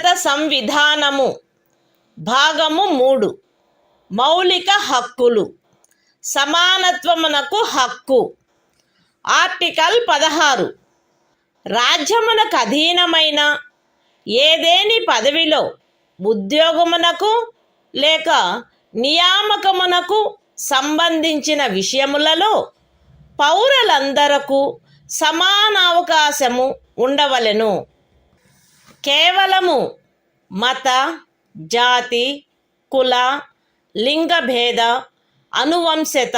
భారత సంవిధానము భాగము 3 మౌలిక హక్కులు సమానత్వమునకు హక్కు. ఆర్టికల్ 16 రాజ్యమునకు అధీనమైన ఏదేని పదవిలో ఉద్యోగమునకు లేక నియామకమునకు సంబంధించిన విషయములలో పౌరులందరకు సమాన అవకాశము ఉండవలెను. కేవలము మత, జాతి, కుల, లింగభేద, అనువంశత,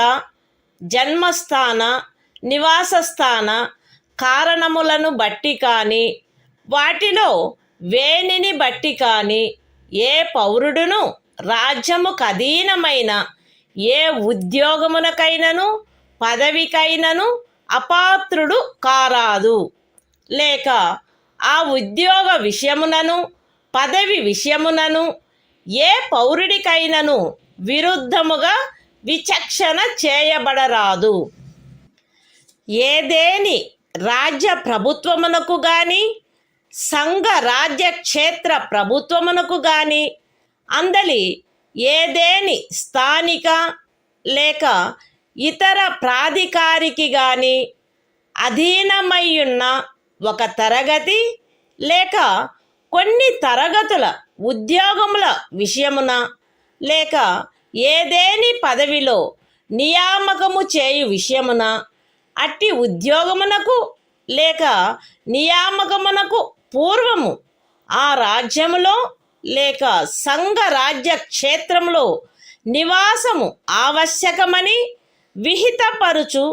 జన్మస్థాన, నివాసస్థాన కారణములను బట్టి కానీ వాటిలో వేనిని బట్టి కానీ ఏ పౌరుడును రాజ్యముకు అధీనమైన ఏ ఉద్యోగమునకైనను పదవికైనను అపాత్రుడు కారాదు. లేక ఆ ఉద్యోగ విషయమునను పదవి విషయమునను ఏ పౌరుడికైనను విరుద్ధముగా విచక్షణ చేయబడరాదు. ఏదేని రాజ్య ప్రభుత్వమునకు గాని సంఘ రాజ్య క్షేత్ర ప్రభుత్వమునకు గాని అందలి ఏదేని స్థానిక లేక ఇతర ప్రాధికారికి గాని అధీనమయ్యున్న ఒక తరగతి లేక కొన్ని తరగతుల ఉద్యోగముల విషయమున లేక ఏదేని పదవిలో నియామకము చేయు విషయమున అట్టి ఉద్యోగమునకు లేక నియామకమునకు పూర్వము ఆ రాజ్యములో లేక సంఘ రాజ్య క్షేత్రములో నివాసము ఆవశ్యకమని విహితపరుచు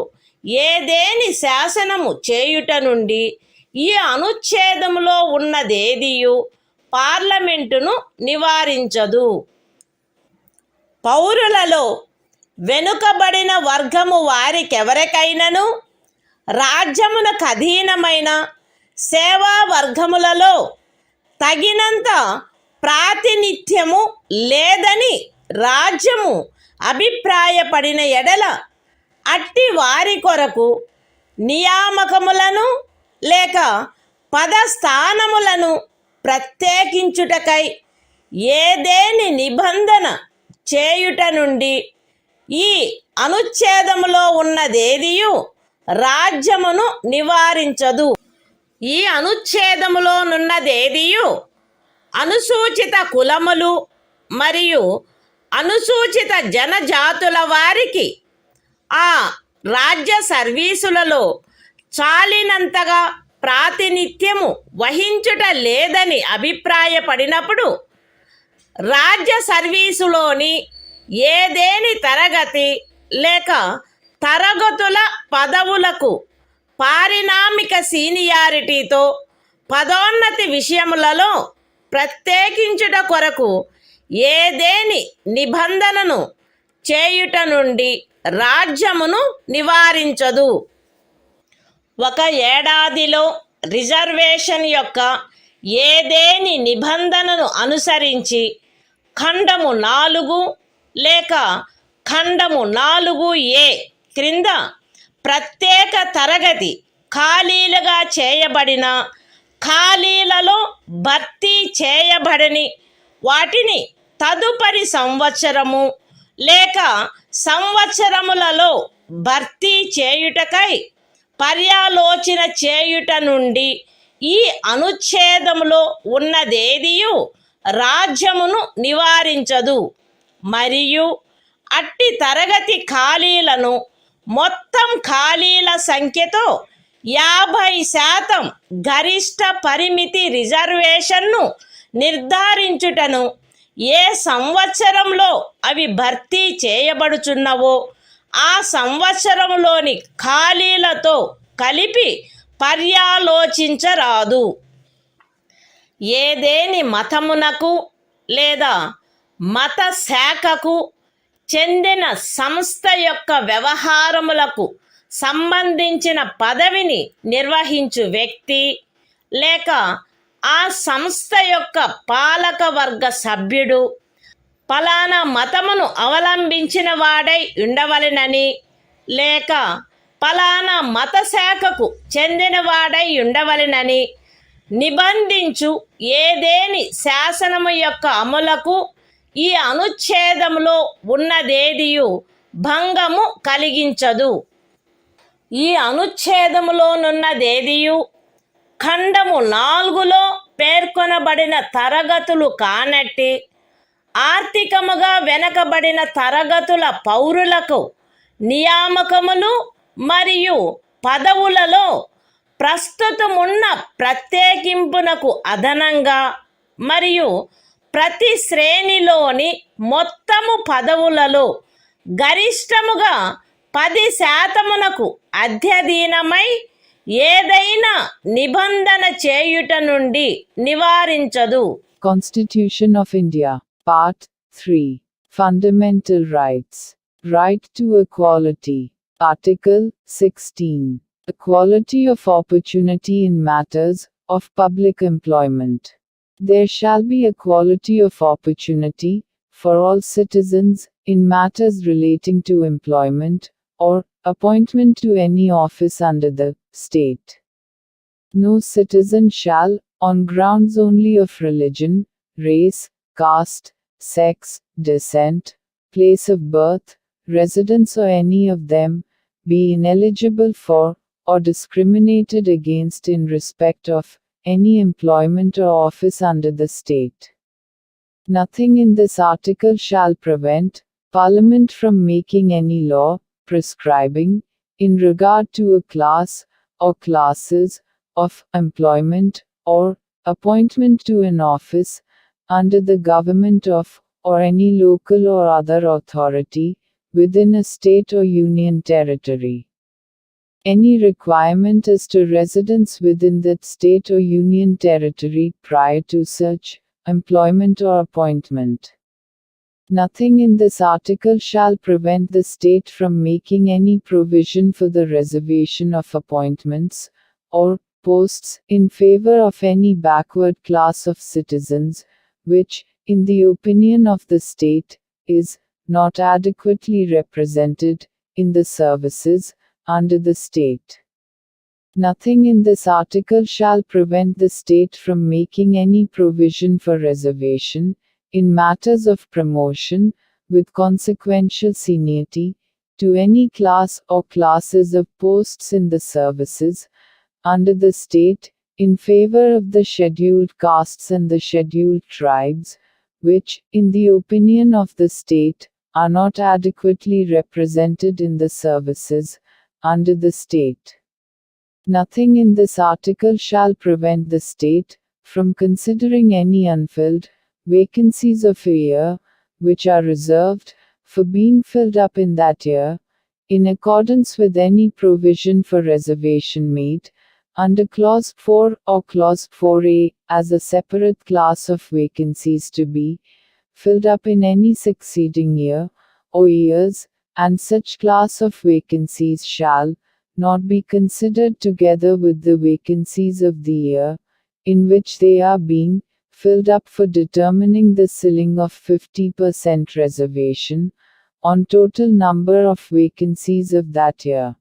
ఏదేని శాసనము చేయుట నుండి ఈ అనుచ్ఛేదములో ఉన్నదేదియు పార్లమెంటును నివారించదు. పౌరులలో వెనుకబడిన వర్గము వారికెవరికైనను రాజ్యమునకు అధీనమైన సేవా వర్గములలో తగినంత ప్రాతినిధ్యము లేదని రాజ్యము అభిప్రాయపడిన ఎడల అట్టి వారి కొరకు నియామకములను లేక పదస్థానములను ప్రత్యేకించుటకై ఏదేని నిబంధన చేయుట నుండి ఈ అనుచ్ఛేదములో ఉన్నదేదియు రాజ్యమును నివారించదు. ఈ అనుచ్ఛేదములోనున్నదేదియు అనుసూచిత కులములు మరియు అనుసూచిత జనజాతుల వారికి ఆ రాజ్య సర్వీసులలో చాలినంతగా ప్రాతినిధ్యము వహించుట లేదని అభిప్రాయపడినప్పుడు రాజ్య సర్వీసులోని ఏదేని తరగతి లేక తరగతుల పదవులకు పారిణామిక సీనియారిటీతో పదోన్నతి విషయములలో ప్రత్యేకించుట కొరకు ఏదేని నిబంధనను చేయుట నుండి రాజ్యమును నివారించదు. ఒక ఏడాదిలో రిజర్వేషన్ యొక్క ఏదేని నిబంధనను అనుసరించి ఖండము 4 లేక ఖండము 4A క్రింద ప్రత్యేక తరగతి ఖాళీలుగా చేయబడిన ఖాళీలలో భర్తీ చేయబడని వాటిని తదుపరి సంవత్సరము లేక సంవత్సరములలో భర్తీ చేయుటకై పర్యాలోచన చేయుట నుండి ఈ అనుచ్ఛేదములో ఉన్నదేదియు రాజ్యమును నివారించదు. మరియు అట్టి తరగతి ఖాళీలను మొత్తం ఖాళీల సంఖ్యతో 50% గరిష్ట పరిమితి రిజర్వేషన్ను నిర్ధారించుటను ఏ సంవత్సరంలో అవి భర్తీ చేయబడుచున్నవో ఆ సంవత్సరంలోని ఖాళీలతో కలిపి పర్యాలోచించరాదు. ఏదేని మతమునకు లేదా మత శాఖకు చెందిన సంస్థ యొక్క వ్యవహారములకు సంబంధించిన పదవిని నిర్వహించు వ్యక్తి లేక ఆ సంస్థ యొక్క పాలక వర్గ సభ్యుడు ఫలానా మతమును అవలంబించిన వాడై ఉండవలెనని లేక ఫలానా మత శాఖకు చెందినవాడై ఉండవలెనని నిబంధించు ఏదేని శాసనము యొక్క అమలుకు ఈ అనుచ్ఛేదములో ఉన్నదేదియు భంగము కలిగించదు. ఈ అనుచ్ఛేదములోనున్నదేదియు ఖండము 4లో పేర్కొనబడిన తరగతులు కానట్టి ఆర్థికముగా వెనకబడిన తరగతుల పౌరులకు నియామకములు మరియు పదవులలో ప్రస్తుతమున్న ప్రత్యేకింపునకు అదనంగా మరియు ప్రతి శ్రేణిలోని మొత్తము పదవులలో గరిష్టముగా 10% అధ్యధీనమై ఏదైనా నిబంధన చేయుట నుండి నివారించదు. Constitution of India, Part 3. Fundamental Rights. Right to Equality. Article 16. Equality of opportunity in matters of public employment. There shall be equality of opportunity for all citizens in matters relating to employment or appointment to any office under the state. No citizen shall, on grounds only of religion, race, caste, sex, descent, place of birth, residence or any of them, be ineligible for, or discriminated against in respect of, any employment or office under the state. Nothing in this article shall prevent Parliament from making any law, prescribing, in regard to a class, or classes, of employment, or appointment to an office, under the government of, or any local or other authority, within a state or union territory. Any requirement as to residence within that state or union territory prior to such employment or appointment. Nothing in this article shall prevent the state from making any provision for the reservation of appointments, or posts, in favor of any backward class of citizens, which, in the opinion of the state, is not adequately represented in the services under the state. Nothing in this article shall prevent the state from making any provision for reservation, in matters of promotion, with consequential seniority, to any class or classes of posts in the services under the state, in favor of the scheduled castes and the scheduled tribes, which, in the opinion of the state, are not adequately represented in the services under the state. Nothing in this article shall prevent the state from considering any unfilled vacancies of a year, which are reserved for being filled up in that year, in accordance with any provision for reservation made under Clause 4 or Clause 4a, as a separate class of vacancies to be filled up in any succeeding year or years, and such class of vacancies shall not be considered together with the vacancies of the year in which they are being filled up for determining the ceiling of 50% reservation on total number of vacancies of that year.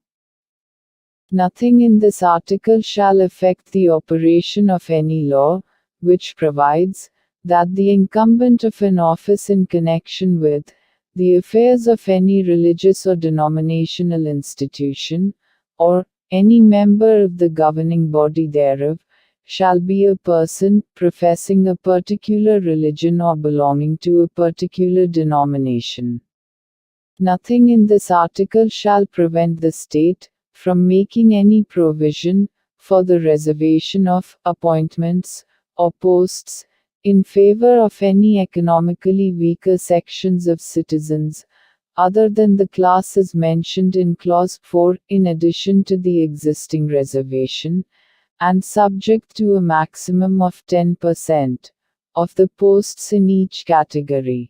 Nothing in this article shall affect the operation of any law, which provides that the incumbent of an office in connection with the affairs of any religious or denominational institution, or any member of the governing body thereof, shall be a person professing a particular religion or belonging to a particular denomination. Nothing in this article shall prevent the state from making any provision for the reservation of appointments or posts in favor of any economically weaker sections of citizens, other than the classes mentioned in Clause 4, in addition to the existing reservation, and subject to a maximum of 10% of the posts in each category.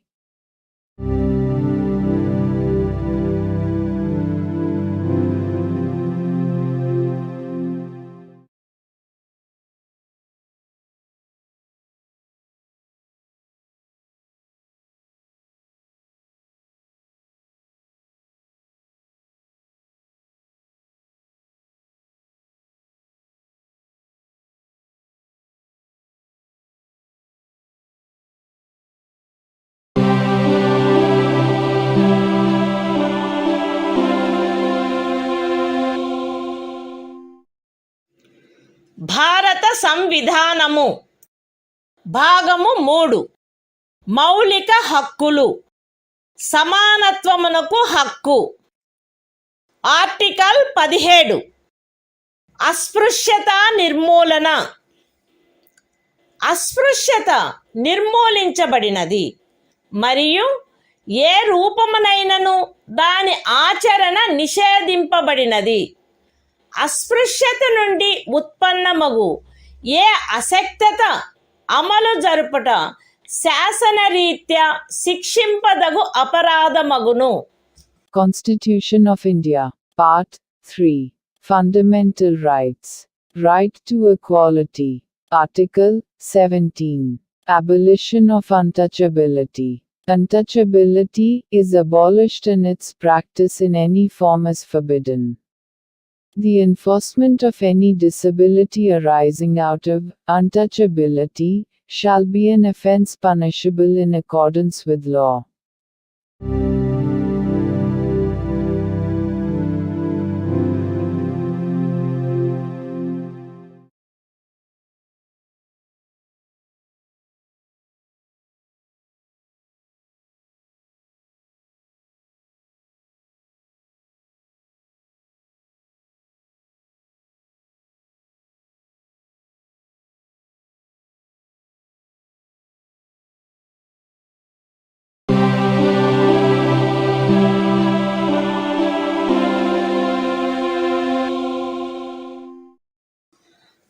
సంవిధానము భాగము 3 మౌలిక హక్కులు సమానత్వమునకు హక్కు article 17 అస్పృశ్యత నిర్మూలన అస్పృశ్యత నిర్మూలించబడినది మరియు ఏ రూపమునైనను దాని ఆచరణ నిషేధింపబడినది. అస్పృశ్యత నుండి ఉత్పన్నమగు ఏ అసక్తత అమలు జరుపుట శాసనరీత్యా శిక్షింపదగు అపరాధమగును. Constitution of India, Part 3. Fundamental Rights. Right to Equality. Article 17. Abolition of untouchability. Untouchability is abolished and its practice in any form is forbidden. The enforcement of any disability arising out of untouchability shall be an offence punishable in accordance with law.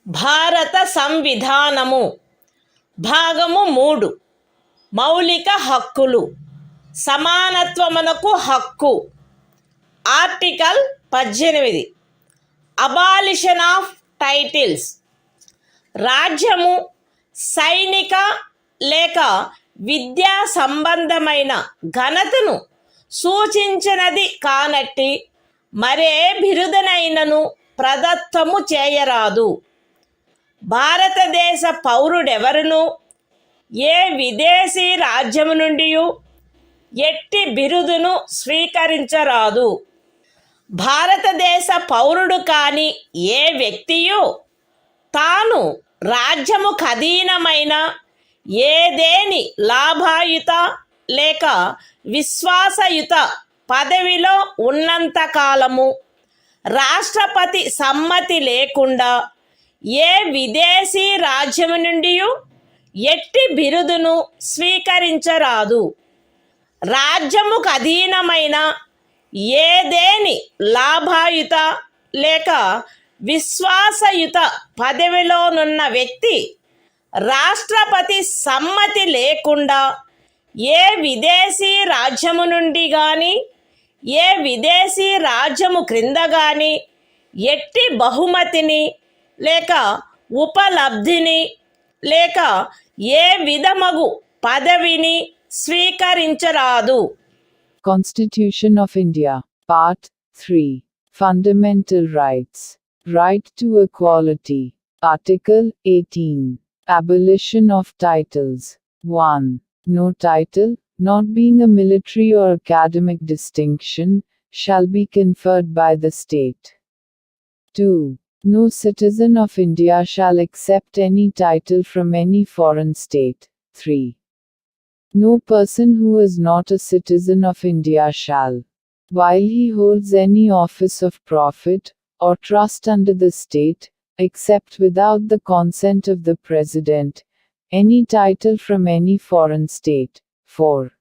భారత సంవిధానము భాగము 3 మౌలిక హక్కులు సమానత్వమునకు హక్కు article 18 abolition of titles రాజ్యము సైనిక లేక విద్యా సంబంధమైన ఘనతను సూచించినది కానట్టి మరే బిరుదనైనను ప్రదత్తము చేయరాదు. భారతదేశ పౌరుడెవరును ఏ విదేశీ రాజ్యము నుండి ఎట్టి బిరుదును స్వీకరించరాదు. భారతదేశ పౌరుడు కాని ఏ వ్యక్తియు తాను రాజ్యము ఖదీనమైన ఏదేని లాభాయుత లేక విశ్వాసయుత పదవిలో ఉన్నంత కాలము రాష్ట్రపతి సమ్మతి లేకుండా ఏ విదేశీ రాజ్యము నుండి ఎట్టి బిరుదును స్వీకరించరాదు. రాజ్యముకు అధీనమైన ఏదేని లాభాయుత లేక విశ్వాసయుత పదవిలోనున్న వ్యక్తి రాష్ట్రపతి సమ్మతి లేకుండా ఏ విదేశీ రాజ్యము నుండి కానీ ఏ విదేశీ రాజ్యము క్రింద కానీ ఎట్టి బహుమతిని లేక ఉపలబ్ధిని లేక ఏ విధమగు పదవిని స్వీకరించరాదు. Constitution of India, Part 3. Fundamental Rights. Right to Equality. Article 18. Abolition of Titles. 1. No title, not being a military or academic distinction, shall be conferred by the state. 2. No citizen of India shall accept any title from any foreign state. 3. No person who is not a citizen of India shall, while he holds any office of profit or trust under the state, accept without the consent of the President, any title from any foreign state. 4.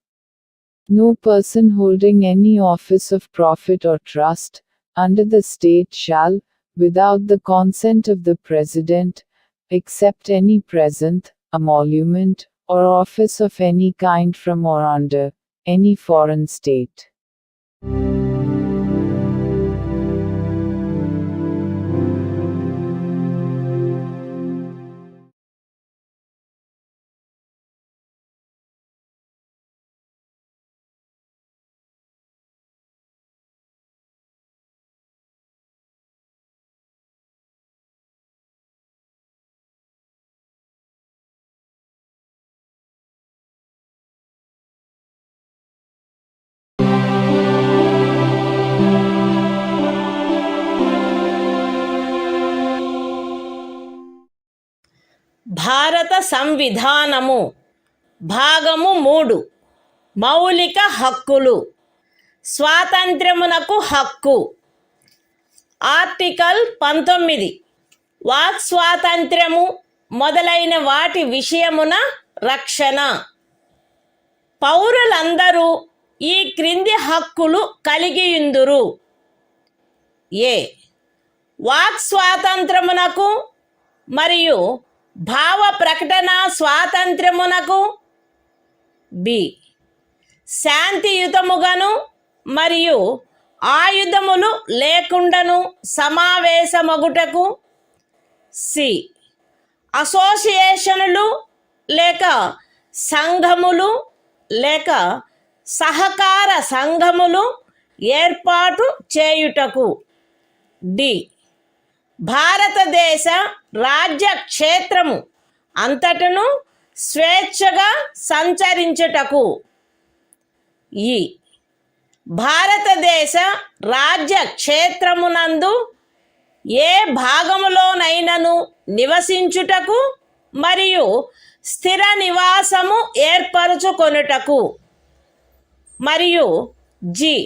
No person holding any office of profit or trust under the state shall, without the consent of the President, accept any present, emolument, or office of any kind from or under any foreign state. భారత సంవిధానము భాగము 3 మౌలిక హక్కులు. స్వాతంత్ర్యమునకు హక్కు. Article 19 walk స్వాతంత్ర్యము మొదలైన వాటి విషయమున రక్షణ. పౌరులందరూ ఈ క్రింది హక్కులు కలిగియుందురు. ఏ వాక్ స్వాతంత్రమునకు మరియు భావ ప్రకటన స్వాతంత్ర్యమునకు. బి శాంతియుతముగాను మరియు ఆయుధములు లేకుండాను సమావేశమగుటకు. సి అసోసియేషనులు లేక సంఘములు లేక సహకార సంఘములు ఏర్పాటు చేయుటకు. డి భారతదేశ రాజ్య క్షేత్రము అంతటను స్వేచ్ఛగా సంచరించుటకు. ఈ భారతదేశ రాజ్య క్షేత్రమునందు ఏ భాగములోనైనను నివసించుటకు మరియు స్థిర నివాసము ఏర్పరచుకొనుటకు. మరియు జి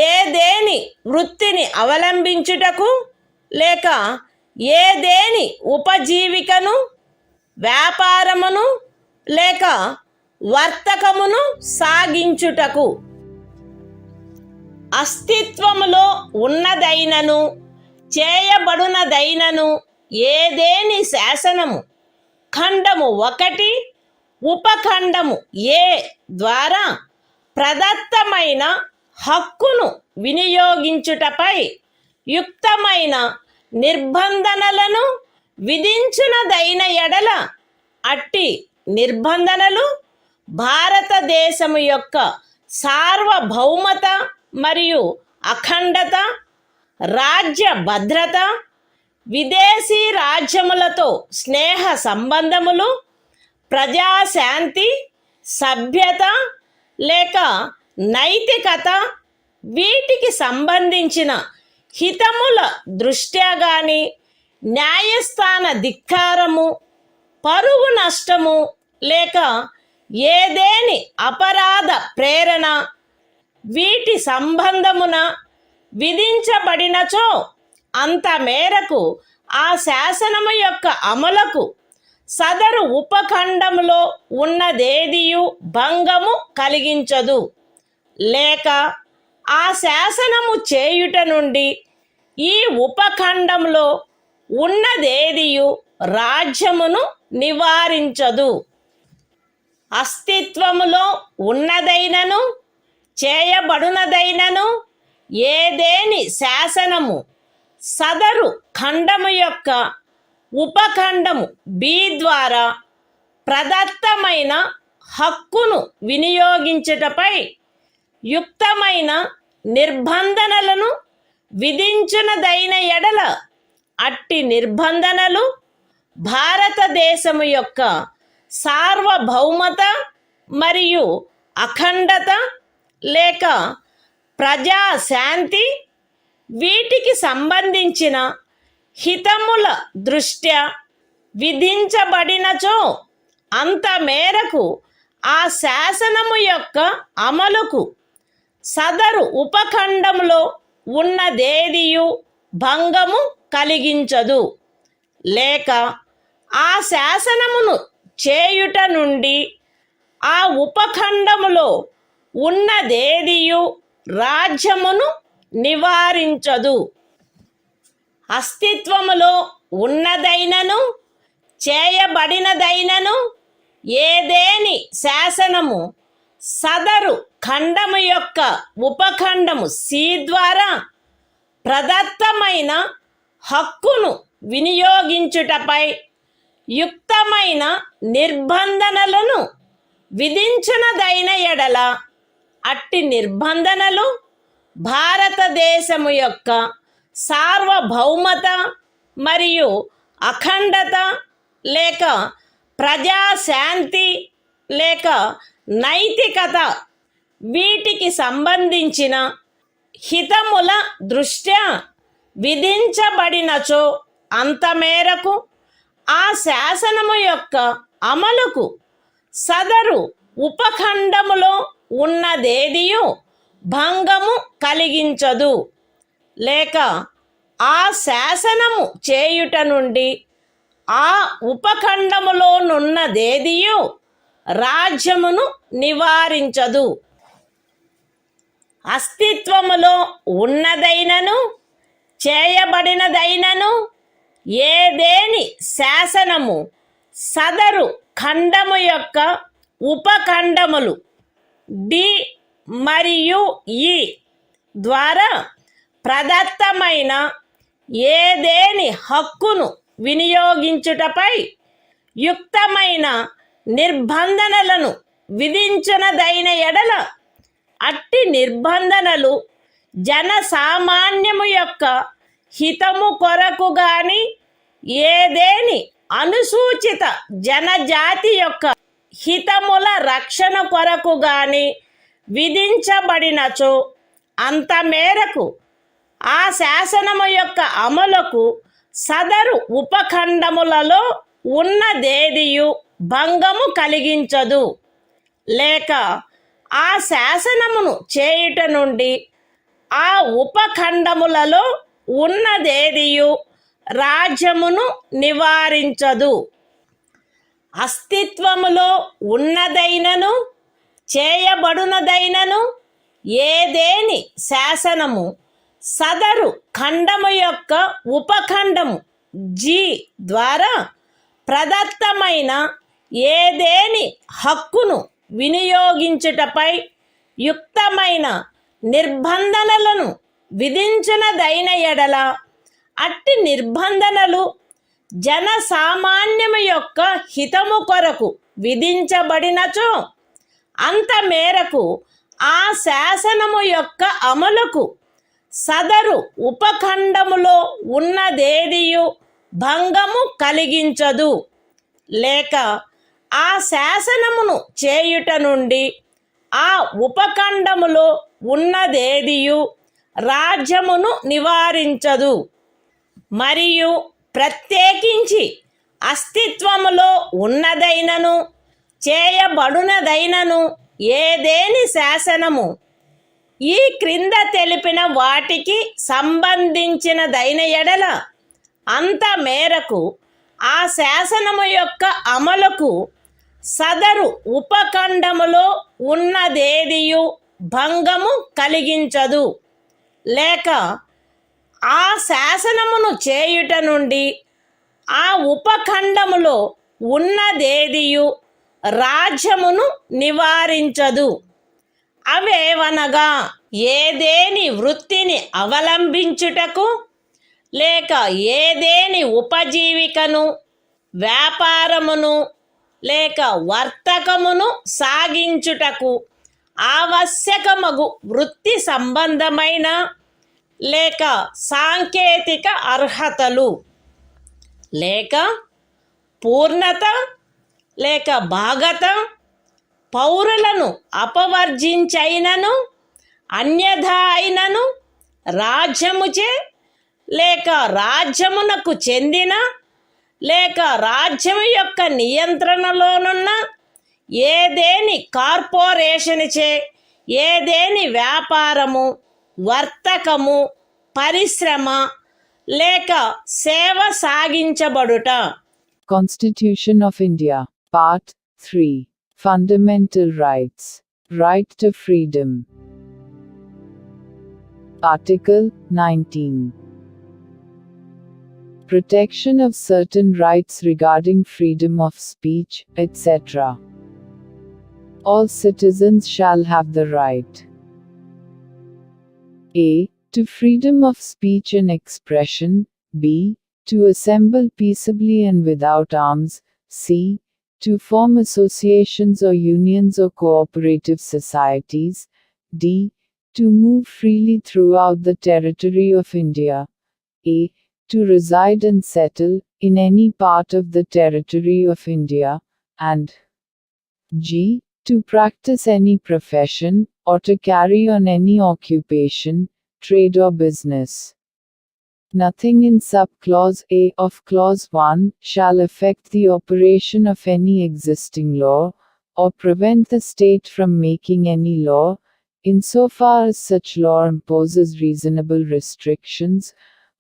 ఏదేని వృత్తిని అవలంబించుటకు లేక ఏదేని ఉపజీవికను వ్యాపారమును లేక వర్తకమును సాగించుటకు. అస్తిత్వములో ఉన్నదైనను చేయబడునదైనను ఏదేని శాసనము ఖండము 1 ఉపఖండము ఏ ద్వారా ప్రదత్తమైన హక్కును వినియోగించుటపై యుక్తమైన నిర్బంధనలను విధించునదైన ఎడల అట్టి నిర్బంధనలు భారతదేశము యొక్క సార్వభౌమత మరియు అఖండత, రాజ్య భద్రత, విదేశీ రాజ్యములతో స్నేహ సంబంధములు, ప్రజాశాంతి, సభ్యత లేక నైతికత వీటికి సంబంధించిన హితముల దృష్ట్యా గాని న్యాయస్థాన ధిక్కారము, పరువు నష్టము లేక ఏదేని అపరాధ ప్రేరణ వీటి సంబంధమున విధించబడినచో అంత మేరకు ఆ శాసనము యొక్క అమలుకు సదరు ఉపఖండములో ఉన్నదేదియు భంగము కలిగించదు. లేక ఆ శాసనము చేయుట నుండి ఈ ఉపఖండంలో ఉన్నదేదియు రాజ్యమును నివారించదు. అస్తిత్వములో ఉన్నదైనను చేయబడునదైనను ఏదేని శాసనము సదరు ఖండము యొక్క ఉపఖండము బి ద్వారా ప్రదత్తమైన హక్కును వినియోగించుటపై యుక్తమైన నిర్బంధనలను విధించునదైన ఎడల అట్టి నిర్బంధనలు భారతదేశము యొక్క సార్వభౌమత మరియు అఖండత లేక ప్రజాశాంతి వీటికి సంబంధించిన హితముల దృష్ట్యా విధించబడినచో అంత మేరకు ఆ శాసనము యొక్క అమలుకు సదరు ఉపఖండములో ఉన్నదేదియు భంగము కలిగించదు. లేక ఆ శాసనమును చేయుట నుండి ఆ ఉపఖండములో ఉన్నదేదియు రాజ్యమును నివారించదు. అస్తిత్వములో ఉన్నదైనను చేయబడినదైనను ఏదేని శాసనము సదరు ఖండము యొక్క ఉపఖండము సి ద్వారా ప్రదత్తమైన హక్కును వినియోగించుటపై యుక్తమైన నిర్బంధనలను విధించునదైన ఎడల అట్టి నిర్బంధనలు భారతదేశము యొక్క సార్వభౌమత మరియు అఖండత లేక ప్రజాశాంతి లేక నైతికత వీటికి సంబంధించిన హితముల దృష్ట్యా విధించబడినచో అంత మేరకు ఆ శాసనము యొక్క అమలుకు సదరు ఉపఖండములో ఉన్నదేదియు భంగము కలిగించదు, లేక ఆ శాసనము చేయుట నుండి ఆ ఉపఖండములోనున్నదేదియు రాజ్యమును నివారించదు. అస్తిత్వములో ఉన్నదైనను చేయబడినదైనను ఏదేని శాసనము సదరు ఖండము యొక్క ఉపఖండములు డి మరియు ఈ ద్వారా ప్రదత్తమైన ఏదేని హక్కును వినియోగించుటపై యుక్తమైన నిర్బంధనలను విధించునదైన ఎడల అట్టి నిర్బంధనలు జనసామాన్యము యొక్క హితము కొరకు గాని ఏదేని అనుసూచిత జనజాతి యొక్క హితముల రక్షణ కొరకు గాని విధించబడినచో అంత మేరకు ఆ శాసనము యొక్క అమలుకు సదరు ఉపఖండములలో ఉన్నదేదియు భంగము కలిగించదు, లేక ఆ శాసనమును చేయుట నుండి ఆ ఉపఖండములలో ఉన్నదేదియు రాజ్యమును నివారించదు. అస్తిత్వములో ఉన్నదైనను చేయబడునదైనను ఏదేని శాసనము సదరు ఖండము యొక్క ఉపఖండము జి ద్వారా ప్రదత్తమైన ఏదేని హక్కును వినియోగించుటపై యుక్తమైన నిర్బంధనలను విధించునదైన ఎడల అట్టి నిర్బంధనలు జనసామాన్యము యొక్క హితము కొరకు విధించబడినచో అంత మేరకు ఆ శాసనము యొక్క అమలుకు సదరు ఉపఖండములో ఉన్నదేదియు భంగము కలిగించదు, లేక ఆ శాసనమును చేయుట నుండి ఆ ఉపఖండములో ఉన్నదేదియు రాజ్యమును నివారించదు. మరియు ప్రత్యేకించి అస్తిత్వములో ఉన్నదైనను చేయబడునదైనను ఏదేని శాసనము ఈ క్రింద తెలిపిన వాటికి సంబంధించినదైన ఎడల అంత మేరకు ఆ శాసనము యొక్క అమలుకు సదరు ఉపఖండములో ఉన్నదేదియు భంగము కలిగించదు, లేక ఆ శాసనమును చేయుట నుండి ఆ ఉపఖండములో ఉన్నదేదియు రాజ్యమును నివారించదు. అవేవనగా ఏదేని వృత్తిని అవలంబించుటకు లేక ఏదేని ఉపజీవికను వ్యాపారమును లేక వర్తకమును సాగించుటకు ఆవశ్యకమగు వృత్తి సంబంధమైన లేక సాంకేతిక అర్హతలు లేక పూర్ణత లేక భాగత పౌరులను అపవర్జించైనను అన్యథా అయినను రాజ్యముచే లేక రాజ్యమునకు చెందిన లేక రాజ్యము యొక్క నియంత్రణలోనున్న ఏదేని కార్పొరేషన్చే ఏదేని వ్యాపారము వర్తకము పరిశ్రమ లేక సేవ సాగించబడుట. Constitution of India, Part 3, Fundamental Rights, Right to Freedom. Article 19. Protection of certain rights regarding freedom of speech, etc. All citizens shall have the right a. to freedom of speech and expression, b. to assemble peaceably and without arms, c. to form associations or unions or cooperative societies, d. to move freely throughout the territory of India, a. to reside and settle in any part of the territory of India, and g. to practice any profession, or to carry on any occupation, trade or business. Nothing in subclause A of clause 1 shall affect the operation of any existing law, or prevent the state from making any law, insofar as such law imposes reasonable restrictions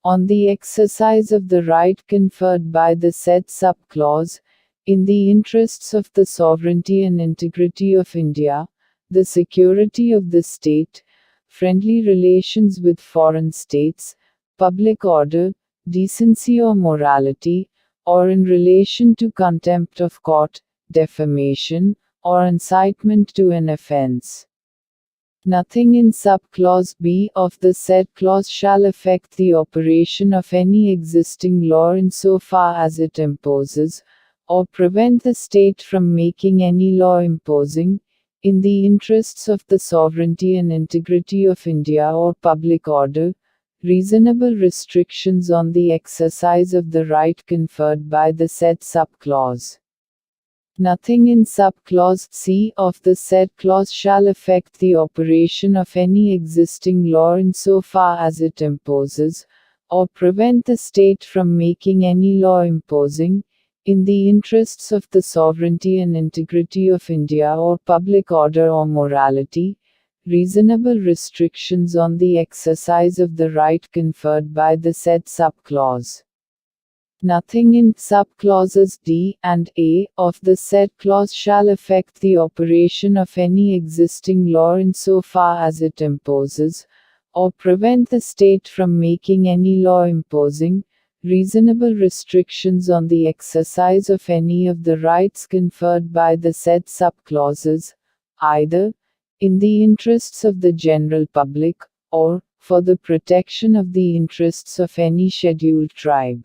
on the exercise of the right conferred by the said subclause, in the interests of the sovereignty and integrity of India, the security of the state, friendly relations with foreign states, public order, decency or morality, or in relation to contempt of court, defamation, or incitement to an offense. Nothing in subclause B of the said clause shall affect the operation of any existing law insofar as it imposes, or prevent the state from making any law imposing, in the interests of the sovereignty and integrity of India or public order, reasonable restrictions on the exercise of the right conferred by the said subclause. Nothing in subclause C of the said clause shall affect the operation of any existing law insofar as it imposes, or prevent the state from making any law imposing, in the interests of the sovereignty and integrity of India or public order or morality, reasonable restrictions on the exercise of the right conferred by the said subclause. Nothing in subclauses D and A of the said clause shall affect the operation of any existing law insofar as it imposes, or prevent the state from making any law imposing, reasonable restrictions on the exercise of any of the rights conferred by the said subclauses, either in the interests of the general public, or for the protection of the interests of any scheduled tribe.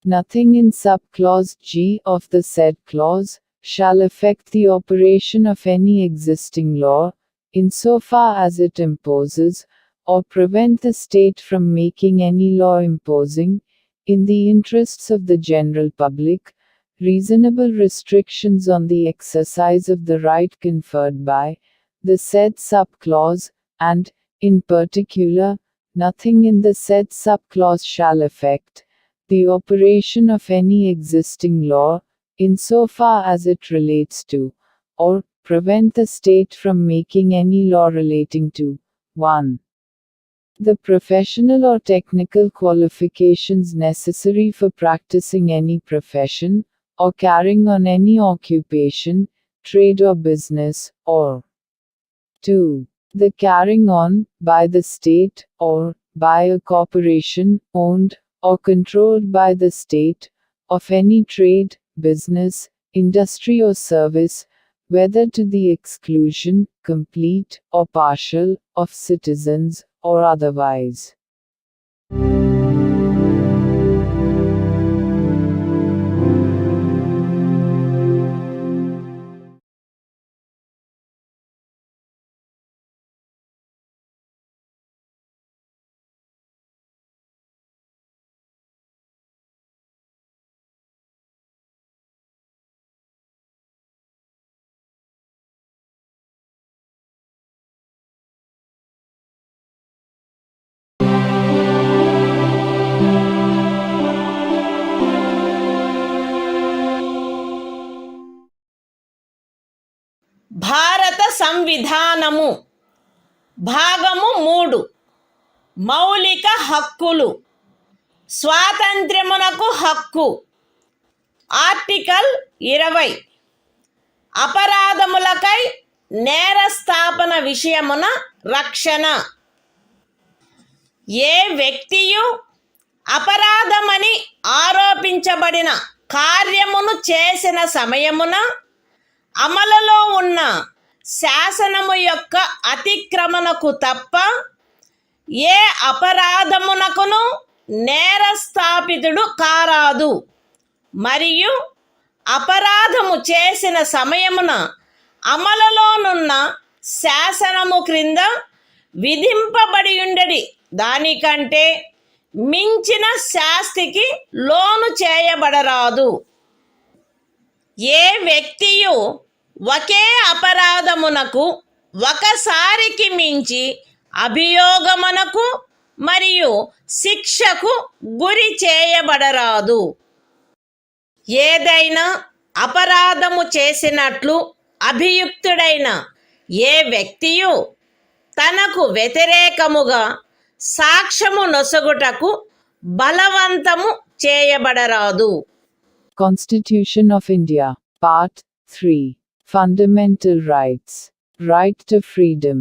Nothing in subclause G of the said clause shall affect the operation of any existing law, insofar as it imposes, or prevent the state from making any law imposing, in the interests of the general public, reasonable restrictions on the exercise of the right conferred by the said subclause, and, in particular, nothing in the said subclause shall affect the operation of any existing law, insofar as it relates to, or prevent the state from making any law relating to 1. The professional or technical qualifications necessary for practicing any profession, or carrying on any occupation, trade or business, or 2. The carrying on, by the state, or by a corporation, owned or controlled by the state, of any trade, business, industry or service, whether to the exclusion, complete or partial, of citizens, or otherwise. భారత సంవిధానము భాగము 3 మౌలిక హక్కులు స్వాతంత్ర్యమునకు హక్కు article 20 అపరాధములకై నేరస్థాపన విషయమున రక్షణ ఏ వ్యక్తియు అపరాధమని ఆరోపించబడిన కార్యమును చేసిన సమయమున అమలులో ఉన్న శాసనము యొక్క అతిక్రమణకు తప్ప ఏ అపరాధమునకును నేరస్థాపితుడు కారాదు మరియు అపరాధము చేసిన సమయమున అమలులోనున్న శాసనము క్రింద విధింపబడియుండడి దానికంటే మించిన శాస్తికి లోను చేయబడరాదు. ఏ వ్యక్తియు ఒకే అపరాధమునకు ఒకసారికి మించి అభియోగమునకు మరియు శిక్షకు గురి చేయబడరాదు. ఏదైనా అపరాధము చేసినట్లు అభియుక్తుడైన ఏ వ్యక్తియు తనకు వ్యతిరేకముగా సాక్ష్యము నొసగుటకు బలవంతము చేయబడరాదు. Constitution of India, Part 3. Fundamental Rights. Right to Freedom.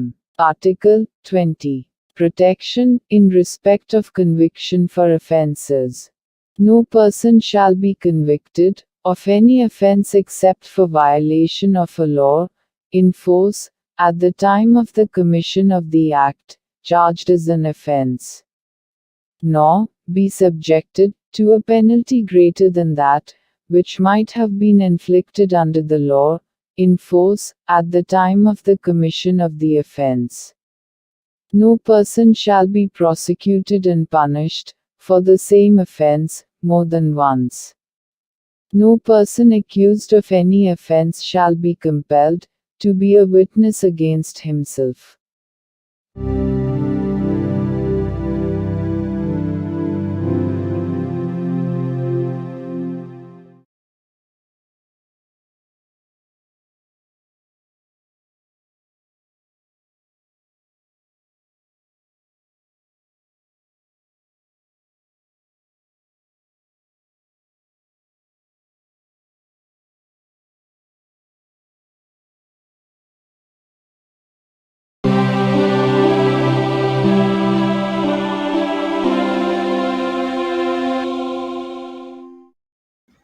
Article 20. Protection in respect of conviction for offences. No person shall be convicted of any offence except for violation of a law in force at the time of the commission of the act charged as an offence, nor be subjected to a penalty greater than that which might have been inflicted under the law in force at the time of the commission of the offence. No person shall be prosecuted and punished for the same offence more than once. No person accused of any offence shall be compelled to be a witness against himself.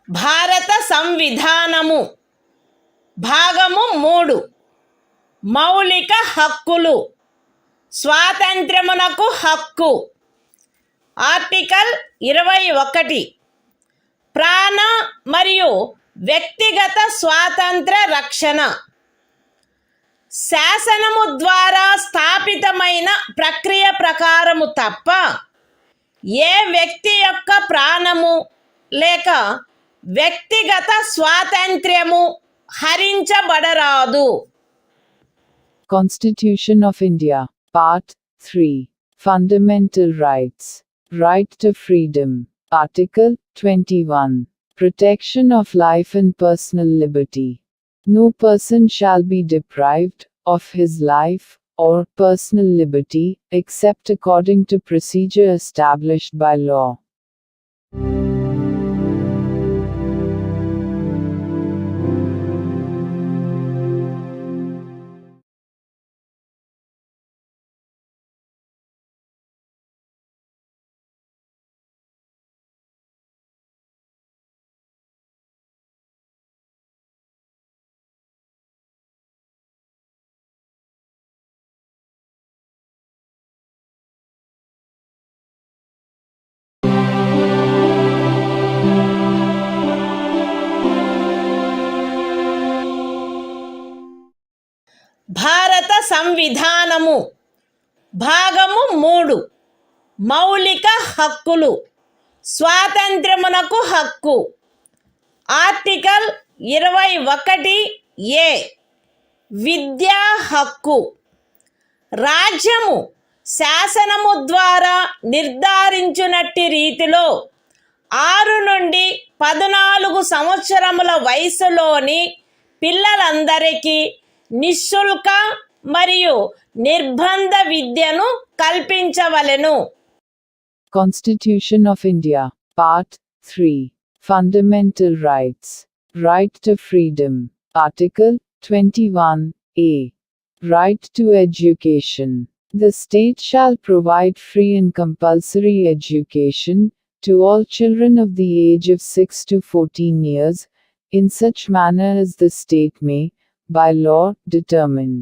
భారత సంవిధానము భాగము 3. మౌలిక హక్కులు. స్వాతంత్ర్యమునకు హక్కు. Article 21. ప్రాణ మరియు వ్యక్తిగత స్వాతంత్ర రక్షణ. శాసనము ద్వారా స్థాపితమైన ప్రక్రియ ప్రకారము తప్ప ఏ వ్యక్తి యొక్క ప్రాణము లేక వ్యక్తిగత స్వాతంత్ర్యము హరించబడరాదు. Constitution of India, Part 3. Fundamental Rights. Right to Freedom. Article 21. Protection of life and personal liberty. No person shall be deprived of his life or personal liberty except according to procedure established by law. భారత సంవిధానము భాగము 3. మౌలిక హక్కులు. స్వాతంత్ర్యమునకు హక్కు. Article 21A. విద్యా హక్కు. రాజ్యము శాసనము ద్వారా నిర్ధారించినట్టి రీతిలో 6 నుండి 14 సంవత్సరముల వయసులోని పిల్లలందరికీ నిశుల్క మరియు నిర్బంధ విద్యను కల్పించవలెను. Constitution of India, Part 3. Fundamental Rights. Right to Freedom. Article 21A. Right to Education. The state shall provide free and compulsory education to all children of the age of 6 to 14 years, in such manner as the state may, by law, determine.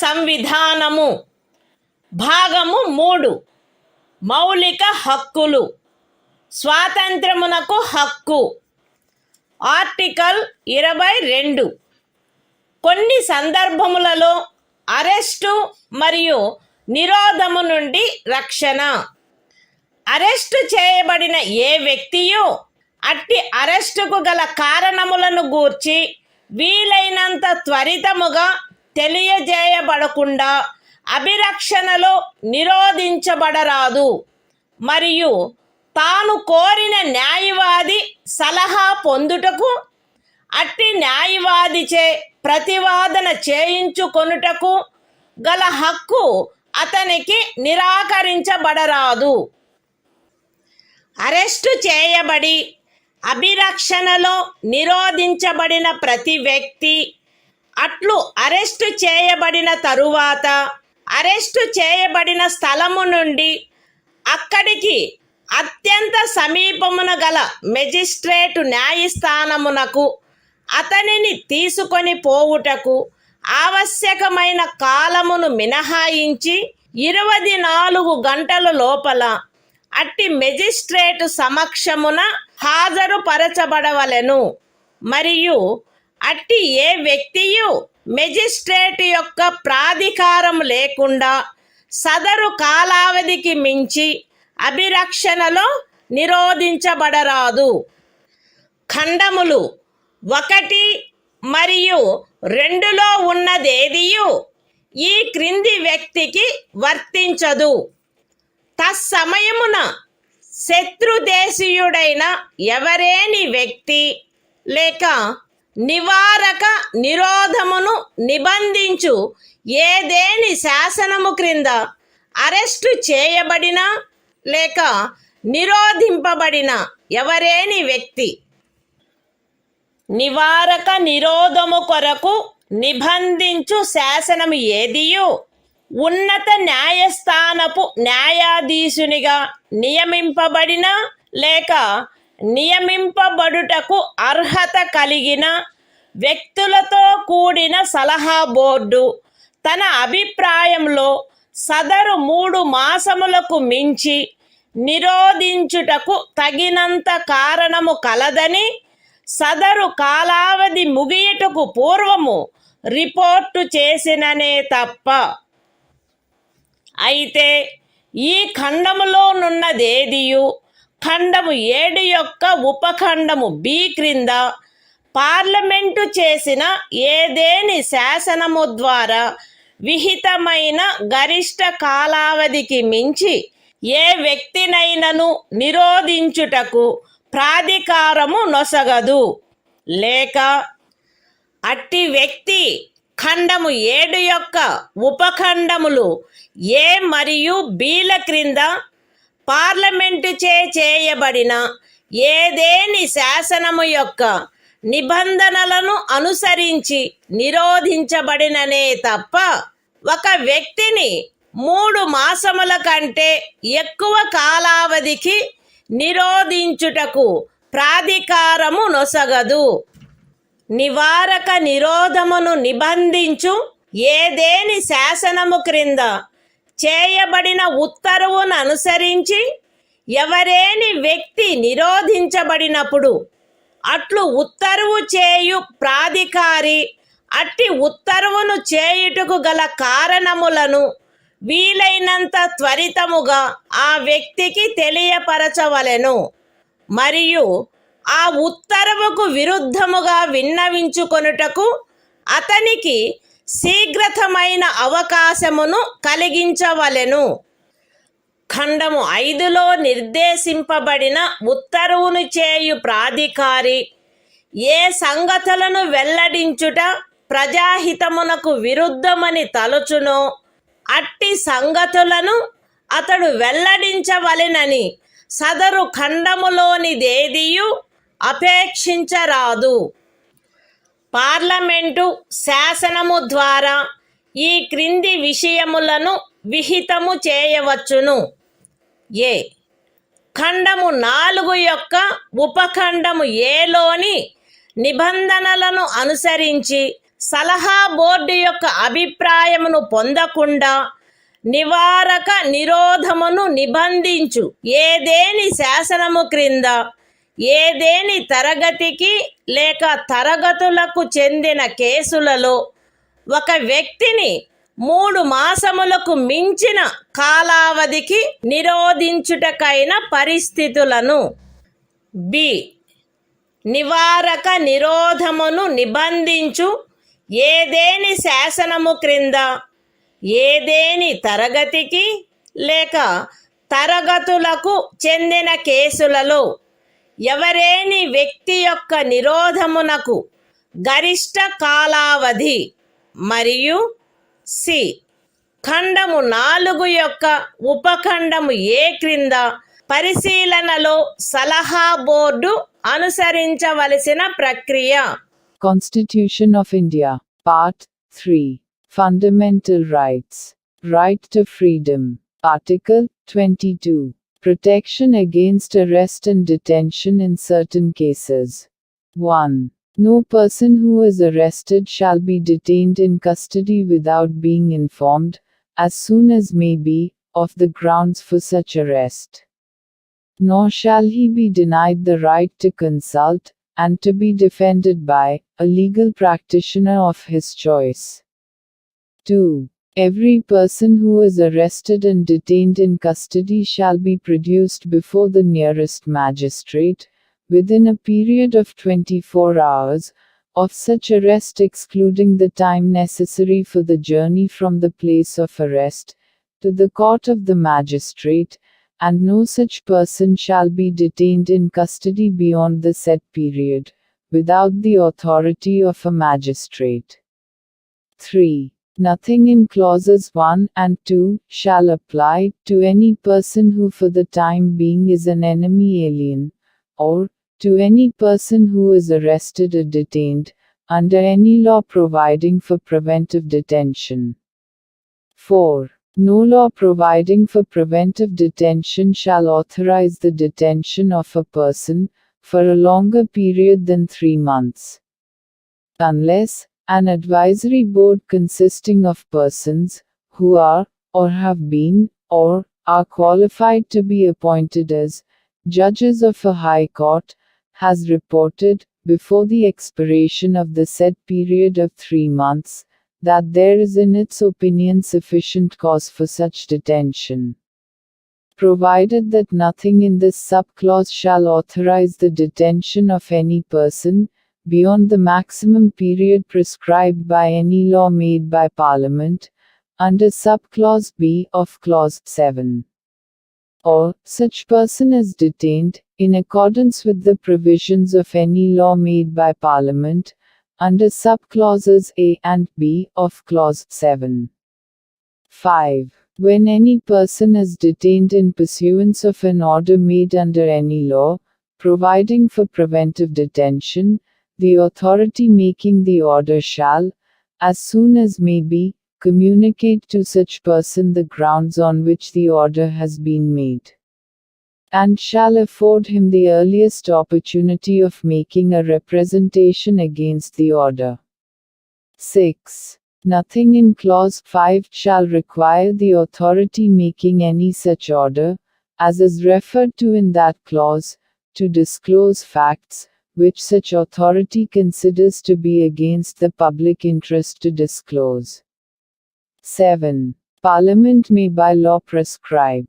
సంవిధానము. భాగము 3. మౌలిక హక్కులు. స్వాతంత్రమునకు హక్కు. Article 22. కొన్ని సందర్భములలో arrest మరియు నిరోధము నుండి రక్షణ. Arrest చేయబడిన ఏ వ్యక్తియు అట్టి అరెస్టుకు గల కారణములను గూర్చి వీలైనంత త్వరితముగా తెలియజేయబడకుండా అభిరక్షణలో నిరోధించబడరాదు మరియు తాను కోరిన న్యాయవాది సలహా పొందుటకు అట్టి న్యాయవాదిచే ప్రతివాదన చేయించుకొనుటకు గల హక్కు అతనికి నిరాకరించబడరాదు. అరెస్టు చేయబడి అభిరక్షణలో నిరోధించబడిన ప్రతి వ్యక్తి అట్లు అరెస్టు చేయబడిన తరువాత అరెస్టు చేయబడిన స్థలము నుండి అక్కడికి అత్యంత సమీపమున గల మెజిస్ట్రేటు న్యాయస్థానమునకు అతనిని తీసుకొని పోవుటకు ఆవశ్యకమైన కాలమును మినహాయించి 24 గంటల లోపల అట్టి మెజిస్ట్రేటు సమక్షమున హాజరుపరచబడవలెను. మరియు అట్టి ఏ వ్యక్తియు మెజిస్ట్రేటు యొక్క ప్రాధికారం లేకుండా సదరు కాలావధికి మించి అభిరక్షణలో నిరోధించబడరాదు. ఖండములు 1 మరియు 2లో ఉన్నదేదియు ఈ క్రింది వ్యక్తికి వర్తించదు. తత్సమయమున శత్రుదేశీయుడైన ఎవరేని వ్యక్తి లేక నివారక నిరోధమును నిబంధించు ఏదేని శాసనము క్రింద అరెస్టు చేయబడిన లేక నిరోధింపబడిన ఎవరేని వ్యక్తి నివారక నిరోధము కొరకు నిబంధించు శాసనము ఏదియు ఉన్నత న్యాయస్థానపు న్యాయాధీశునిగా నియమింపబడిన లేక నియమింపబడుటకు అర్హత కలిగిన వ్యక్తులతో కూడిన సలహా బోర్డు తన అభిప్రాయంలో సదరు 3 మాసములకు మించి నిరోధించుటకు తగినంత కారణము కలదని సదరు కాలావధి ముగియుటకు పూర్వము రిపోర్టు చేసిననే తప్ప. అయితే ఈ ఖండములోనున్నదేదియు ఖండము 7 యొక్క ఉపఖండము B క్రింద పార్లమెంటు చేసిన ఏదేని శాసనము ద్వారా విహితమైన గరిష్ట కాలావధికి మించి ఏ వ్యక్తినైనను నిరోధించుటకు ప్రాధికారము నొసగదు. లేక అట్టి వ్యక్తి ఖండము 7 యొక్క ఉపఖండములు A మరియు Bల క్రింద పార్లమెంటు చేయబడిన ఏదేని శాసనము యొక్క నిబంధనలను అనుసరించి నిరోధించబడిననే తప్ప ఒక వ్యక్తిని 3 మాసముల కంటే ఎక్కువ కాలావధికి నిరోధించుటకు ప్రాధికారము నొసగదు. నివారక నిరోధమును నిబంధించు ఏదేని శాసనము క్రింద చేయబడిన ఉత్తర్వును అనుసరించి ఎవరేని వ్యక్తి నిరోధించబడినప్పుడు అట్లు ఉత్తర్వు చేయు ప్రాధికారి అట్టి ఉత్తర్వును చేయుటకు గల కారణములను వీలైనంత త్వరితముగా ఆ వ్యక్తికి తెలియపరచవలెను. మరియు ఆ ఉత్తర్వుకు విరుద్ధముగా విన్నవించుకొనుటకు అతనికి శీఘ్రతమైన అవకాశమును కలిగించవలెను. ఖండము 5లో నిర్దేశింపబడిన ఉత్తర్వును చేయు ప్రాధికారి ఏ సంగతులను వెల్లడించుట ప్రజాహితమునకు విరుద్ధమని తలచునో అట్టి సంగతులను అతడు వెల్లడించవలెనని సదరు ఖండములోనిదేదియు అపేక్షించరాదు. పార్లమెంటు శాసనము ద్వారా ఈ క్రింది విషయములను విహితము చేయవచ్చును. ఏ ఖండము 4 యొక్క ఉపఖండము ఏలోని నిబంధనలను అనుసరించి సలహా బోర్డు యొక్క అభిప్రాయమును పొందకుండా నివారక నిరోధమును నిబంధించు ఏదేని శాసనము క్రింద ఏదేని తరగతికి లేక తరగతులకు చెందిన కేసులలో ఒక వ్యక్తిని 3 మాసములకు మించిన కాలావధికి నిరోధించుటకైన పరిస్థితులను. బి. నివారక నిరోధమును నిబంధించు ఏదేని శాసనము క్రింద ఏదేని తరగతికి లేక తరగతులకు చెందిన కేసులలో ఎవరేని వ్యక్తి యొక్క నిరోధమునకు గరిష్ట కాలావధి మరియు సి. ఖండము 4 యొక్క ఉపఖండము ఏ క్రింద పరిశీలనలో సలహా బోర్డు అనుసరించవలసిన ప్రక్రియ. Constitution of India, Part 3. Fundamental Rights. Right to Freedom. Article 22. Protection against arrest and detention in certain cases. 1. No person who is arrested shall be detained in custody without being informed, as soon as may be, of the grounds for such arrest. Nor shall he be denied the right to consult, and to be defended by, a legal practitioner of his choice. 2. Every person who is arrested and detained in custody shall be produced before the nearest magistrate, within a period of 24 hours, of such arrest excluding the time necessary for the journey from the place of arrest, to the court of the magistrate, and no such person shall be detained in custody beyond the said period, without the authority of a magistrate. 3. Nothing in clauses 1 and 2 shall apply to any person who for the time being is an enemy alien, or to any person who is arrested or detained, under any law providing for preventive detention. 4. No law providing for preventive detention shall authorize the detention of a person, for a longer period than 3 months. Unless, an advisory board consisting of persons, who are, or have been, or are qualified to be appointed as, judges of a high court, has reported, before the expiration of the said period of 3 months, that there is in its opinion sufficient cause for such detention. Provided that nothing in this subclause shall authorize the detention of any person, beyond the maximum period prescribed by any law made by Parliament, under subclause B of clause 7. Or, such person is detained, in accordance with the provisions of any law made by Parliament, under subclauses A and B of clause 7. 5. When any person is detained in pursuance of an order made under any law, providing for preventive detention, the authority making the order shall, as soon as may be, communicate to such person the grounds on which the order has been made, and shall afford him the earliest opportunity of making a representation against the order. 6. Nothing in clause 5 shall require the authority making any such order, as is referred to in that clause, to disclose facts, which such authority considers to be against the public interest to disclose. 7. Parliament may by law prescribe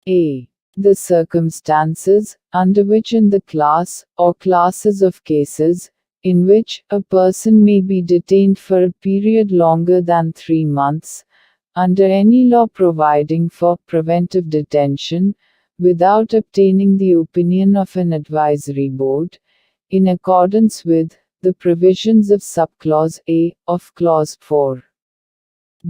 a. The circumstances, under which in the class, or classes of cases, in which a person may be detained for a period longer than 3 months, under any law providing for preventive detention, without obtaining the opinion of an advisory board, in accordance with the provisions of subclause A of clause 4.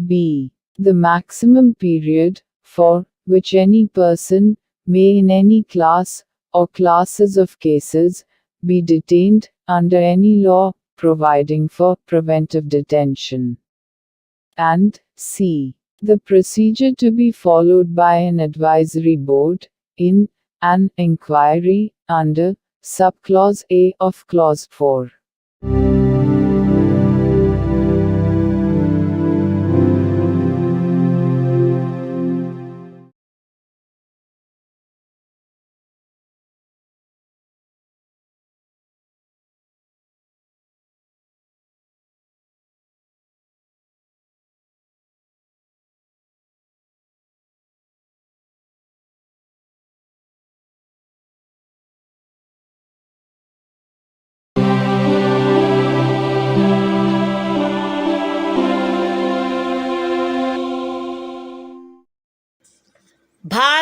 B. The maximum period, for which any person may in any class, or classes of cases, be detained, under any law, providing for preventive detention. And C. The procedure to be followed by an advisory board, in an inquiry, under subclause A of clause 4.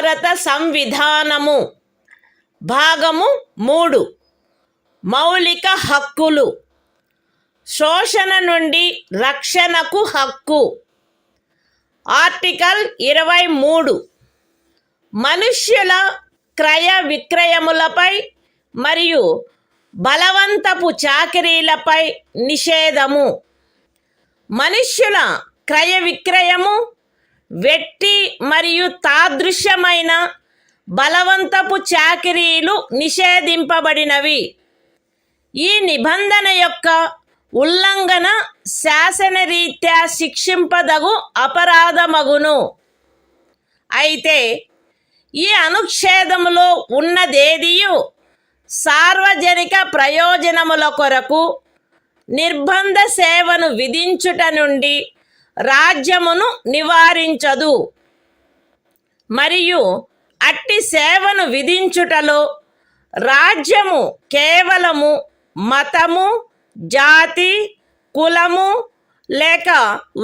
భారత సంవిధానము భాగము 3 మౌలిక హక్కులు. శోషణ నుండి రక్షణకు హక్కు. Article 23 మనుష్యుల క్రయ విక్రయములపై మరియు బలవంతపు చాకిరీలపై నిషేధము. మనుష్యుల క్రయ విక్రయము, వెట్టి మరియు తాదృశ్యమైన బలవంతపు చాకిరీలు నిషేధింపబడినవి. ఈ నిబంధన యొక్క ఉల్లంఘన శాసనరీత్యా శిక్షింపదగు అపరాధమగును. అయితే ఈ అనుచ్ఛేదములో ఉన్నదేదియు సార్వజనిక ప్రయోజనముల కొరకు నిర్బంధ సేవను విధించుట నుండి రాజ్యమును నివారించదు. మరియు అట్టి సేవను విధించుటలో రాజ్యము కేవలము మతము, జాతి, కులము లేక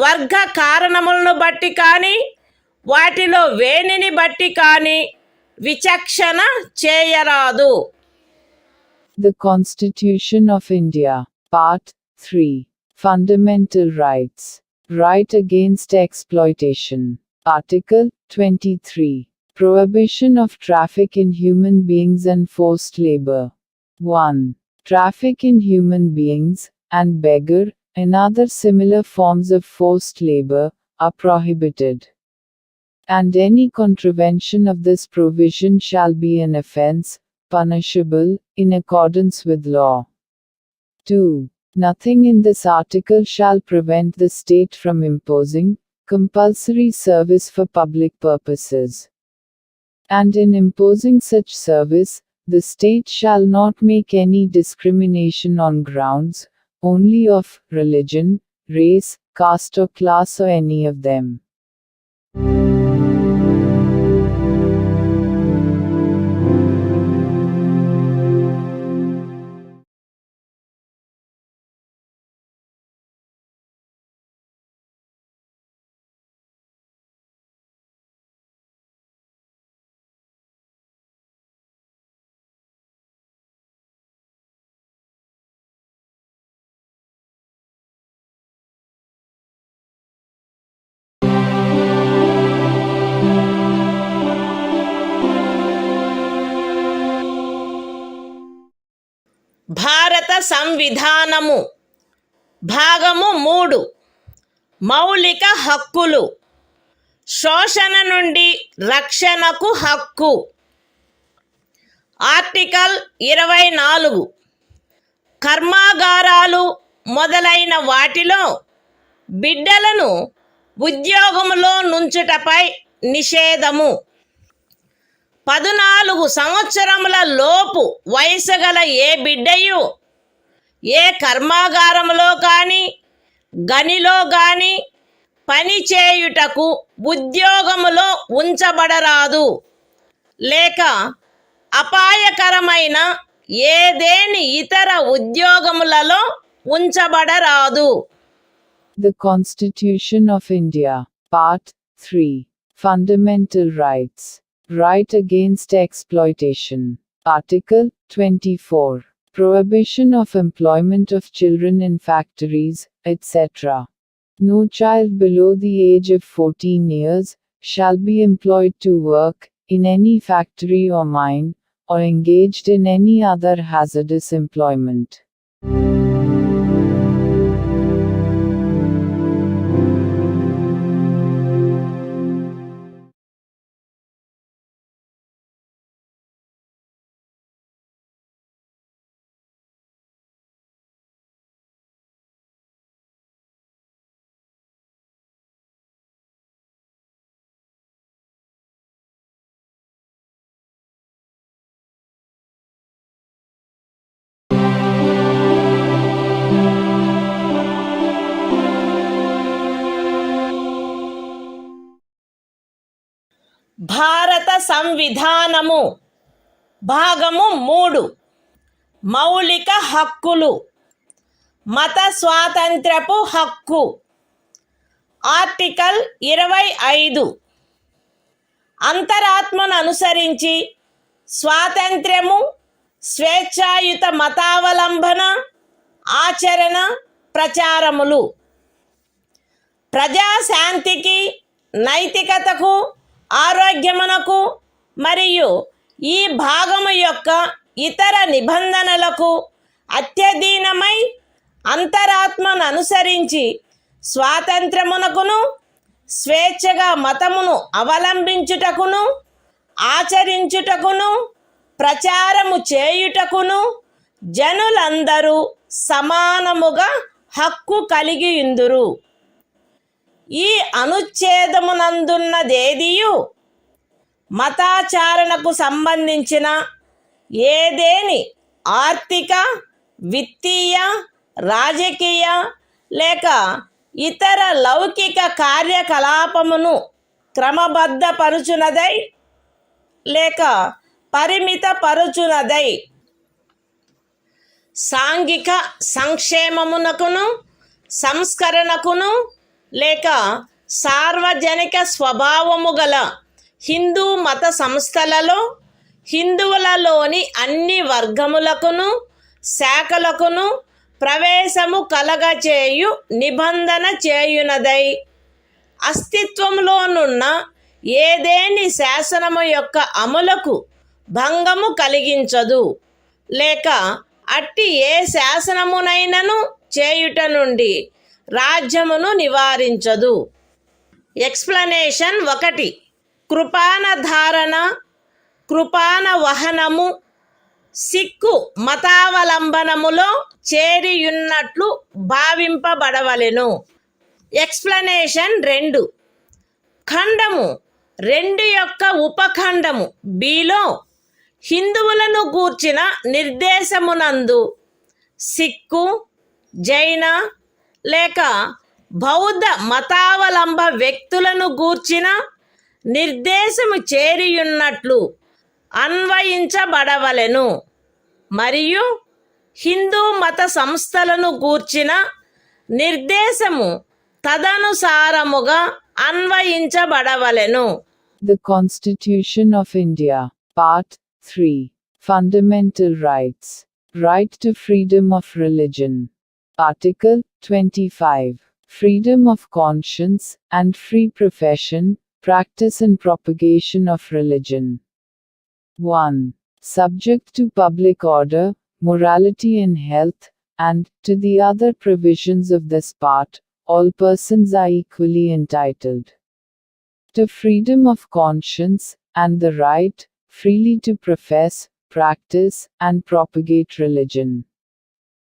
వర్గ కారణములను బట్టి కానీ వాటిలో వేనిని బట్టి కానీ విచక్షణ చేయరాదు. The Constitution of India, Part 3, Fundamental Rights, Right Against Exploitation, Article 23, Prohibition of Traffic in Human Beings and Forced Labor. 1. Traffic in human beings, and beggar, and other similar forms of forced labor, are prohibited. And any contravention of this provision shall be an offense, punishable, in accordance with law. 2. Nothing in this article shall prevent the state from imposing compulsory service for public purposes. And in imposing such service, the state shall not make any discrimination on grounds only of religion, race, caste or class or any of them. భారత సంవిధానము భాగము 3 మౌలిక హక్కులు. శోషణ నుండి రక్షణకు హక్కు. Article 24 కర్మాగారాలు మొదలైన వాటిలో బిడ్డలను ఉద్యోగములో నుంచుటపై నిషేధము. 14 సంవత్సరముల లోపు వయసు గల ఏ బిడ్డయు ఏ కర్మాగారములో కానీ గనిలో కానీ పని చేయుటకు ఉద్యోగములో ఉంచబడరాదు, లేక అపాయకరమైన ఏదేని ఇతర ఉద్యోగములలో ఉంచబడరాదు. The Constitution of India, Part 3, Fundamental Rights, Right Against Exploitation, Article 24, Prohibition of employment of children in factories, etc. No child below the age of 14 years shall be employed to work in any factory or mine, or engaged in any other hazardous employment. భారత సంవిధానము భాగము 3 మౌలిక హక్కులు. మత స్వాతంత్ర్యపు హక్కు. Article 25 అంతరాత్మను అనుసరించి స్వాతంత్ర్యము, స్వేచ్ఛాయుత మతావలంబన, ఆచరణ, ప్రచారములు ప్రజాశాంతికి, నైతికతకు, ఆరోగ్యమునకు మరియు ఈ భాగము యొక్క ఇతర నిబంధనలకు అత్యధీనమై అంతరాత్మను అనుసరించి స్వాతంత్రమునకును, స్వేచ్ఛగా మతమును అవలంబించుటకును, ఆచరించుటకును, ప్రచారము చేయుటకును జనులందరూ సమానముగా హక్కు కలిగియుందురు. ఈ అనుచ్ఛేదమునందున్నదేదియు మతాచారణకు సంబంధించిన ఏదేని ఆర్థిక, విత్తీయ, రాజకీయ లేక ఇతర లౌకిక కార్యకలాపమును క్రమబద్ధపరుచునదై లేక పరిమితపరుచునదై సాంఘిక సంక్షేమమునకును, సంస్కరణకును లేక సార్వజనిక స్వభావము గల హిందూ మత సంస్థలలో హిందువులలోని అన్ని వర్గములకును, శాఖలకును ప్రవేశము కలగచేయు నిబంధన చేయునదై అస్తిత్వంలోనున్న ఏదేని శాసనము యొక్క అమలుకు భంగము కలిగించదు లేక అట్టి ఏ శాసనమునైనను చేయుట నుండి రాజ్యమును నివారించదు. ఎక్స్ప్లనేషన్ 1. కృపాన ధారణ, కృపాన వహనము సిక్కు మతావలంబనములో చేరియున్నట్లు భావింపబడవలెను. ఎక్స్ప్లనేషన్ 2. ఖండము 2 యొక్క ఉపఖండము బిలో హిందువులను గూర్చిన నిర్దేశమునందు సిక్కు, జైన లేక బౌద్ధ మతావలంబ వ్యక్తులను గూర్చిన నిర్దేశము చేరియున్నట్లు అన్వయించబడవలెను మరియు హిందూ మత సంస్థలను గూర్చిన నిర్దేశము తదనుసారముగా అన్వయించబడవలెను. The Constitution of India, Part 3. Fundamental Rights. Right to freedom of religion. Article 25. Freedom of conscience and free profession, practice and propagation of religion. 1. Subject to public order, morality and health, and, to the other provisions of this part, all persons are equally entitled to freedom of conscience, and the right, freely to profess, practice, and propagate religion.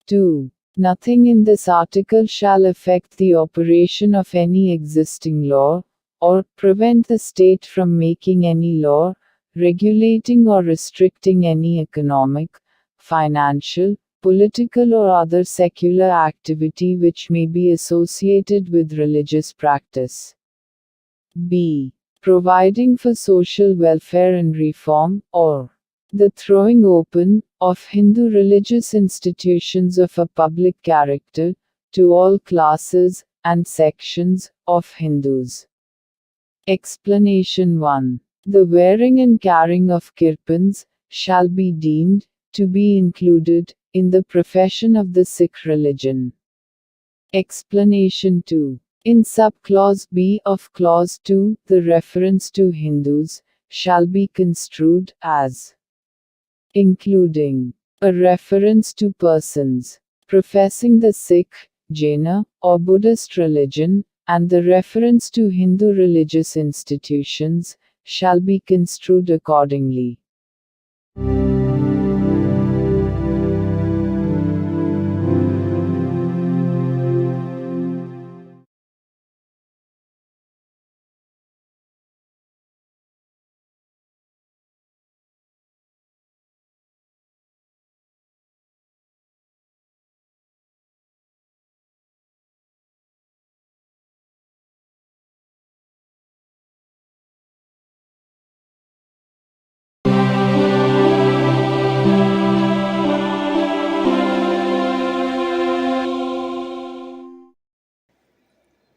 2. Nothing in this article shall affect the operation of any existing law, or prevent the state from making any law, regulating or restricting any economic, financial, political or other secular activity which may be associated with religious practice. B. Providing for social welfare and reform, or the throwing open of Hindu religious institutions of a public character to all classes and sections of Hindus. Explanation 1. The wearing and carrying of kirpans shall be deemed to be included in the profession of the Sikh religion. Explanation 2. In subclause B of clause 2, the reference to Hindus shall be construed as including a reference to persons professing the Sikh, Jaina, or Buddhist religion, and the reference to Hindu religious institutions shall be construed accordingly.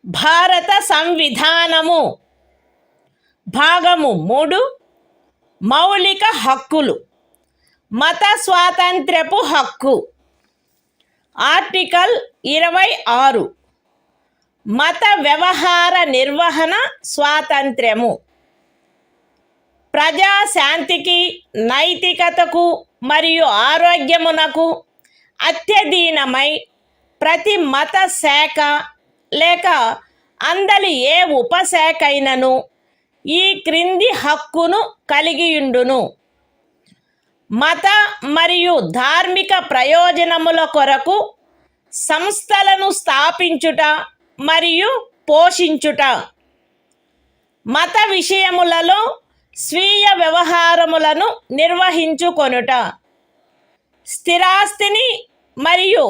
భారత సంవిధానము భాగము 3 మౌలిక హక్కులు. మత స్వాతంత్ర్యపు హక్కు. Article 26 మత వ్యవహార నిర్వహణ స్వాతంత్ర్యము. ప్రజాశాంతికి, నైతికతకు మరియు ఆరోగ్యమునకు అత్యధీనమై ప్రతి మత శాఖ లేక అందలి ఏ ఉపశాఖైనను ఈ క్రింది హక్కును కలిగియుండును: మత మరియు ధార్మిక ప్రయోజనముల కొరకు సంస్థలను స్థాపించుట మరియు పోషించుట, మత విషయములలో స్వీయ వ్యవహారములను నిర్వహించుకొనుట, స్థిరాస్తిని మరియు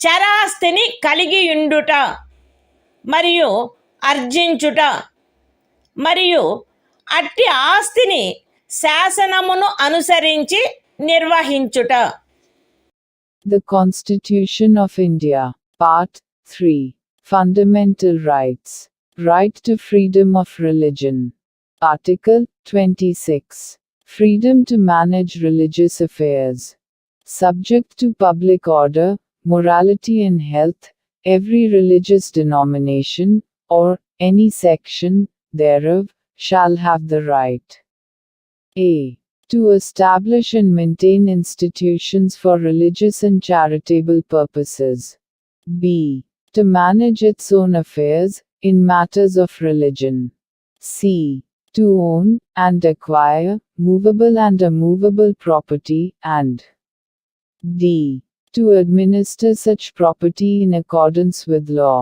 చరాస్తిని కలిగియుండుట మరియు ఆర్జించుట, మరియు అట్టి ఆస్తిని శాసనమును అనుసరించి నిర్వహించుట. The Constitution of India, Part 3. Fundamental Rights. Right to freedom of religion. Article 26. Freedom to manage religious affairs. Subject to public order, morality and health, every religious denomination, or any section thereof, shall have the right a. to establish and maintain institutions for religious and charitable purposes. b. to manage its own affairs, in matters of religion. c. to own, and acquire, movable and immovable property, and d. to administer such property in accordance with law.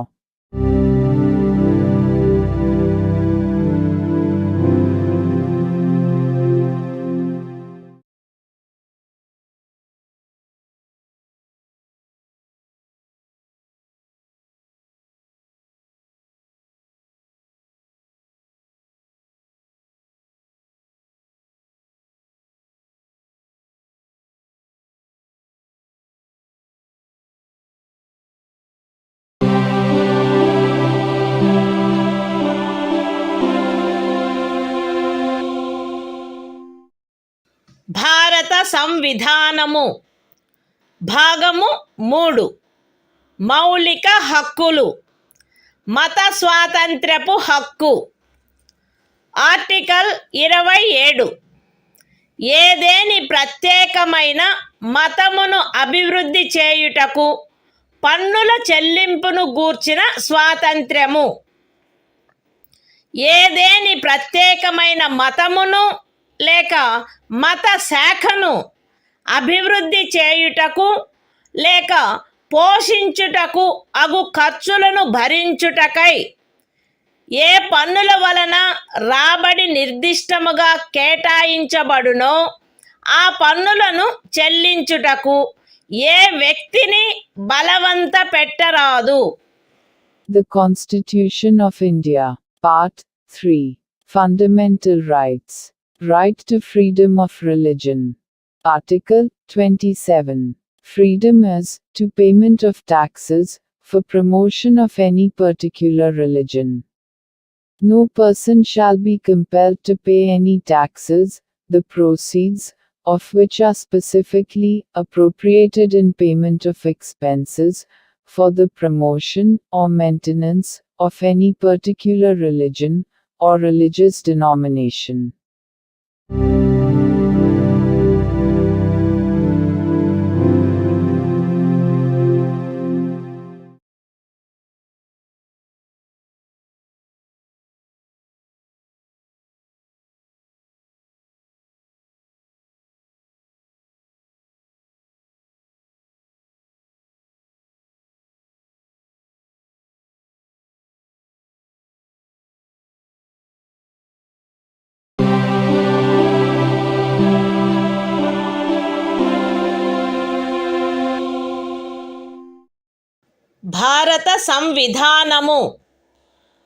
భారత సంవిధానము. భాగము 3 మౌలిక హక్కులు. మత స్వాతంత్ర్యపు హక్కు. Article 27 ఏదేని ప్రత్యేకమైన మతమును అభివృద్ధి చేయుటకు పన్నుల చెల్లింపును గూర్చిన స్వాతంత్ర్యము. ఏదేని ప్రత్యేకమైన మతమును లేక మత శాఖను అభివృద్ధి చేయుటకు లేక పోషించుటకు అగు ఖర్చులను భరించుటకై ఏ పన్నుల వలన రాబడి నిర్దిష్టముగా కేటాయించబడునో ఆ పన్నులను చెల్లించుటకు ఏ వ్యక్తిని బలవంత పెట్టరాదు. The Constitution of India, Part 3. Fundamental Rights. Right to freedom of religion. Article 27. Freedom as to payment of taxes for promotion of any particular religion. No person shall be compelled to pay any taxes, the proceeds of which are specifically appropriated in payment of expenses for the promotion or maintenance of any particular religion or religious denomination. భారత సంవిధానము.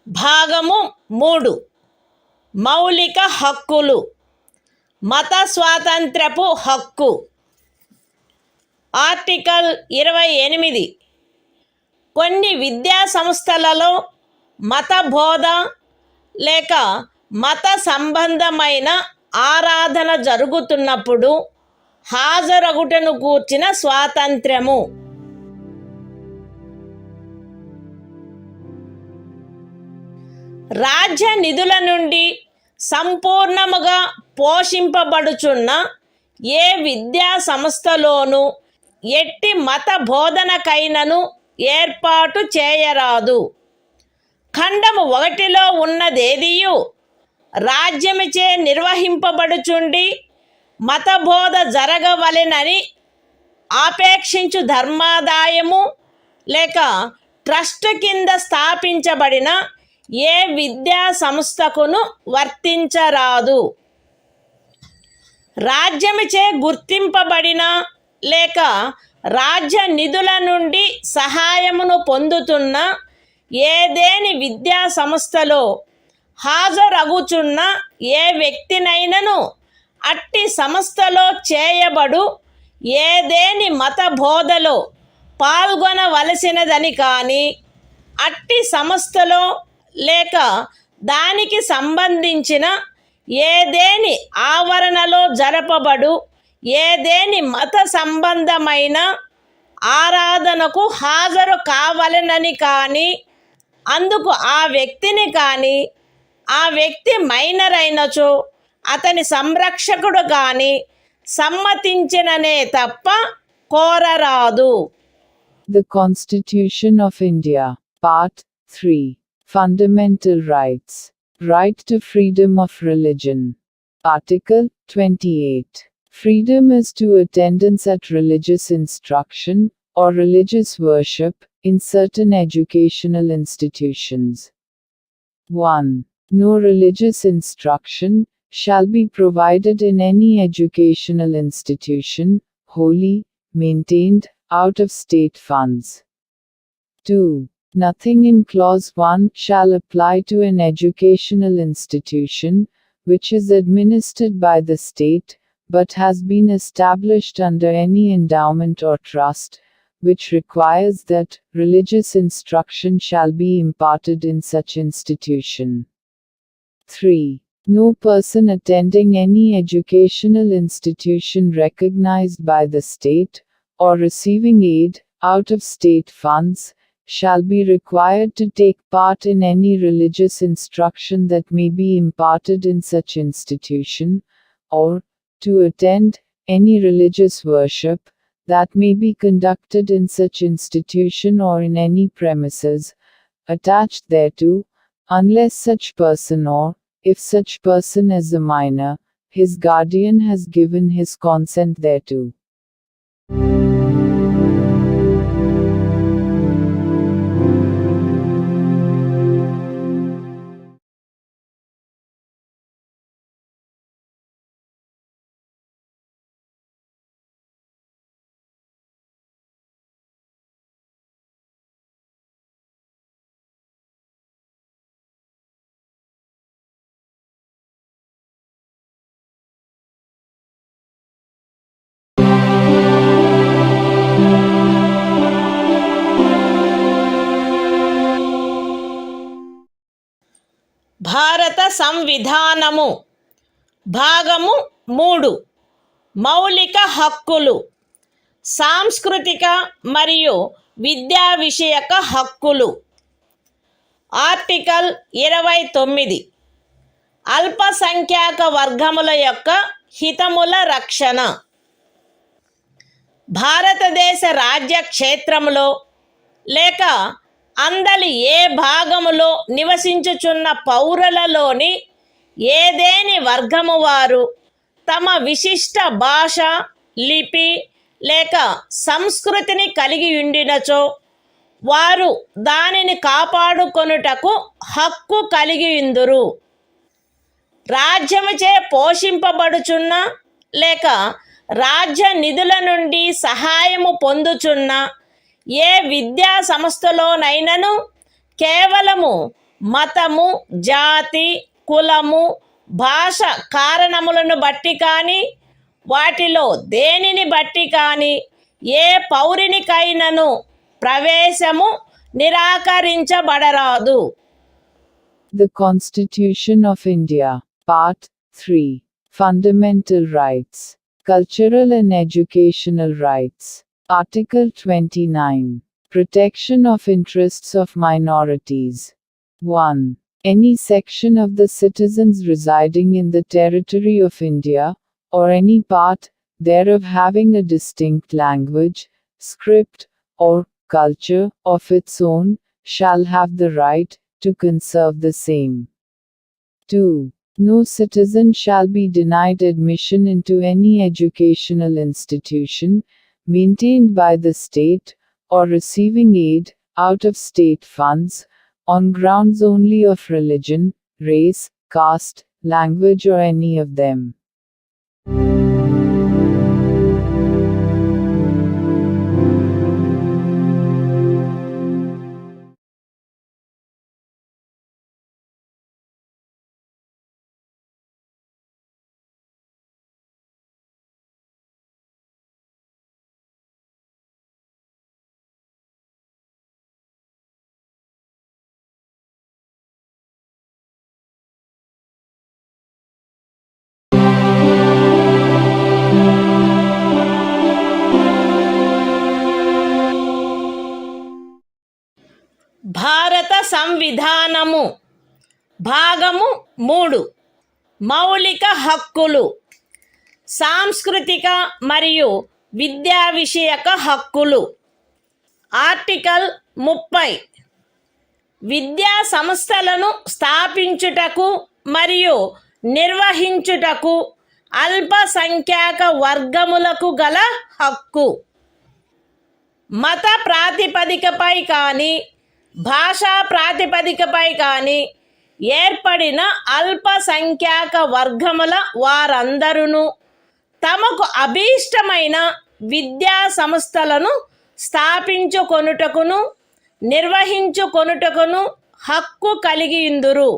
భాగము 3 మౌలిక హక్కులు. మత స్వాతంత్ర్యపు హక్కు. Article 28 కొన్ని విద్యా సంస్థలలో మత బోధ లేక మత సంబంధమైన ఆరాధన జరుగుతున్నప్పుడు హాజరగుటను గూర్చిన స్వాతంత్ర్యము. రాజ్య నిధుల నుండి సంపూర్ణముగా పోషింపబడుచున్న ఏ విద్యా సంస్థలోనూ ఎట్టి మత బోధనకైనను ఏర్పాటు చేయరాదు. ఖండము 1లో ఉన్నదేదియు రాజ్యముచే నిర్వహింపబడుచుండి మతబోధ జరగవలెనని ఆపేక్షించు ధర్మాదాయము లేక ట్రస్ట్ కింద స్థాపించబడిన ఏ విద్యా సంస్థకును వర్తించరాదు. రాజ్యముచే గుర్తింపబడిన లేక రాజ్య నిధుల నుండి సహాయమును పొందుతున్న ఏదేని విద్యా సంస్థలో హాజరగుచున్న ఏ వ్యక్తినైనను అట్టి సంస్థలో చేయబడు ఏదేని మత బోధలో పాల్గొనవలసినదని కానీ, అట్టి సంస్థలో లేక దానికి సంబంధించిన ఏదేని ఆవరణలో జరపబడు ఏదేని మత సంబంధమైన ఆరాధనకు హాజరు కావలెనని కానీ, అందుకు ఆ వ్యక్తిని కానీ, ఆ వ్యక్తి మైనర్ అయినచో అతని సంరక్షకుడు కానీ సమ్మతించిననే తప్ప కోరరాదు. The Constitution of India, Part 3. Fundamental Rights. Right to freedom of religion. Article 28. Freedom is to attendance at religious instruction, or religious worship, in certain educational institutions. 1. No religious instruction shall be provided in any educational institution, wholly maintained out of state funds. 2. Nothing in Clause 1 shall apply to an educational institution which is administered by the state, but has been established under any endowment or trust, which requires that religious instruction shall be imparted in such institution. 3. No person attending any educational institution recognized by the state, or receiving aid out of state funds, shall be required to take part in any religious instruction that may be imparted in such institution, or to attend any religious worship that may be conducted in such institution or in any premises attached thereto, unless such person, or, if such person is a minor, his guardian has given his consent thereto. భారత సంవిధానము భాగము 3 మౌలిక హక్కులు. సాంస్కృతిక మరియు విద్యా విషయక హక్కులు. Article 29 అల్పసంఖ్యాక వర్గముల యొక్క హితముల రక్షణ. భారతదేశ రాజ్య క్షేత్రములో లేక అందలి ఏ భాగములో నివసించుచున్న పౌరులలోని ఏదేని వర్గము వారు తమ విశిష్ట భాష, లిపి లేక సంస్కృతిని కలిగి ఉండినచో వారు దానిని కాపాడుకొనుటకు హక్కు కలిగి ఉందురు. రాజ్యముచే పోషింపబడుచున్న లేక రాజ్య నిధుల నుండి సహాయము పొందుచున్న ఏ విద్యా సంస్థలోనైనను కేవలము మతము, జాతి, కులము, భాష కారణములను బట్టి కానీ, వాటిలో దేనిని బట్టి కానీ ఏ పౌరునికైనను ప్రవేశము నిరాకరించబడరాదు. The Constitution of India. Part 3. Fundamental Rights. Cultural and Educational Rights. Article 29. Protection of Interests of Minorities. 1. Any section of the citizens residing in the territory of India, or any part thereof having a distinct language, script, or culture of its own, shall have the right to conserve the same. 2. No citizen shall be denied admission into any educational institution, maintained by the state, or receiving aid, out of state funds, on grounds only of religion, race, caste, language or any of them. భారత సంవిధానము భాగము 3 మౌలిక హక్కులు సాంస్కృతిక మరియు విద్యా విషయక హక్కులు article 30 విద్యా సంస్థలను స్థాపించుటకు మరియు నిర్వహించుటకు అల్పసంఖ్యాక వర్గములకు గల హక్కు మత ప్రాతిపదికపై కానీ భాషా ప్రాతిపదికపై కానీ ఏర్పడిన అల్పసంఖ్యాక వర్గముల వారందరూ తమకు అభీష్టమైన విద్యా సంస్థలను స్థాపించుకొనుటకును నిర్వహించుకొనుటకును హక్కు కలిగియుందురు.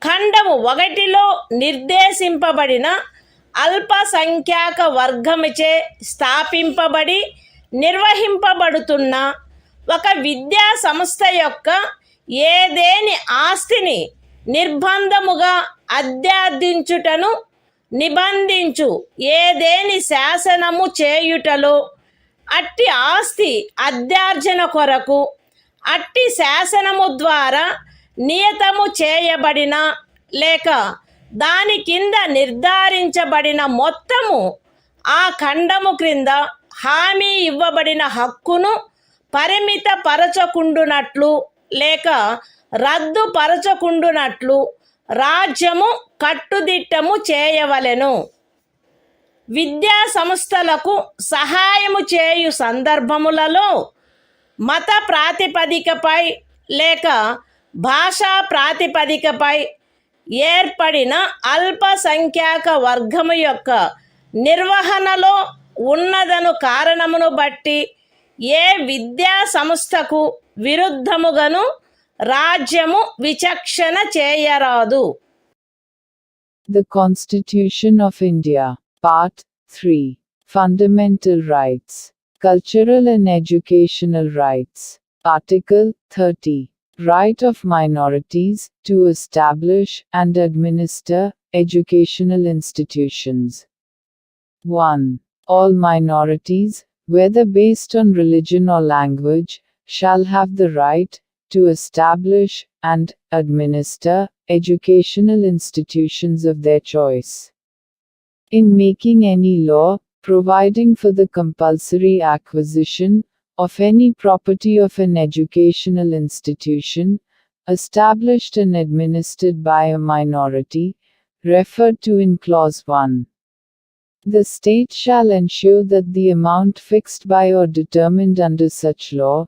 ఖండము 1లో నిర్దేశింపబడిన అల్పసంఖ్యాక వర్గముచే స్థాపింపబడి నిర్వహింపబడుతున్న ఒక విద్యా సంస్థ యొక్క ఏదేని ఆస్తిని నిర్బంధముగా అధ్యార్థించుటను నిబంధించు ఏదేని శాసనము చేయుటలో అట్టి ఆస్తి అధ్యార్జన కొరకు అట్టి శాసనము ద్వారా నియతము చేయబడిన లేక దాని కింద నిర్ధారించబడిన మొత్తము ఆ ఖండము క్రింద హామీ ఇవ్వబడిన హక్కును పరిమితపరచకుండునట్లు లేక రద్దుపరచకుండునట్లు రాజ్యము కట్టుదిట్టము చేయవలెను. విద్యా సంస్థలకు సహాయము చేయు సందర్భములలో మత ప్రాతిపదికపై లేక భాషా ప్రాతిపదికపై ఏర్పడిన అల్పసంఖ్యాక వర్గము యొక్క నిర్వహణలో ఉన్నదను కారణమును బట్టి ఏ విద్యా సంస్థకు విరుద్ధముగాను రాజ్యము విచక్షణ చేయరాదు. The Constitution of India. Part 3. Fundamental Rights. Cultural and Educational Rights. Article 30. Right of minorities to establish and administer educational institutions. 1. All minorities, whether based on religion or language, shall have the right to establish and administer educational institutions of their choice. In making any law, providing for the compulsory acquisition of any property of an educational institution, established and administered by a minority, referred to in Clause 1. The state shall ensure that the amount fixed by or determined under such law,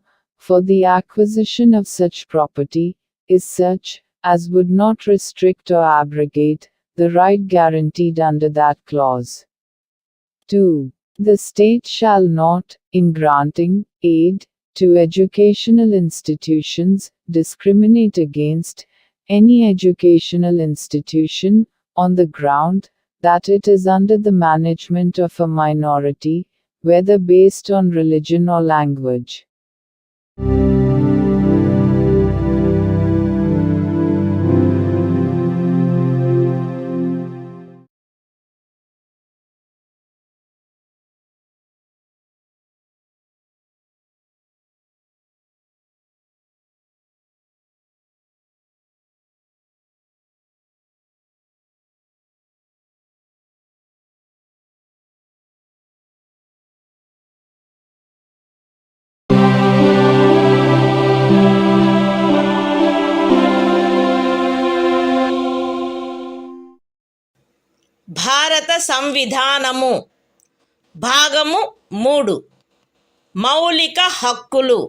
for the acquisition of such property, is such, as would not restrict or abrogate, the right guaranteed under that clause. 2. The state shall not, in granting aid to educational institutions, discriminate against any educational institution, on the ground that it is under the management of a minority, whether based on religion or language. సంవిధానము. భాగము 3. మౌలిక హక్కులు.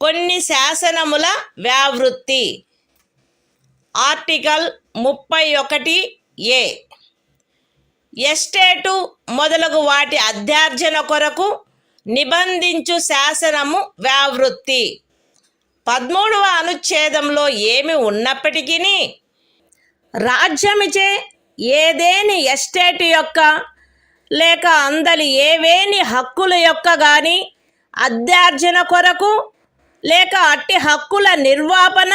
కొన్ని శాసనముల వ్యావృత్తి. Article 31A. Estate మొదలగు వాటి అధ్యార్జన కొరకు నిబంధించు శాసనము వ్యావృత్తి. 13వ అనుచ్ఛేదంలో ఏమి ఉన్నప్పటికీ రాజ్యమిచే ఏదేని ఎస్టేటు యొక్క లేక అందలి ఏవేని హక్కుల యొక్క గాని అధ్యార్జన కొరకు లేక అట్టి హక్కుల నిర్వాపన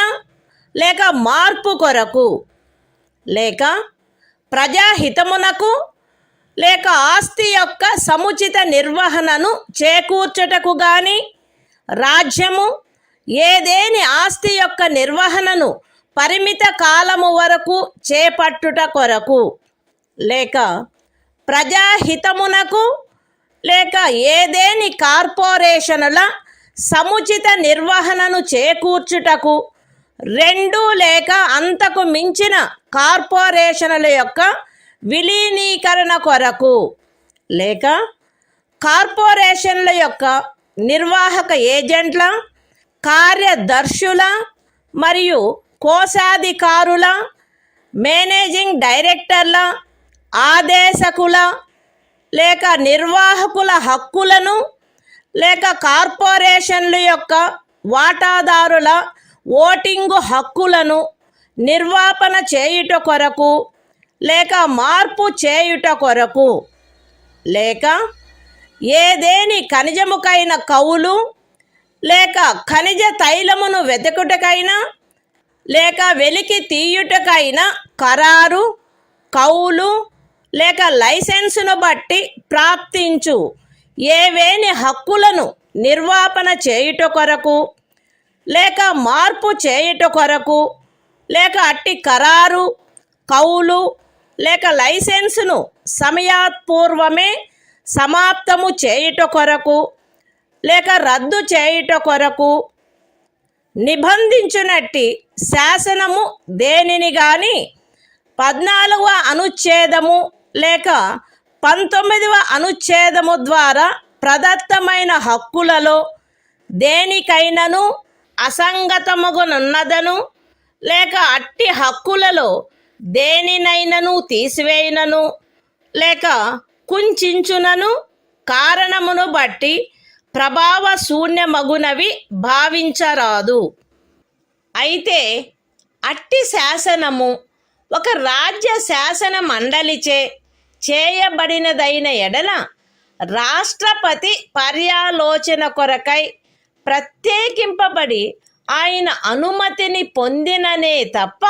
లేక మార్పు కొరకు లేక ప్రజాహితమునకు లేక ఆస్తి యొక్క సముచిత నిర్వహణను చేకూర్చుటకు గాని రాజ్యము ఏదేని ఆస్తి యొక్క నిర్వహణను పరిమిత కాలము వరకు చేపట్టుట కొరకు లేక ప్రజాహితమునకు లేక ఏదేని కార్పొరేషనుల సముచిత నిర్వహణను చేకూర్చుటకు 2 లేక అంతకు మించిన కార్పొరేషనుల యొక్క విలీనీకరణ కొరకు లేక కార్పొరేషన్ల యొక్క నిర్వాహక ఏజెంట్ల, కార్యదర్శుల మరియు కోశాధికారుల, మేనేజింగ్ డైరెక్టర్ల, ఆదేశకుల లేక నిర్వాహకుల హక్కులను లేక కార్పొరేషన్ల యొక్క వాటాదారుల ఓటింగు హక్కులను నిర్వాపన చేయుట కొరకు లేక మార్పు చేయుట కొరకు లేక ఏదేని ఖనిజముకైన కౌలు లేక ఖనిజ తైలమును వెతుకుటకైనా లేక వెలికి తీయుటకైనా ఖరారు, కౌలు లేక లైసెన్సును బట్టి ప్రాప్తించు ఏవేని హక్కులను నిర్వాపన చేయుట కొరకు లేక మార్పు చేయుట కొరకు లేక అట్టి ఖరారు, కౌలు లేక లైసెన్సును సమయాత్పూర్వమే సమాప్తము చేయుట కొరకు లేక రద్దు చేయుట కొరకు నిబంధించునట్టి శాసనము దేనిని గాని 14వ అనుచ్ఛేదము లేక 19వ అనుచ్ఛేదము ద్వారా ప్రదత్తమైన హక్కులలో దేనికైనను అసంగతమగునున్నదను లేక అట్టి హక్కులలో దేనినైనను తీసివేయునను లేక కుంచించునను కారణమును బట్టి ప్రభావ శూన్యమగునవి భావించరాదు. అయితే అట్టి శాసనము ఒక రాజ్య శాసన మండలిచే చేయబడినదైన ఎడల రాష్ట్రపతి పర్యాలోచన కొరకై ప్రత్యేకింపబడి ఆయన అనుమతిని పొందిననే తప్ప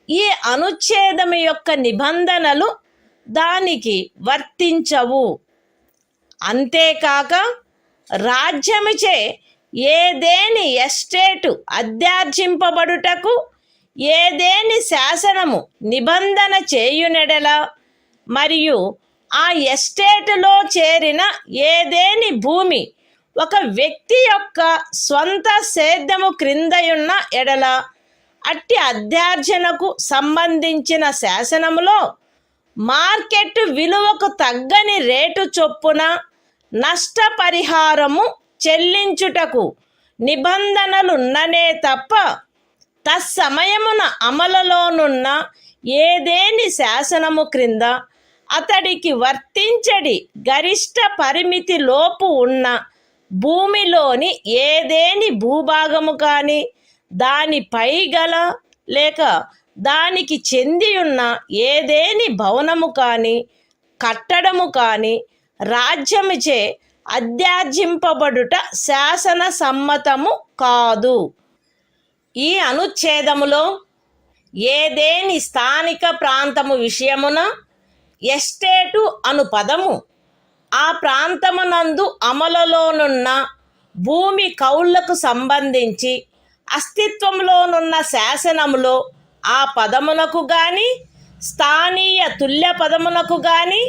ఈ అనుచ్ఛేదము యొక్క నిబంధనలు దానికి వర్తించవు. అంతేకాక రాజ్యముచే ఏదేని ఎస్టేటు అధ్యార్జింపబడుటకు ఏదేని శాసనము నిబంధన చేయునెడల మరియు ఆ ఎస్టేటులో చేరిన ఏదేని భూమి ఒక వ్యక్తి యొక్క స్వంత సేద్యము క్రిందయున్న ఎడల అట్టి అధ్యార్జనకు సంబంధించిన శాసనములో మార్కెట్ విలువకు తగ్గని రేటు చొప్పున నష్టపరిహారము చెల్లించుటకు నిబంధనలున్ననే తప్ప తత్సమయమున అమలులోనున్న ఏదేని శాసనము క్రింద అతడికి వర్తించడి గరిష్ట పరిమితి లోపు ఉన్న భూమిలోని ఏదేని భూభాగము కానీ దానిపై గల లేక దానికి చెంది ఉన్న ఏదేని భవనము కానీ కట్టడము కానీ రాజ్యముచే అధ్యార్జింపబడుట శాసన సమ్మతము కాదు. ఈ అనుచ్ఛేదములో ఏదేని స్థానిక ప్రాంతము విషయమున ఎస్టేటు అను పదము ఆ ప్రాంతమునందు అమలులోనున్న భూమి కౌళ్లకు సంబంధించి అస్తిత్వంలోనున్న శాసనములో ఆ పదమునకు గాని స్థానీయ తుల్య పదమునకు గాని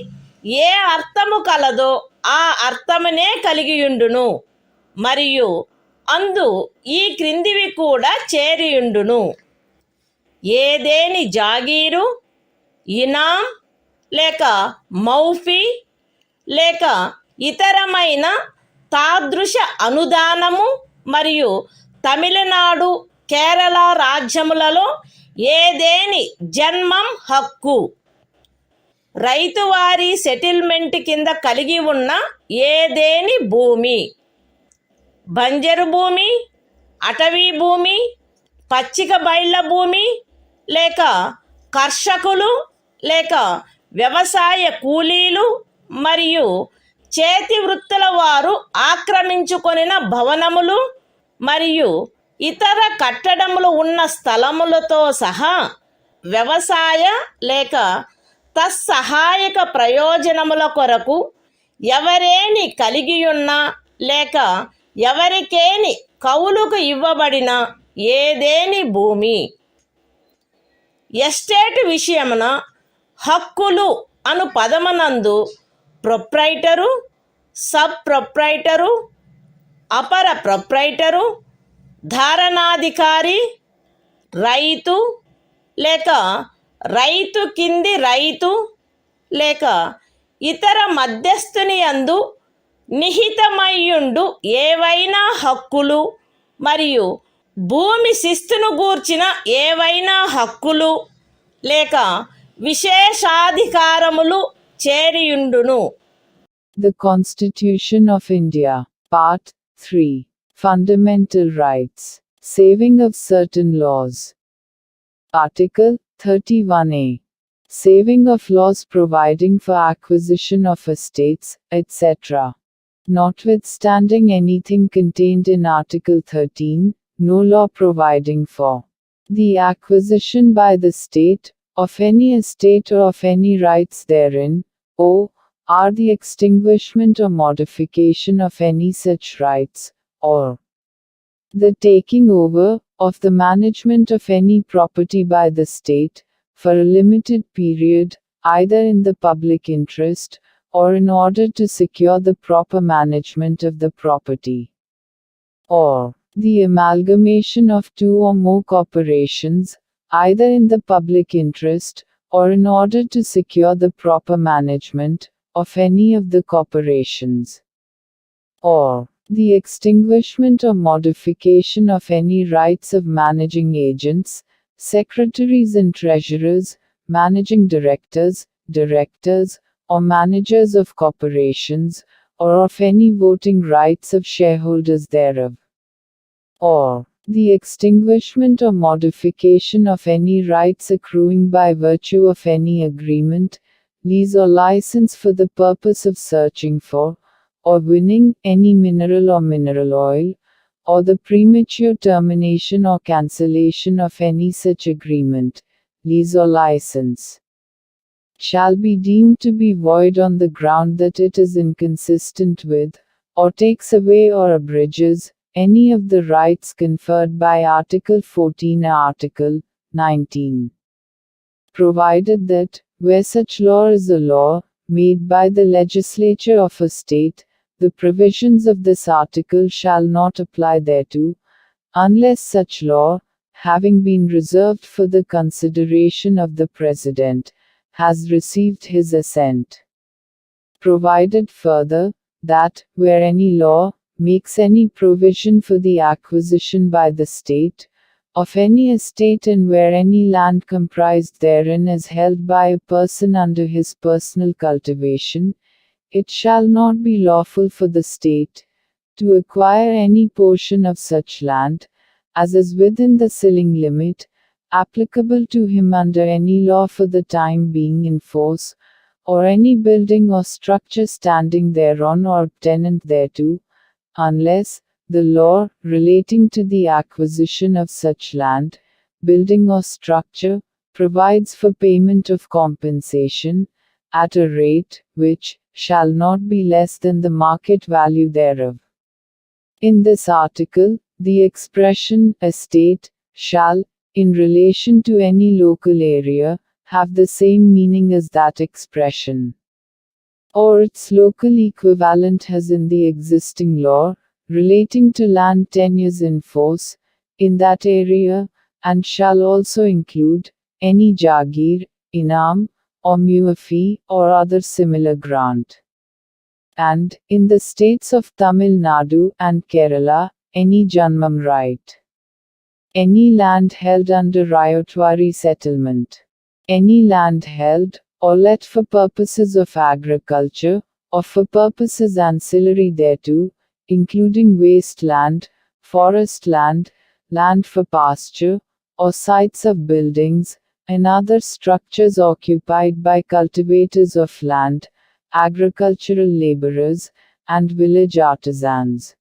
ఏ అర్థము కలదో ఆ అర్థమునే కలిగియుండును మరియు అందు ఈ క్రిందివి కూడా చేరియుండును. ఏదేని జాగీరు, ఇనాం లేక మౌఫీ లేక ఇతరమైన తాదృశ అనుదానము మరియు తమిళనాడు కేరళ రాజ్యములలో ఏదేని జన్మం హక్కు రైతువారీ సెటిల్మెంట్ కింద కలిగి ఉన్న ఏదేని భూమి బంజరు భూమి అటవీ భూమి పచ్చిక బయళ్ళ భూమి లేక కర్షకులు లేక వ్యవసాయ కూలీలు మరియు చేతి వృత్తుల వారు ఆక్రమించుకొనిన భవనములు మరియు ఇతర కట్టడములు ఉన్న స్థలములతో సహా వ్యవసాయ లేక తత్సహాయక ప్రయోజనముల కొరకు ఎవరేని కలిగియున్నా లేక ఎవరికేని కౌలుకు ఇవ్వబడిన ఏదేని భూమి ఎస్టేట్ విషయమున హక్కులు అను పదమునందు ప్రొప్రైటరు సబ్ ప్రొప్రైటరు అపర ప్రొప్రైటరు ధారణాధికారి రైతు లేక రైతు కింది రైతు లేక ఇతర మధ్యస్థుని యందు నిహితమయ్యుండు ఏవైనా హక్కులు మరియు భూమి శిస్తును గూర్చిన ఏవైనా హక్కులు లేక విశేషాధికారములు చేరియుండును. The Constitution of India, Part 3. Fundamental Rights. Saving of certain laws. Article 31A. Saving of laws providing for acquisition of estates, etc. Notwithstanding anything contained in Article 13, no law providing for the acquisition by the state of any estate or of any rights therein, or the extinguishment or modification of any such rights, or the taking over of the management of any property by the state, for a limited period, either in the public interest, or in order to secure the proper management of the property, or the amalgamation of two or more corporations, either in the public interest, or in order to secure the proper management of any of the corporations, or the extinguishment or modification of any rights of managing agents, secretaries and treasurers, managing directors, or managers of corporations, or of any voting rights of shareholders thereof, or the extinguishment or modification of any rights accruing by virtue of any agreement, lease or license for the purpose of searching for, or winning, any mineral or mineral oil, or the premature termination or cancellation of any such agreement, lease or license, shall be deemed to be void on the ground that it is inconsistent with, or takes away or abridges, any of the rights conferred by Article 14 or Article 19. Provided that, where such law is a law, made by the legislature of a state, the provisions of this article shall not apply thereto, unless such law, having been reserved for the consideration of the President, has received his assent. Provided further, that, where any law, makes any provision for the acquisition by the state, of any estate and where any land comprised therein is held by a person under his personal cultivation, it shall not be lawful for the state to acquire any portion of such land, as is within the ceiling limit, applicable to him under any law for the time being in force, or any building or structure standing thereon or tenant thereto, unless the law relating to the acquisition of such land, building or structure, provides for payment of compensation, at a rate, which shall not be less than the market value thereof. In this article, the expression estate shall, in relation to any local area, have the same meaning as that expression, or its local equivalent has in the existing law, relating to land tenures in force, in that area, and shall also include any jagir, inam, or fee, or other similar grant. And, in the states of Tamil Nadu and Kerala, any Janmam right. Any land held under Ryotwari settlement. Any land held, or let for purposes of agriculture, or for purposes ancillary thereto, including waste land, forest land, land for pasture, or sites of buildings, and other structures occupied by cultivators of land, agricultural laborers, and village artisans.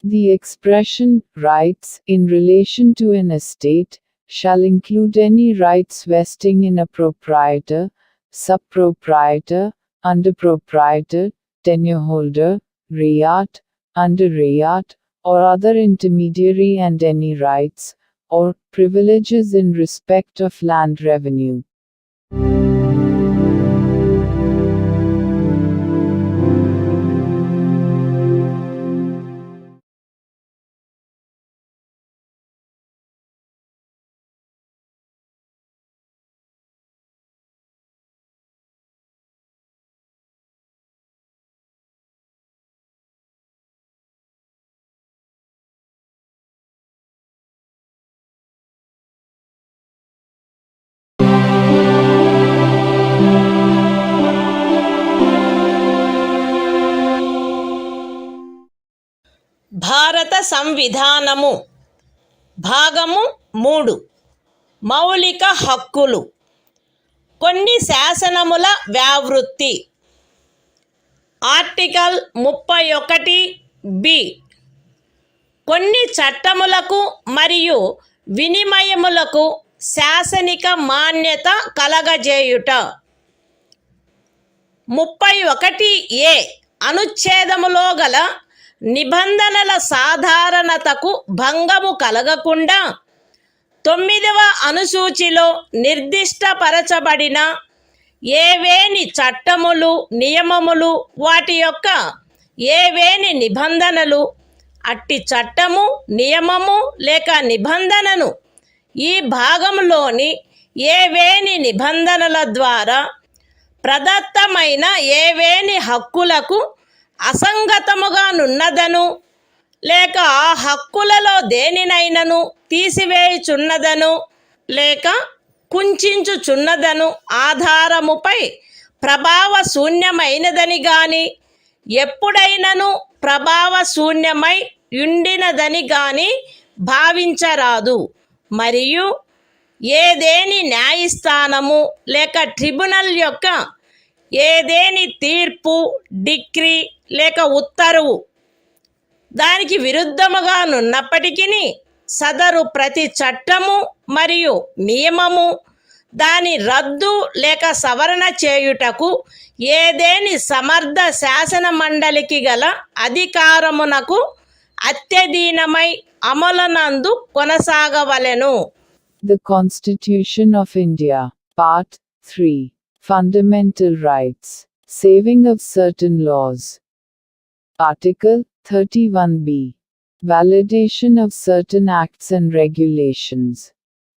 The expression, rights, in relation to an estate, shall include any rights vesting in a proprietor, subproprietor, underproprietor, tenureholder, rayat, under rayat, or other intermediary, and any rights, or privileges in respect of land revenue. భారత సంవిధానము భాగము 3 మౌలిక హక్కులు. కొన్ని శాసనముల వ్యావృత్తి. Article 31 కొన్ని చట్టములకు మరియు వినిమయములకు శాసనిక మాన్యత కలగజేయుట. 31 అనుచ్ఛేదములో గల నిబంధనల సాధారణతకు భంగము కలగకుండా 9వ అనుసూచిలో నిర్దిష్టపరచబడిన ఏవేని చట్టములు, నియమములు, వాటి యొక్క ఏవేని నిబంధనలు, అట్టి చట్టము, నియమము లేక నిబంధనను ఈ భాగంలోని ఏవేని నిబంధనల ద్వారా ప్రదత్తమైన ఏవేని హక్కులకు అసంగతముగా నున్నదను, లేక ఆ హక్కులలో దేనినైనను తీసివేయుచున్నదను, లేక కుంచుచున్నదను ఆధారముపై ప్రభావశూన్యమైనదని గాని, ఎప్పుడైనను ప్రభావశూన్యమై యుండినదని గాని భావించరాదు. మరియు ఏదేని న్యాయస్థానము లేక ట్రిబ్యునల్ యొక్క ఏదేని తీర్పు, డిక్రీ లేక ఉత్తర్వు దానికి విరుద్ధముగా నున్నప్పటికీ సదరు ప్రతి చట్టము మరియు నియమము దాని రద్దు లేక సవరణ చేయుటకు ఏదేని సమర్థ శాసన మండలికి గల అధికారమునకు అత్యధీనమై అమలునందు కొనసాగవలెను. The Constitution of India, Part 3, Fundamental Rights, Saving of Certain Laws. Article 31b, Validation of certain acts and regulations.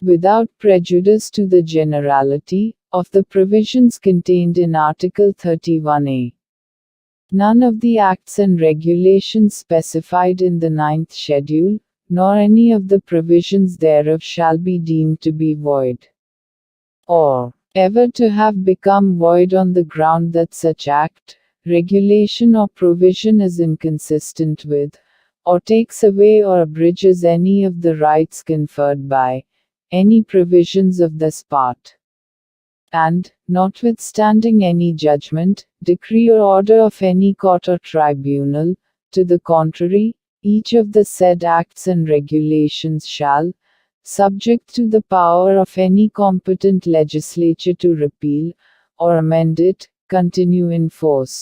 Without prejudice to the generality of the provisions contained in Article 31a. None of the acts and regulations specified in the 9th schedule, nor any of the provisions thereof shall be deemed to be void, or ever to have become void on the ground that such act, regulation or provision is inconsistent with, or takes away or abridges any of the rights conferred by, any provisions of this part. And, notwithstanding any judgment, decree or order of any court or tribunal, to the contrary, each of the said acts and regulations shall, subject to the power of any competent legislature to repeal, or amend it, continue in force.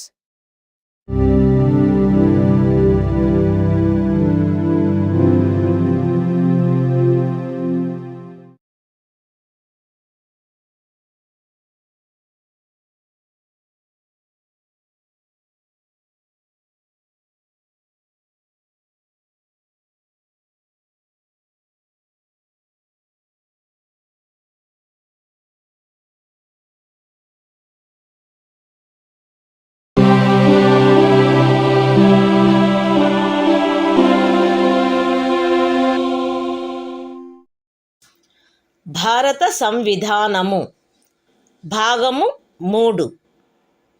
భారత సంవిధానము భాగము 3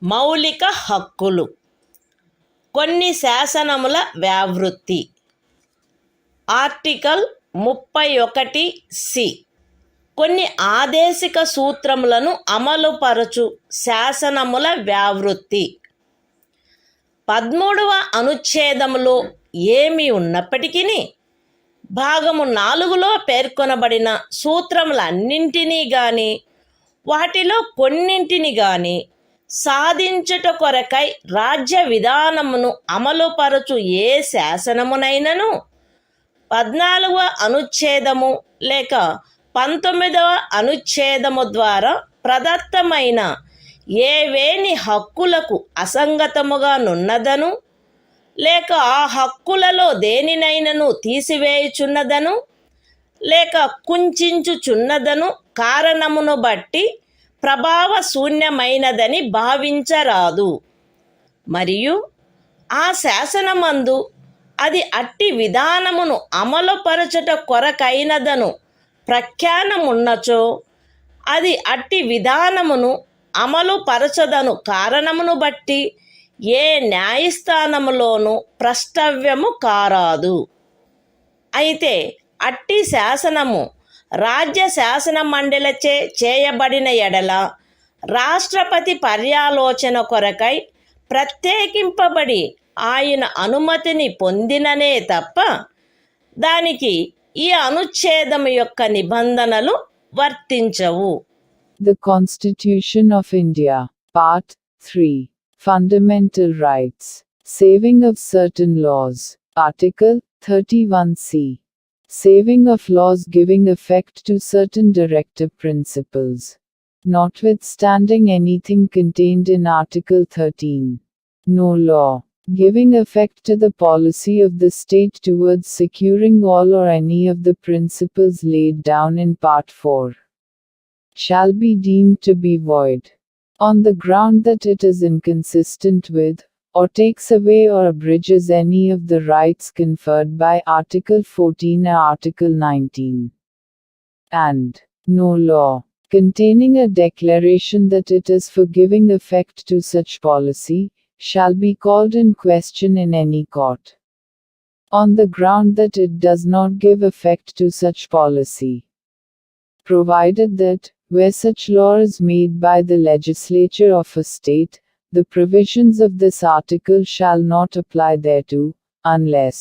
మౌలిక హక్కులు. కొన్ని శాసనముల వ్యావృత్తి. Article 31(c) కొన్ని ఆదేశిక సూత్రములను అమలుపరచు శాసనముల వ్యావృత్తి. 13వ అనుచ్ఛేదములో ఏమి ఉన్నప్పటికీ భాగము 4లో పేర్కొనబడిన సూత్రములన్నింటినీ గాని వాటిలో కొన్నింటిని గాని సాధించుట కొరకై రాజ్య విధానమును అమలుపరచు ఏ శాసనమునైనను 14వ అనుచ్ఛేదము లేక 19వ అనుచ్ఛేదము ద్వారా ప్రదత్తమైన ఏవేని హక్కులకు అసంగతముగా నున్నదను లేక ఆ హక్కులలో దేనినైనను తీసివేయుచున్నదను లేక కుంచుచున్నదను కారణమును బట్టి ప్రభావశూన్యమైనదని భావించరాదు. మరియు ఆ శాసనమందు అది అట్టి విధానమును అమలుపరచుట కొరకైనదను ప్రఖ్యానమున్నచో అది అట్టి విధానమును అమలుపరచదను కారణమును బట్టి ఏ న్యాయస్థానములోనూ ప్రష్టవ్యము కారాదు. అయితే అట్టి శాసనము రాజ్య శాసన మండలిచే చేయబడిన ఎడల రాష్ట్రపతి పర్యాలోచన కొరకై ప్రత్యేకింపబడి ఆయన అనుమతిని పొందిననే తప్ప దానికి ఈ అనుచ్ఛేదము యొక్క నిబంధనలు వర్తించవు. The Constitution of India, Part 3. Fundamental Rights. Saving of certain laws. Article 31(c). Saving of laws giving effect to certain directive principles. Notwithstanding anything contained in Article 13. No law giving effect to the policy of the state towards securing all or any of the principles laid down in Part 4 shall be deemed to be void, on the ground that it is inconsistent with, or takes away or abridges any of the rights conferred by Article 14 or Article 19. And no law containing a declaration that it is for giving effect to such policy shall be called in question in any court, on the ground that it does not give effect to such policy, provided that, where such law is made by the legislature of a state, the provisions of this article shall not apply thereto, unless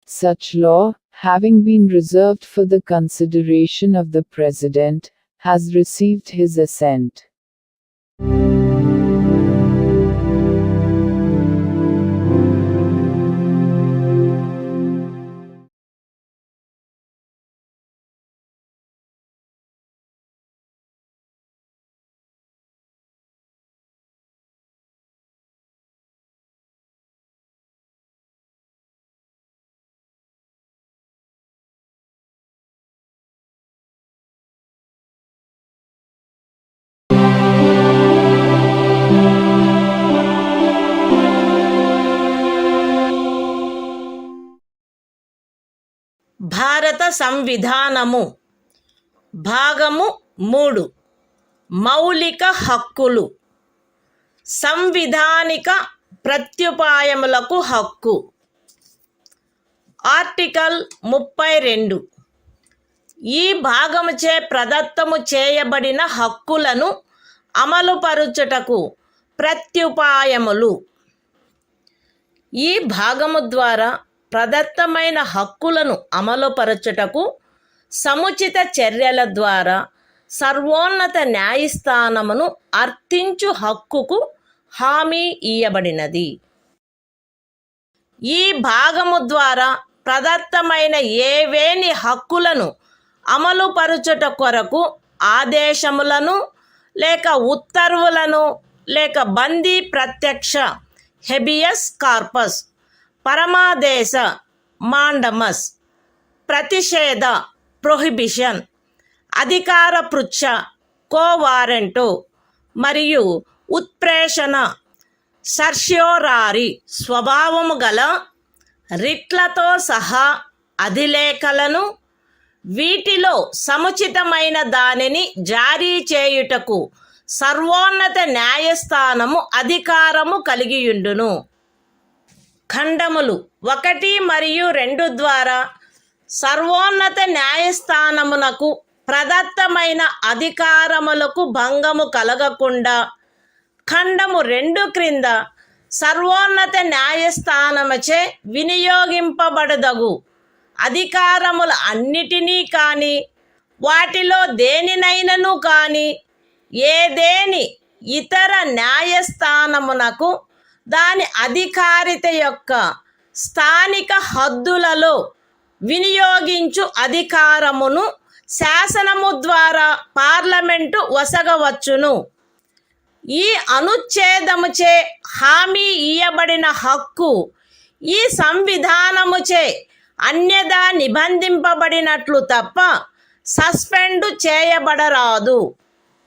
such law, having been reserved for the consideration of the President, has received his assent. భారత సంవిధానము భాగము 3 మౌలిక హక్కులు. సంవిధానిక ప్రత్యుపాయములకు హక్కు. Article 32 ఈ భాగముచే ప్రదత్తము చేయబడిన హక్కులను అమలుపరుచుటకు ప్రత్యుపాయములు. ఈ భాగము ద్వారా ప్రదత్తమైన హక్కులను అమలుపరచుటకు సముచిత చర్యల ద్వారా సర్వోన్నత న్యాయస్థానమును అర్థించు హక్కుకు హామీ ఇయ్యబడినది. ఈ భాగము ద్వారా ప్రదత్తమైన ఏవేని హక్కులను అమలుపరచుట కొరకు ఆదేశములను లేక ఉత్తర్వులను లేక బందీ ప్రత్యక్ష హెబియస్ కార్పస్, పరమాదేశ మాండమస్, ప్రతిషేధ ప్రొహిబిషన్, అధికార పృచ్ఛ కోవారెంటు మరియు ఉత్ప్రేషణ సర్ష్యోరారి స్వభావము గల రిట్లతో సహా అధిలేఖలను వీటిలో సముచితమైన దానిని జారీ చేయుటకు సర్వోన్నత న్యాయస్థానము అధికారము కలిగియుండును. ఖండములు 1 మరియు 2 ద్వారా సర్వోన్నత న్యాయస్థానమునకు ప్రదత్తమైన అధికారములకు భంగము కలగకుండా ఖండము 2 క్రింద సర్వోన్నత న్యాయస్థానముచే వినియోగింపబడదగు అధికారముల అన్నిటినీ కానీ వాటిలో దేనినైనను కానీ ఏదేని ఇతర న్యాయస్థానమునకు దాని అధికారిత యొక్క స్థానిక హద్దులలో వినియోగించు అధికారమును శాసనము ద్వారా పార్లమెంటు వసగవచ్చును. ఈ అనుచ్ఛేదముచే హామీ ఇయ్యబడిన హక్కు ఈ సంవిధానముచే అన్యదా నిబంధింపబడినట్లు తప్ప suspend చేయబడరాదు.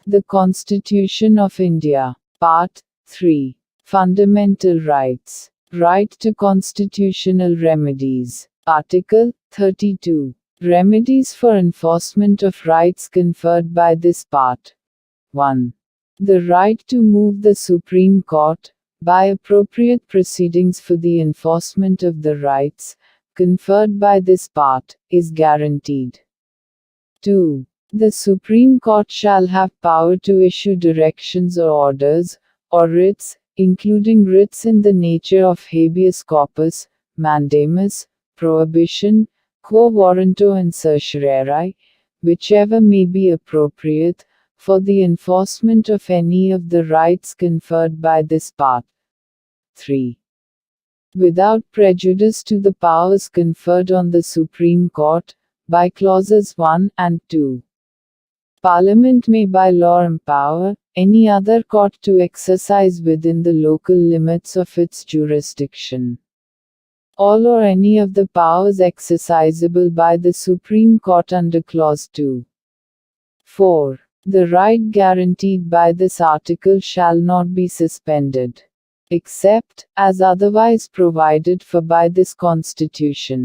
The Constitution of India, Part 3. Fundamental Rights. Right to constitutional remedies. Article 32. Remedies for enforcement of rights conferred by this part. 1. The right to move the Supreme Court, by appropriate proceedings for the enforcement of the rights conferred by this part, is guaranteed. 2. The Supreme Court shall have power to issue directions or orders, or writs, including writs in the nature of habeas corpus, mandamus, prohibition, quo warranto and certiorari, whichever may be appropriate, for the enforcement of any of the rights conferred by this part. 3. Without prejudice to the powers conferred on the Supreme Court, by clauses 1 and 2. Parliament may by law empower any other court to exercise within the local limits of its jurisdiction all or any of the powers exercisable by the Supreme Court under clause 2. 4. The right guaranteed by this article shall not be suspended, except as otherwise provided for by this Constitution.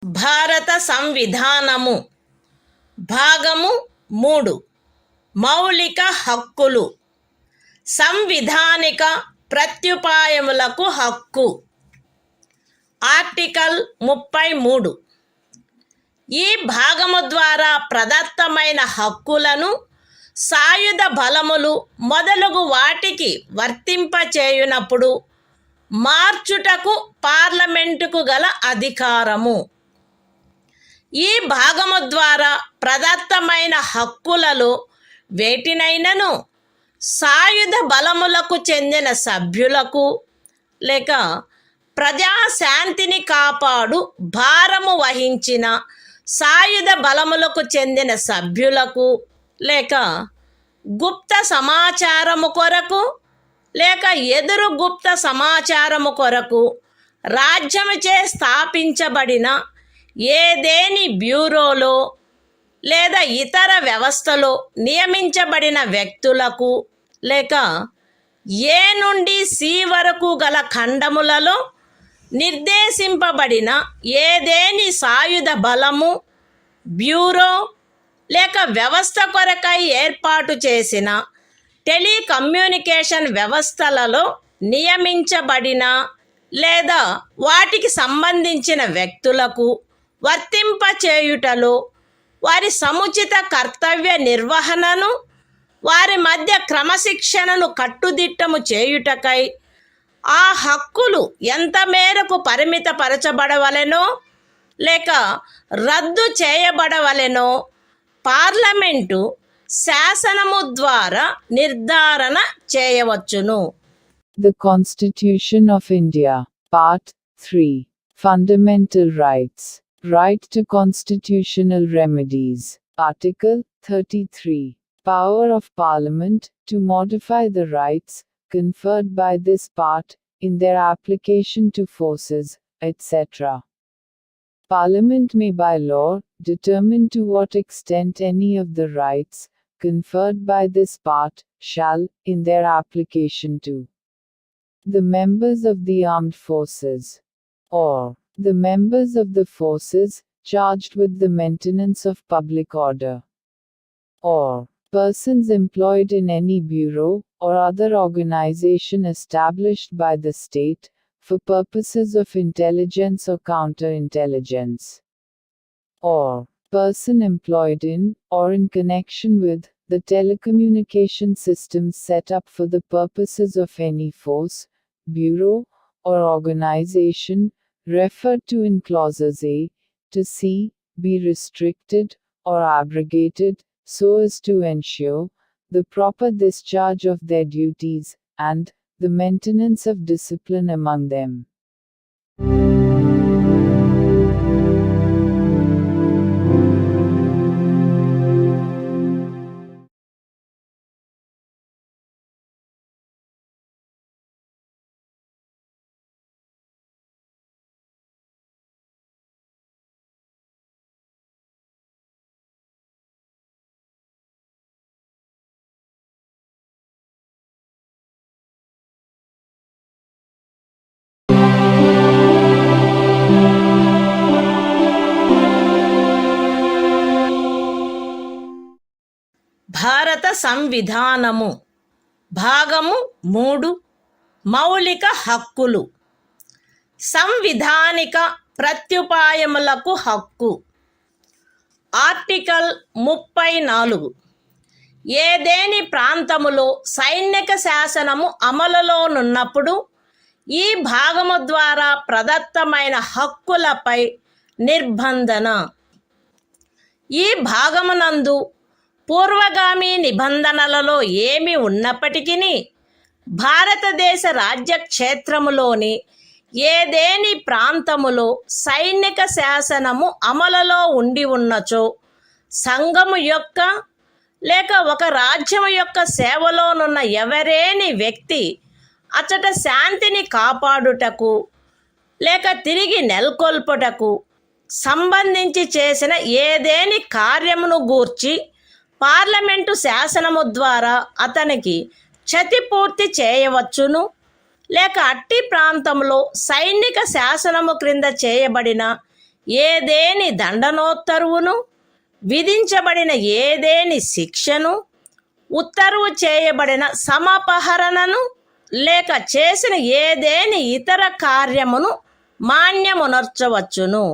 భారత సంవిధానము భాగము 3 మౌలిక హక్కులు సంవిధానిక ప్రత్యుపాయములకు హక్కు. Article 33. ఈ భాగము ద్వారా ప్రదత్తమైన హక్కులను సాయుధ బలములు మొదలగు వాటికి వర్తింపచేయునప్పుడు మార్చుటకు పార్లమెంటుకు గల అధికారము. ఈ భాగము ద్వారా ప్రదత్తమైన హక్కులలో వేటినైనను సాయుధ బలములకు చెందిన సభ్యులకు లేక ప్రజాశాంతిని కాపాడు భారము వహించిన సాయుధ బలములకు చెందిన సభ్యులకు లేక గుప్త సమాచారము కొరకు లేక ఎదురు గుప్త సమాచారము కొరకు రాజ్యముచే స్థాపించబడిన ఏదేని బ్యూరోలో లేదా ఇతర వ్యవస్థలో నియమించబడిన వ్యక్తులకు లేక ఏ నుండి సి వరకు గల ఖండములలో నిర్దేశింపబడిన ఏదేని సాయుధ బలము బ్యూరో లేక వ్యవస్థ కొరకై ఏర్పాటు చేసిన టెలికమ్యూనికేషన్ వ్యవస్థలలో నియమించబడిన లేదా వాటికి సంబంధించిన వ్యక్తులకు వర్తింపచేయుటలో వారి సముచిత కర్తవ్య నిర్వహణను వారి మధ్య క్రమశిక్షణను కట్టుదిట్టము చేయుటకై ఆ హక్కులు ఎంత మేరకు పరిమితపరచబడవలెనో లేక రద్దు చేయబడవలెనో పార్లమెంటు శాసనము ద్వారా నిర్ధారణ చేయవచ్చును. The Constitution of India. Part 3. Fundamental Rights. Right to constitutional remedies. Article 33. Power of Parliament to modify the rights conferred by this part in their application to forces, etc. Parliament may by law determine to what extent any of the rights conferred by this part shall, in their application to the members of the armed forces, or the members of the forces charged with the maintenance of public order, or persons employed in any bureau or other organization established by the state for purposes of intelligence or counterintelligence, or person employed in or in connection with the telecommunication systems set up for the purposes of any force, bureau, or organization referred to in clauses A to C, be restricted or abrogated so as to ensure the proper discharge of their duties and the maintenance of discipline among them. భారత సంవిధానము భాగము 3 మౌలిక హక్కులు. సంవిధానిక ప్రత్యుపాయములకు హక్కు. Article 34. ఏదేని ప్రాంతములో సైనిక శాసనము అమలులోనున్నప్పుడు ఈ భాగము ద్వారా ప్రదత్తమైన హక్కులపై నిర్బంధన. ఈ భాగమునందు పూర్వగామి నిబంధనలలో ఏమి ఉన్నప్పటికీ భారతదేశ రాజ్యక్షేత్రములోని ఏదేని ప్రాంతములో సైనిక శాసనము అమలులో ఉండి ఉన్నచో సంఘము యొక్క లేక ఒక రాజ్యము యొక్క సేవలోనున్న ఎవరేని వ్యక్తి అచట శాంతిని కాపాడుటకు లేక తిరిగి నెలకొల్పుటకు సంబంధించి చేసిన ఏదేని కార్యమును గూర్చి పార్లమెంటు శాసనము ద్వారా అతనికి క్షతిపూర్తి చేయవచ్చును, లేక అట్టి ప్రాంతంలో సైనిక శాసనము క్రింద చేయబడిన ఏదేని దండనోత్తర్వును, విధించబడిన ఏదేని శిక్షను, ఉత్తర్వు చేయబడిన సమపహరణను, లేక చేసిన ఏదేని ఇతర కార్యమును మాన్యమునర్చవచ్చును.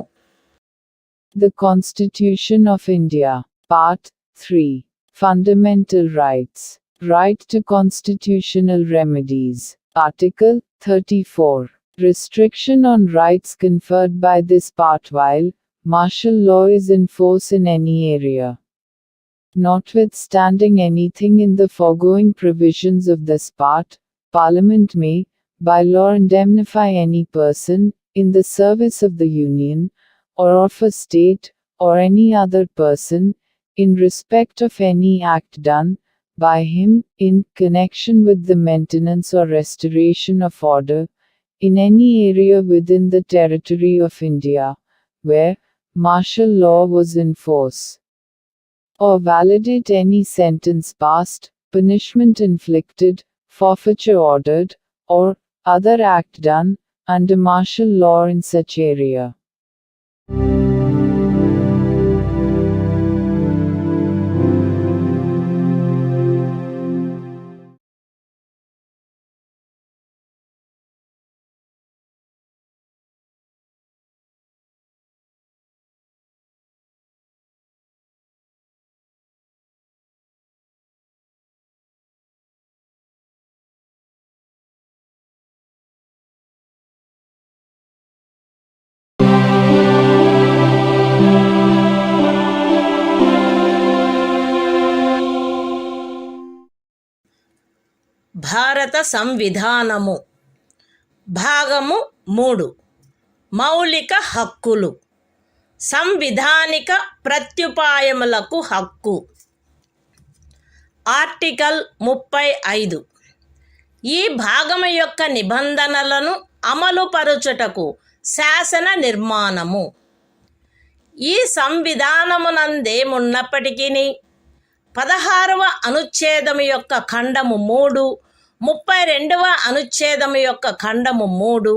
The Constitution of India. Part 3. Fundamental Rights. Right to constitutional remedies. Article 34. Restriction on rights conferred by this part while martial law is in force in any area. Notwithstanding anything in the foregoing provisions of this part, Parliament may, by law, indemnify any person, in the service of the Union, or of a state, or any other person, in respect of any act done by him, in connection with the maintenance or restoration of order, in any area within the territory of India, where martial law was in force, or validate any sentence passed, punishment inflicted, forfeiture ordered, or other act done under martial law in such area. భారత సంవిధానము. భాగము 3. మౌలిక హక్కులు. సంవిధానిక ప్రత్యుపాయములకు హక్కు. Article 35. ఈ భాగము యొక్క నిబంధనలను అమలుపరుచుటకు శాసన నిర్మాణము. ఈ సంవిధానమునందేమున్నప్పటికీ 16వ అనుచ్ఛేదము యొక్క ఖండము 3, 32వ అనుచ్ఛేదము యొక్క ఖండము 3,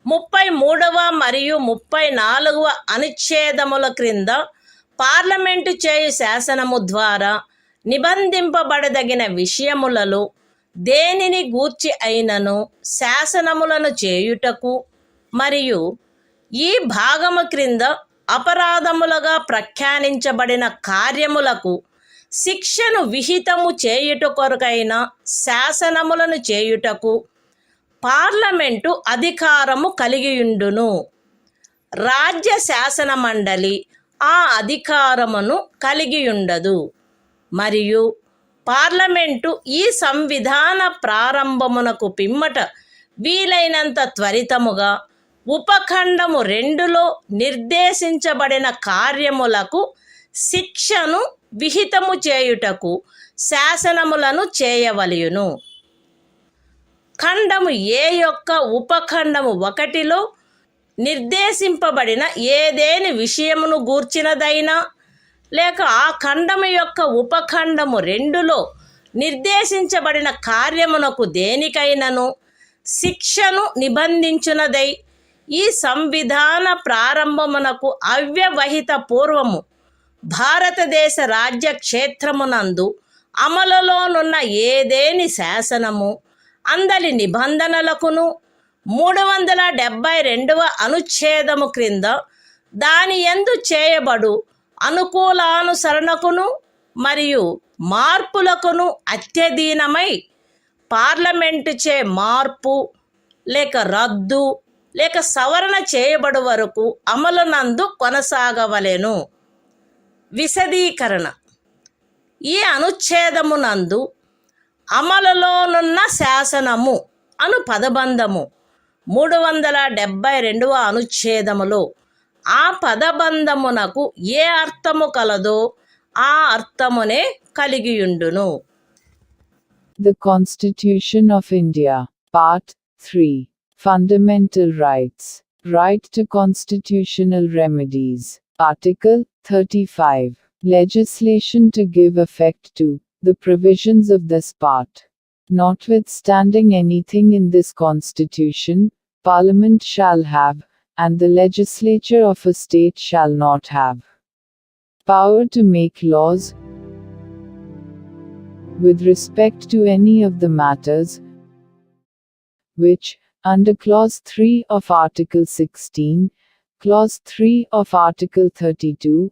33వ మరియు 34వ అనుచ్ఛేదముల క్రింద పార్లమెంటు చేయు శాసనము ద్వారా నిబంధింపబడదగిన విషయములలో దేనిని గూర్చి అయినను శాసనములను చేయుటకు మరియు ఈ భాగము క్రింద అపరాధములుగా ప్రఖ్యానించబడిన కార్యములకు శిక్షను విహితము చేయుట కొరకైన శాసనములను చేయుటకు పార్లమెంటు అధికారము కలిగియుండును. రాజ్య శాసన మండలి ఆ అధికారమును కలిగియుండదు. మరియు పార్లమెంటు ఈ సంవిధాన ప్రారంభమునకు పిమ్మట వీలైనంత త్వరితముగా ఉపఖండము 2లో నిర్దేశించబడిన కార్యములకు శిక్షను విహితము చేయుటకు శాసనములను చేయవలయును. ఖండము ఏ యొక్క ఉపఖండము 1లో నిర్దేశింపబడిన ఏదేని విషయమును గూర్చినదైనా లేక ఆ ఖండము యొక్క ఉపఖండము 2లో నిర్దేశించబడిన కార్యమునకు దేనికైనను శిక్షను నిబంధించునదై ఈ సంవిధాన ప్రారంభమునకు అవ్యవహిత పూర్వము భారతదేశ రాజ్య క్షేత్రమునందు అమలులోనున్న ఏదేని శాసనము అందలి నిబంధనలకును 372వ అనుచ్ఛేదము క్రింద దాని యందు చేయబడు అనుకూలానుసరణకును మరియు మార్పులకును అత్యధీనమై పార్లమెంటుచే మార్పు లేక రద్దు లేక సవరణ చేయబడు వరకు అమలునందు కొనసాగవలెను. విశదీకరణ. ఈ అనుచ్ఛేదమునందు అమలులోనున్న శాసనము అను పదబంధము 372వ అనుచ్ఛేదములో ఆ పదబంధమునకు ఏ అర్థము కలదో ఆ అర్థమునే కలిగియుండును. The Constitution of India, Part 3. Fundamental Rights. Right to constitutional remedies. Article 35. Legislation to give effect to the provisions of this part. Notwithstanding anything in this Constitution, Parliament shall have, and the legislature of a state shall not have, power to make laws with respect to any of the matters which, under Clause 3 of Article 16, Clause 3 of Article 32,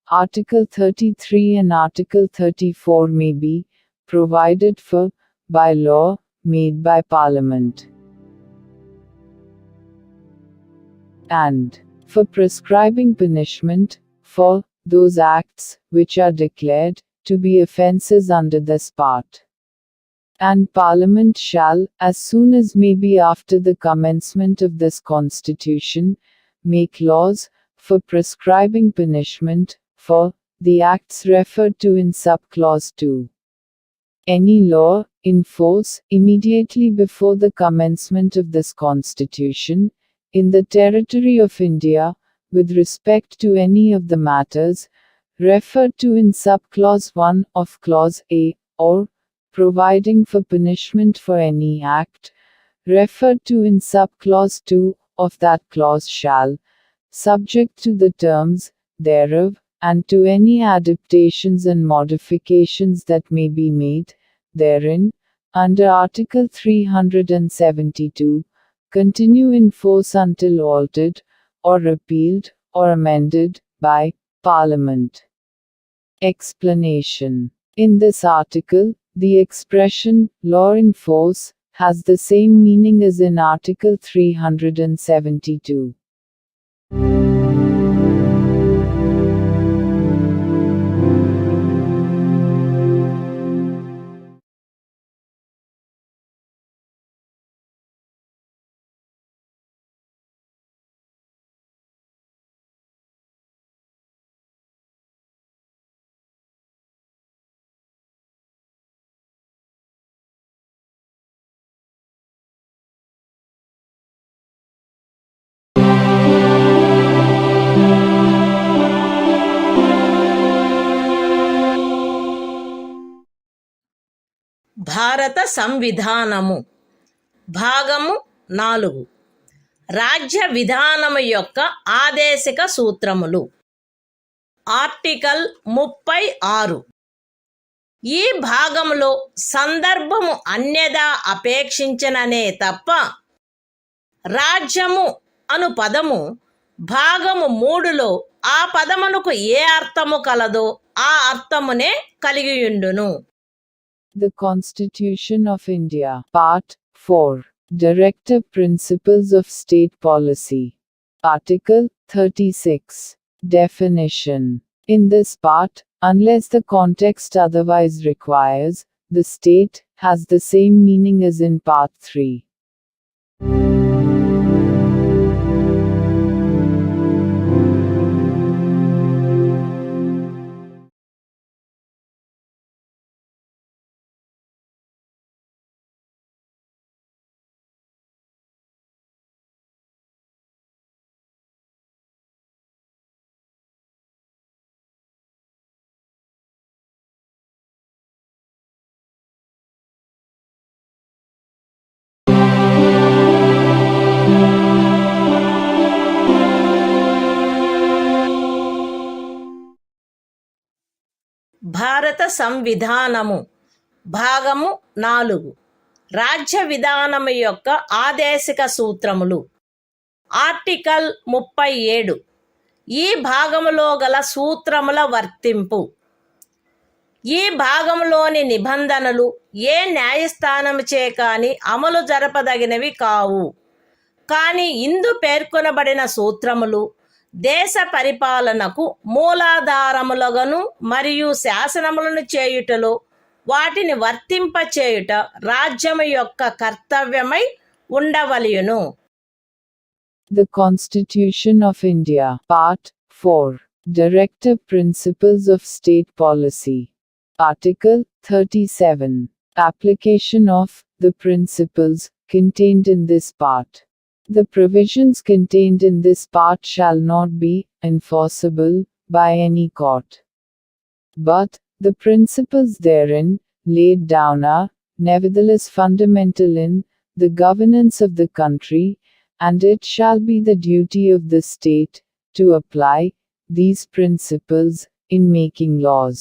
Article 33 and Article 34 may be provided for by law made by Parliament, and for prescribing punishment for those acts which are declared to be offences under this part. And Parliament shall, as soon as may be after the commencement of this Constitution, make laws for prescribing punishment for the acts referred to in subclause 2. Any law in force immediately before the commencement of this Constitution in the territory of India with respect to any of the matters referred to in subclause 1 of Clause A, or providing for punishment for any act referred to in subclause 2 of that clause shall, subject to the terms thereof and to any adaptations and modifications that may be made therein, under Article 372, continue in force until altered, or repealed, or amended by Parliament. Explanation. In this article, the expression law in force has the same meaning as in Article 372. భారత సంవిధానము భాగము 4 రాజ్య విధానము యొక్క ఆదేశిక సూత్రములు. Article 36. ఈ భాగంలో సందర్భము అన్యదా అపేక్షించననే తప్ప రాజ్యము అను పదము భాగము 3లో ఆ పదమునకు ఏ అర్థము కలదో ఆ అర్థమునే కలిగియుండును. The Constitution of India, Part 4. Directive Principles of State Policy. Article 36. Definition. In this part, unless the context otherwise requires, the state has the same meaning as in Part 3. భారత సంవిధానము భాగము 4 రాజ్య విధానము యొక్క ఆదేశిక సూత్రములు. ఆర్టికల్ 37. ఈ భాగములో గల సూత్రముల వర్తింపు. ఈ భాగంలోని నిబంధనలు ఏ న్యాయస్థానముచే కాని అమలు జరపదగినవి కావు. కానీ ఇందు పేర్కొనబడిన సూత్రములు దేశ పరిపాలనకు మూలాధారములుగాను మరియు శాసనములను చేయుటలో వాటిని వర్తింపచేయుట రాజ్యము యొక్క కర్తవ్యమై ఉండవలెను. The Constitution of India, Part 4. Directive Principles of State Policy. Article 37. Application of the principles contained in this part. The provisions contained in this part shall not be enforceable by any court. But the principles therein laid down are nevertheless fundamental in the governance of the country, and it shall be the duty of the state to apply these principles in making laws.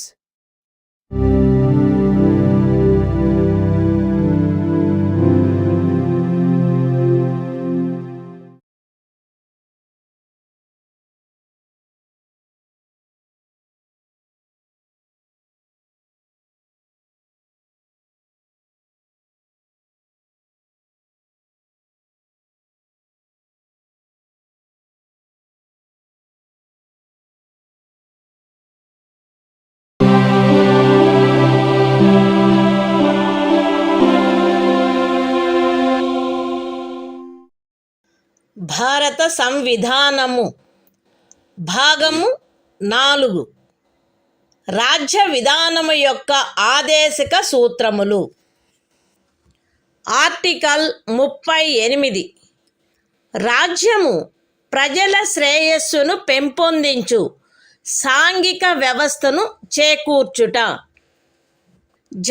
భారత సంవిధానము భాగము 4 రాజ్య విధానము యొక్క ఆదేశిక సూత్రములు. Article 38. రాజ్యము ప్రజల శ్రేయస్సును పెంపొందించు సాంఘిక వ్యవస్థను చేకూర్చుట.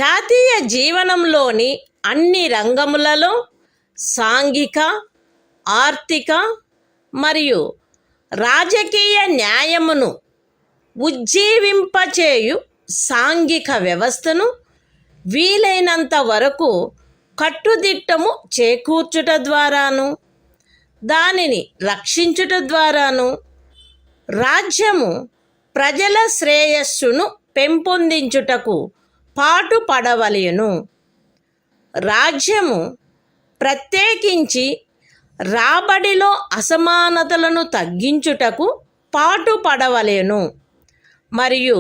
జాతీయ జీవనంలోని అన్ని రంగములలో సాంఘిక, ఆర్థిక మరియు రాజకీయ న్యాయమును ఉజ్జీవింపచేయు సాంఘిక వ్యవస్థను వీలైనంత వరకు కట్టుదిట్టము చేకూర్చుట ద్వారాను దానిని రక్షించుట ద్వారాను రాజ్యము ప్రజల శ్రేయస్సును పెంపొందించుటకు పాటుపడవలెను. రాజ్యము ప్రత్యేకించి రాబడిలో అసమానతలను తగ్గించుటకు పాటుపడవలెను మరియు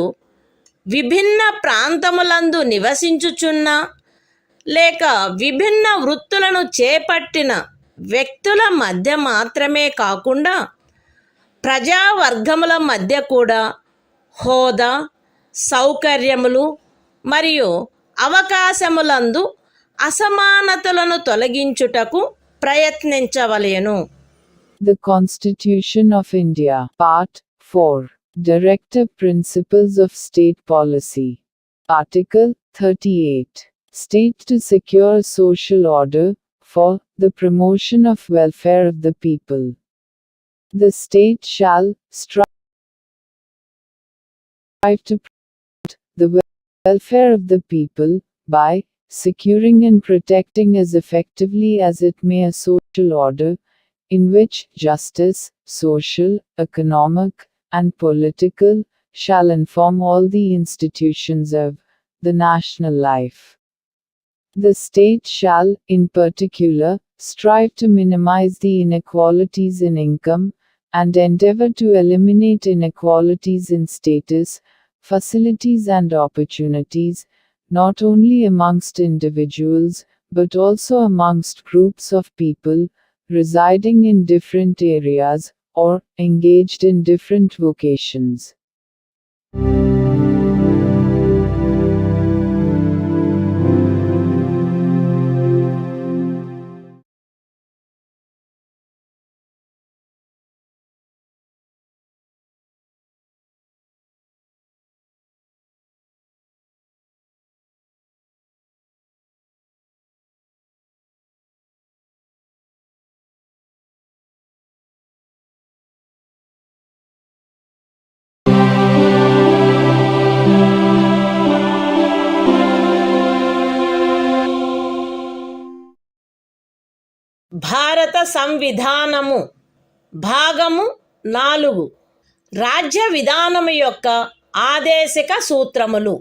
విభిన్న ప్రాంతములందు నివసించుచున్న లేక విభిన్న వృత్తులను చేపట్టిన వ్యక్తుల మధ్య మాత్రమే కాకుండా ప్రజావర్గముల మధ్య కూడా హోదా, సౌకర్యములు మరియు అవకాశములందు అసమానతలను తొలగించుటకు ప్రయత్నించవలెను. The Constitution of India, Part 4. Directive Principles of State Policy. Article 38. State to secure social order, for the promotion of welfare of the people. The state shall strive to promote the welfare of the people, by securing and protecting as effectively as it may a social order, in which justice, social, economic, and political, shall inform all the institutions of the national life. The state shall, in particular, strive to minimize the inequalities in income, and endeavor to eliminate inequalities in status, facilities and opportunities, not only amongst individuals, but also amongst groups of people, residing in different areas, or engaged in different vocations. భారత సంవిధానము భాగము 4 రాజ్య విధానము యొక్క ఆదేశిక సూత్రములు.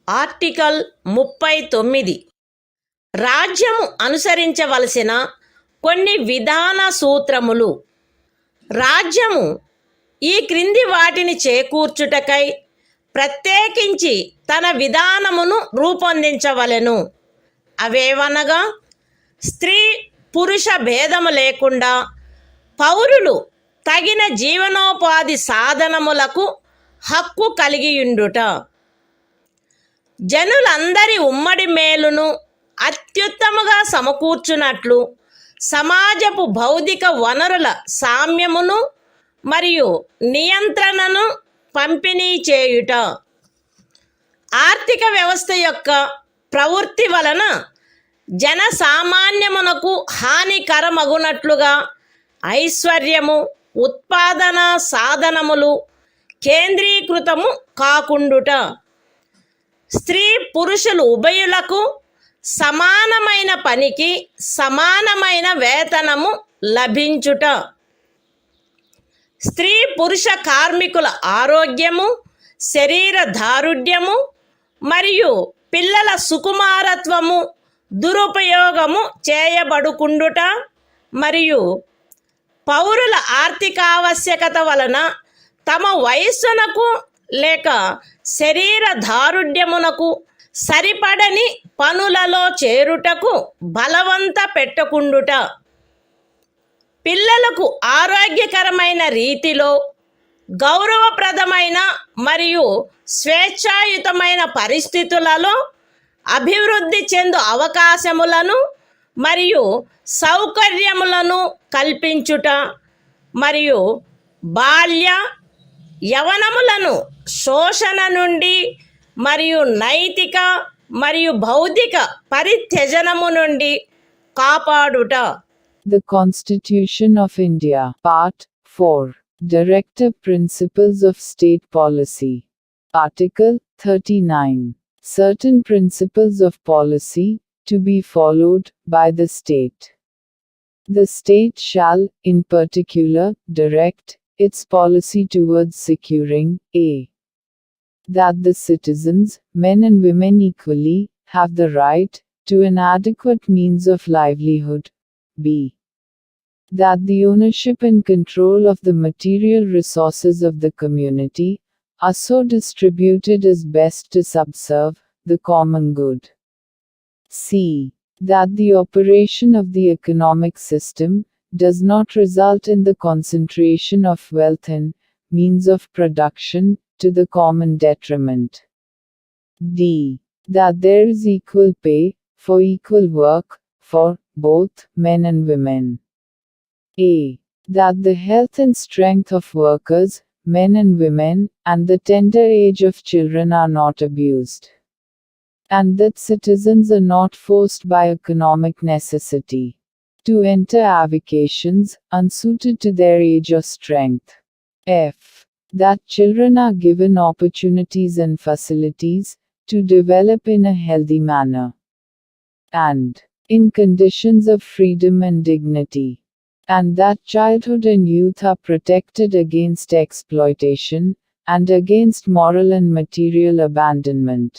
Article 39 రాజ్యము అనుసరించవలసిన కొన్ని విధాన సూత్రములు. రాజ్యము ఈ క్రింది వాటిని చేకూర్చుటకై ప్రత్యేకించి తన విధానమును రూపొందించవలెను. అవేవనగా స్త్రీ పురుష భేదము లేకుండా పౌరులు తగిన జీవనోపాధి సాధనములకు హక్కు కలిగియుండుట, జనులందరి ఉమ్మడి మేలును అత్యుత్తముగా సమకూర్చునట్లు సమాజపు భౌతిక వనరుల సామ్యమును మరియు నియంత్రణను పంపిణీ చేయుట, ఆర్థిక వ్యవస్థ యొక్క ప్రవృత్తి వలన జనసామాన్యమునకు హానికరమగునట్లుగా ఐశ్వర్యము, ఉత్పాదన సాధనములు కేంద్రీకృతము కాకుండుట, స్త్రీ పురుషులు ఉభయులకు సమానమైన పనికి సమానమైన వేతనము లభించుట, స్త్రీ పురుష కార్మికుల ఆరోగ్యము, శరీర దారుఢ్యము మరియు పిల్లల సుకుమారత్వము దురుపయోగము చేయబడుకుండుట మరియు పౌరుల ఆర్థికావశ్యకత వలన తమ వయస్సునకు లేక శరీర దారుఢ్యమునకు సరిపడని పనులలో చేరుటకు బలవంత పెట్టకుండుట, పిల్లలకు ఆరోగ్యకరమైన రీతిలో గౌరవప్రదమైన మరియు స్వేచ్ఛాయుతమైన పరిస్థితులలో అభివృద్ధి చెందు అవకాశములను మరియు సౌకర్యములను కల్పించుట మరియు బాల్య యవనములను శోషణ నుండి మరియు నైతిక మరియు భౌతిక పరిత్యజనము నుండి కాపాడుట. The Constitution of India, Part 4, Directive Principles of State Policy. Article 39. Certain principles of policy, to be followed by the state. The state shall, in particular, direct its policy towards securing a. that the citizens, men and women equally, have the right to an adequate means of livelihood. b. that the ownership and control of the material resources of the community are so distributed as best to subserve the common good. c. that the operation of the economic system does not result in the concentration of wealth and means of production to the common detriment. d. that there is equal pay for equal work for both men and women. a. that the health and strength of workers, men and women, and the tender age of children are not abused. and that citizens are not forced by economic necessity to enter avocations unsuited to their age or strength. F. That children are given opportunities and facilities to develop in a healthy manner and in conditions of freedom and dignity, and that childhood and youth are protected against exploitation and against moral and material abandonment.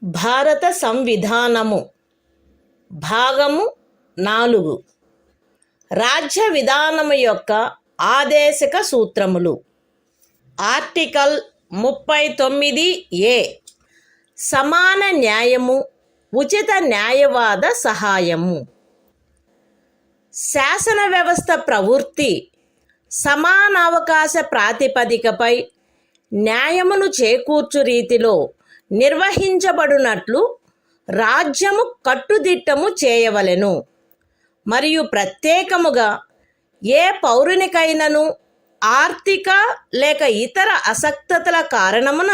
భారత సంవిధానము భాగము 4 రాజ్య విధానము యొక్క ఆదేశక సూత్రములు. Article 39A సమాన న్యాయము, ఉచిత న్యాయవాద సహాయము. శాసన వ్యవస్థ ప్రవృత్తి సమానావకాశ ప్రాతిపదికపై న్యాయమును చేకూర్చు రీతిలో నిర్వహించబడునట్లు రాజ్యము కట్టుదిట్టము చేయవలెను. మరియు ప్రత్యేకముగా ఏ పౌరునికైనను ఆర్థిక లేక ఇతర అసక్తతల కారణమున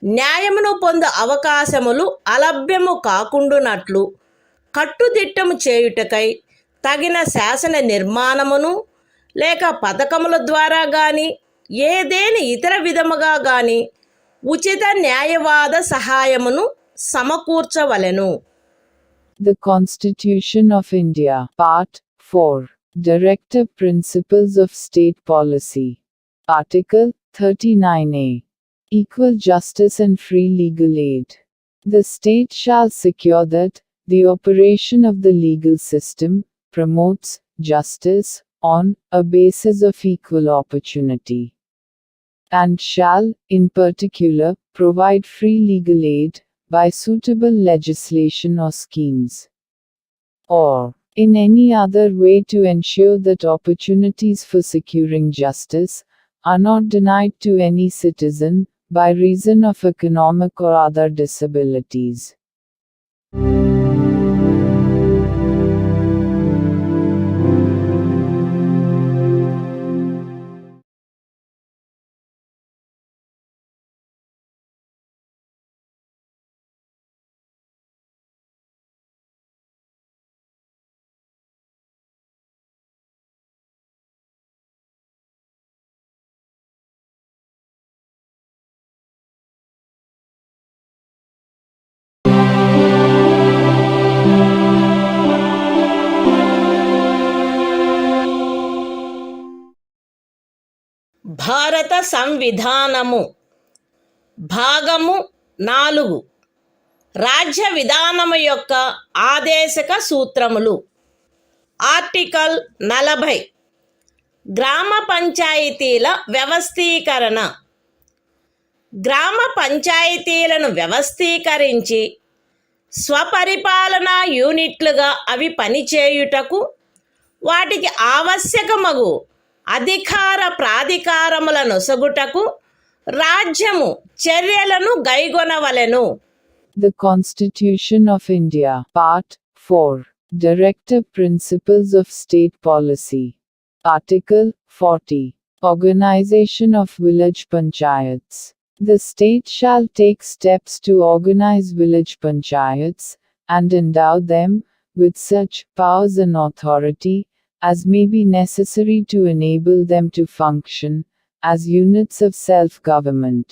న్యాయమును పొందు అవకాశములు అలభ్యము కాకుండునట్లు కట్టుదిట్టము చేయుటకై తగిన శాసన నిర్మాణమును లేక పథకముల ద్వారా గాని ఏదేని ఇతర విధముగా గాని ఉచిత న్యాయవాద సహాయమును సమకూర్చవలెను. The Constitution of India, Part 4, Directive Principles of State Policy. Article 39A. Equal justice and free legal aid. The state shall secure that the operation of the legal system promotes justice on a basis of equal opportunity, and shall, in particular, provide free legal aid by suitable legislation or schemes, or in any other way to ensure that opportunities for securing justice are not denied to any citizen by reason of economic or other disabilities. భారత సంవిధానము భాగము 4 రాజ్య విధానము యొక్క ఆదేశక సూత్రములు. Article 40 గ్రామ పంచాయతీల వ్యవస్థీకరణ. గ్రామ పంచాయతీలను వ్యవస్థీకరించి స్వపరిపాలనా యూనిట్లుగా అవి పనిచేయుటకు వాటికి ఆవశ్యకమగు అధికార ప్రాధికారముల నొసగుటకు రాజ్యము చర్యలను గైగొనవలెను. The Constitution of India, Part 4, Directive Principles of State Policy. Article 40. Organization of village panchayats. The state shall take steps to organize village panchayats, and endow them with such powers and authority as may be necessary to enable them to function as units of self-government.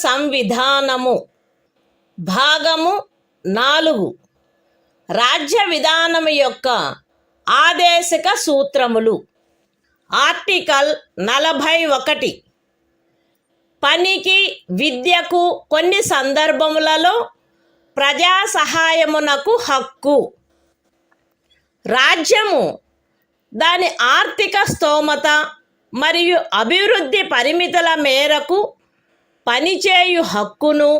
సంవిధానము భాగము 4 రాజ్య విధానము యొక్క ఆదేశక సూత్రములు. Article 41 పనికి విద్యకు కొన్ని సందర్భములలో ప్రజా సహాయమునకు హక్కు. రాజ్యము దాని ఆర్థిక స్తోమత మరియు అభివృద్ధి పరిమితుల మేరకు పనిచేయు హక్కును,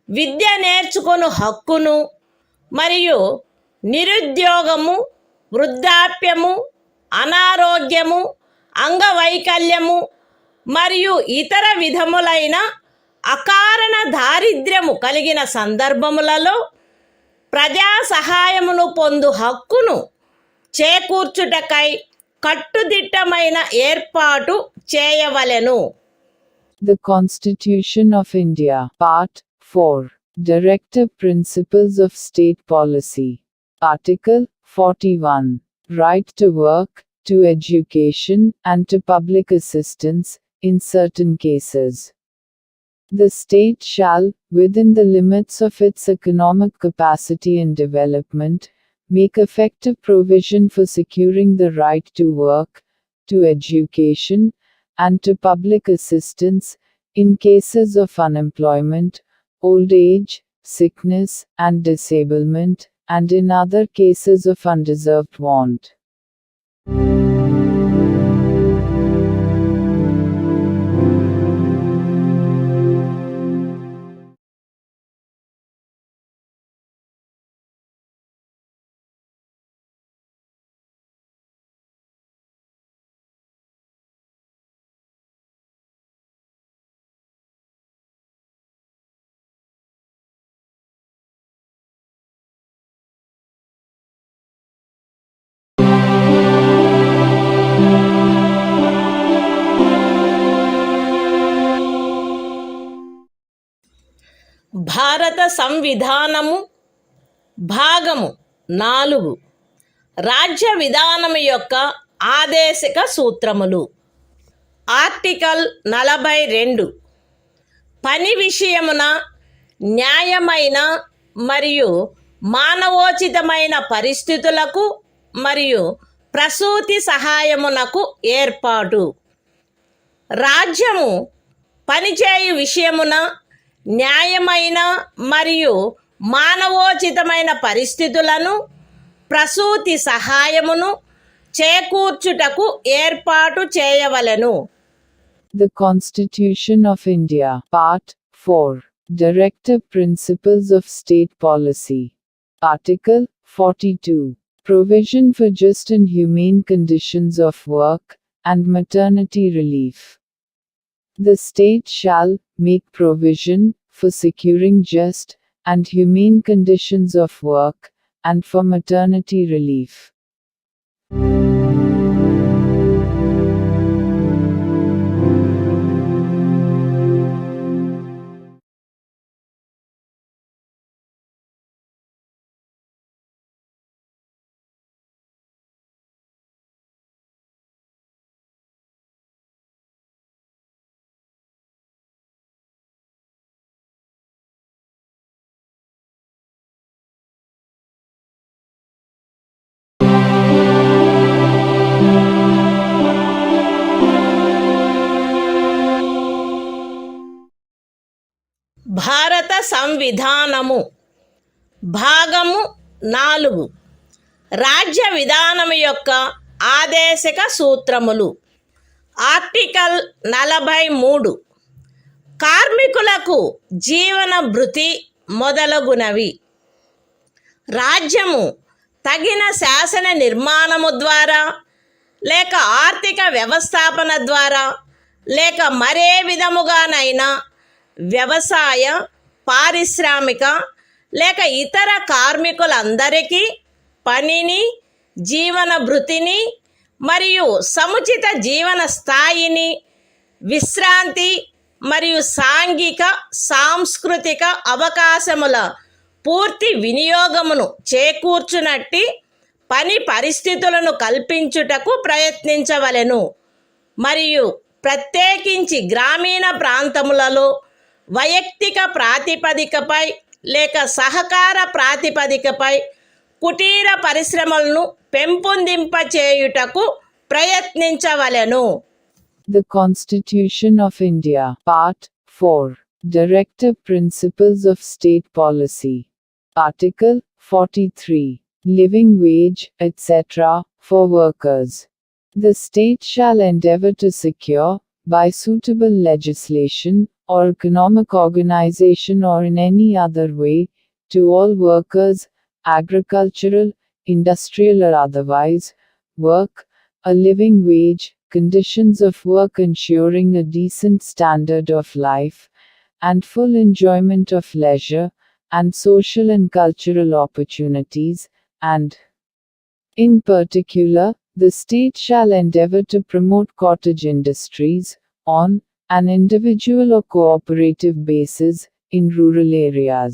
విద్య నేర్చుకొను హక్కును మరియు నిరుద్యోగము, వృద్ధాప్యము, అనారోగ్యము, అంగవైకల్యము మరియు ఇతర విధములైన అకారణ దారిద్ర్యము కలిగిన సందర్భములలో ప్రజా సహాయమును పొందు హక్కును చేకూర్చుటకై కట్టుదిట్టమైన ఏర్పాటు చేయవలెను. The Constitution of India, Part 4, Directive Principles of State Policy. Article 41, Right to work, to education, and to public assistance, in certain cases. The state shall, within the limits of its economic capacity and development, make effective provision for securing the right to work, to education, and to public assistance, in cases of unemployment, old age, sickness, and disablement, and in other cases of undeserved want. భారత సంవిధానము భాగము 4 రాజ్య విధానము యొక్క ఆదేశక సూత్రములు. Article 42 పని విషయమున న్యాయమైన మరియు మానవోచితమైన పరిస్థితులకు మరియు ప్రసూతి సహాయమునకు ఏర్పాటు. రాజ్యము పనిచేయు విషయమున న్యాయమైన మరియు మానవోచితమైన పరిస్థితులను, ప్రసూతి సహాయమును చేకూర్చుటకు ఏర్పాటు చేయవలెను. The Constitution of India, Part 4, Directive Principles of State Policy. Article 42, Provision for just and humane conditions of work, and maternity relief. The state shall make provision for securing just and humane conditions of work, and for maternity relief. భారత సంవిధానము భాగము 4 రాజ్య విధానము యొక్క ఆదేశక సూత్రములు. Article 43 కార్మికులకు జీవన భృతి మొదలగునవి. రాజ్యము తగిన శాసన నిర్మాణము ద్వారా లేక ఆర్థిక వ్యవస్థాపన ద్వారా లేక మరే విధముగానైనా వ్యవసాయ, పారిశ్రామిక లేక ఇతర కార్మికులందరికీ పనిని, జీవన భృతిని మరియు సముచిత జీవన స్థాయిని, విశ్రాంతి మరియు సాంఘిక సాంస్కృతిక అవకాశముల పూర్తి వినియోగమును చేకూర్చునట్టి పని పరిస్థితులను కల్పించుటకు ప్రయత్నించవలెను. మరియు ప్రత్యేకించి గ్రామీణ ప్రాంతములలో వైయక్తిక ప్రాతిపదికపై లేక సహకార ప్రాతిపదికపై కుటీర పరిశ్రమలను పెంపొందింపచేయుటకు ప్రయత్నించవలెను. The Constitution of India, Part 4. Directive Principles of State Policy. Article 43. Living wage, etc., for workers. The state shall endeavor to secure, by suitable legislation, or economic organization or in any other way, to all workers, agricultural, industrial or otherwise, work, a living wage, conditions of work ensuring a decent standard of life, and full enjoyment of leisure, and social and cultural opportunities, and, in particular, the state shall endeavor to promote cottage industries, on an individual or cooperative basis, in rural areas.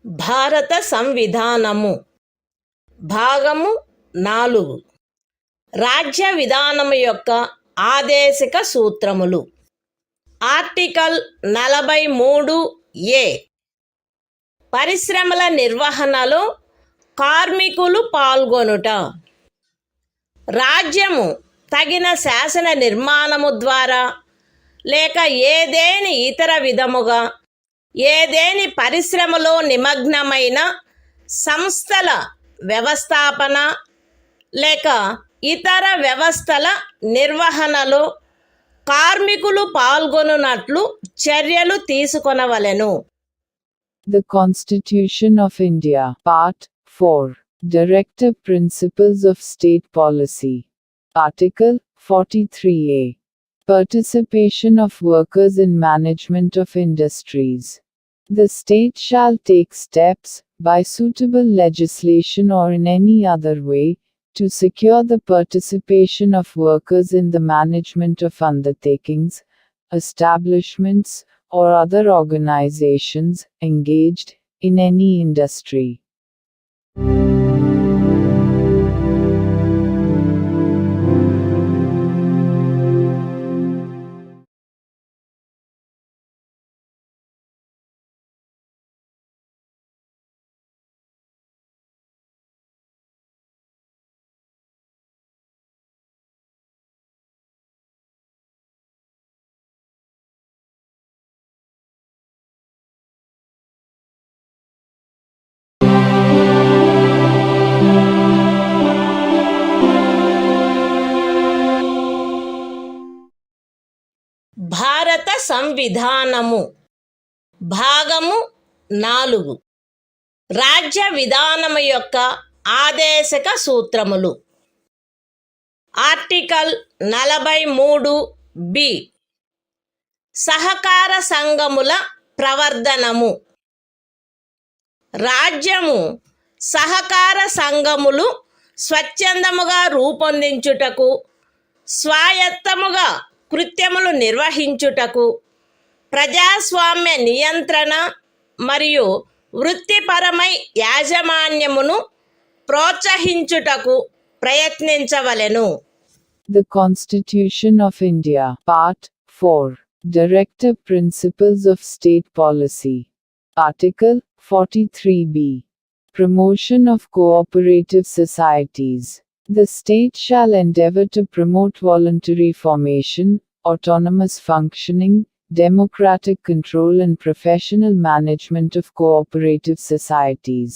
భారత సంవిధానము భాగము 4. రాజ్య విధానము యొక్క ఆదేశిక సూత్రములు. Article 43A. పరిశ్రమల నిర్వహణలో కార్మికులు పాల్గొనుట. రాజ్యము తగిన శాసన నిర్మాణము ద్వారా లేక ఏదేని ఇతర విధముగా ఏదేని పరిశ్రమలో నిమగ్నమైన సంస్థల వ్యవస్థాపన లేక ఇతర వ్యవస్థల నిర్వహణలో కార్మికులు పాల్గొనున్నట్లు చర్యలు తీసుకొనవలెను. The Constitution of India, Part 4. Directive Principles of State Policy. Article 43A. Participation of workers in management of industries. The state shall take steps, by suitable legislation or in any other way, to secure the participation of workers in the management of undertakings, establishments, or other organizations engaged in any industry. భారత సంవిధానము భాగము 4. రాజ్య విధానము యొక్క ఆదేశక సూత్రములు. Article 43B. సహకార సంఘముల ప్రవర్ధనము. రాజ్యము సహకార సంఘములు స్వచ్ఛందముగా రూపొందించుటకు, స్వాయత్తముగా కృత్యములు నిర్వహించుటకు, ప్రజాస్వామ్య నియంత్రణ మరియు వృత్తిపరమై యాజమాన్యమును ప్రోత్సహించుటకు ప్రయత్నించవలెను. The Constitution of India, Part 4. Directive Principles of State Policy. Article 43B. Promotion of cooperative societies. The state shall endeavor to promote voluntary formation, autonomous functioning, democratic control and professional management of cooperative societies.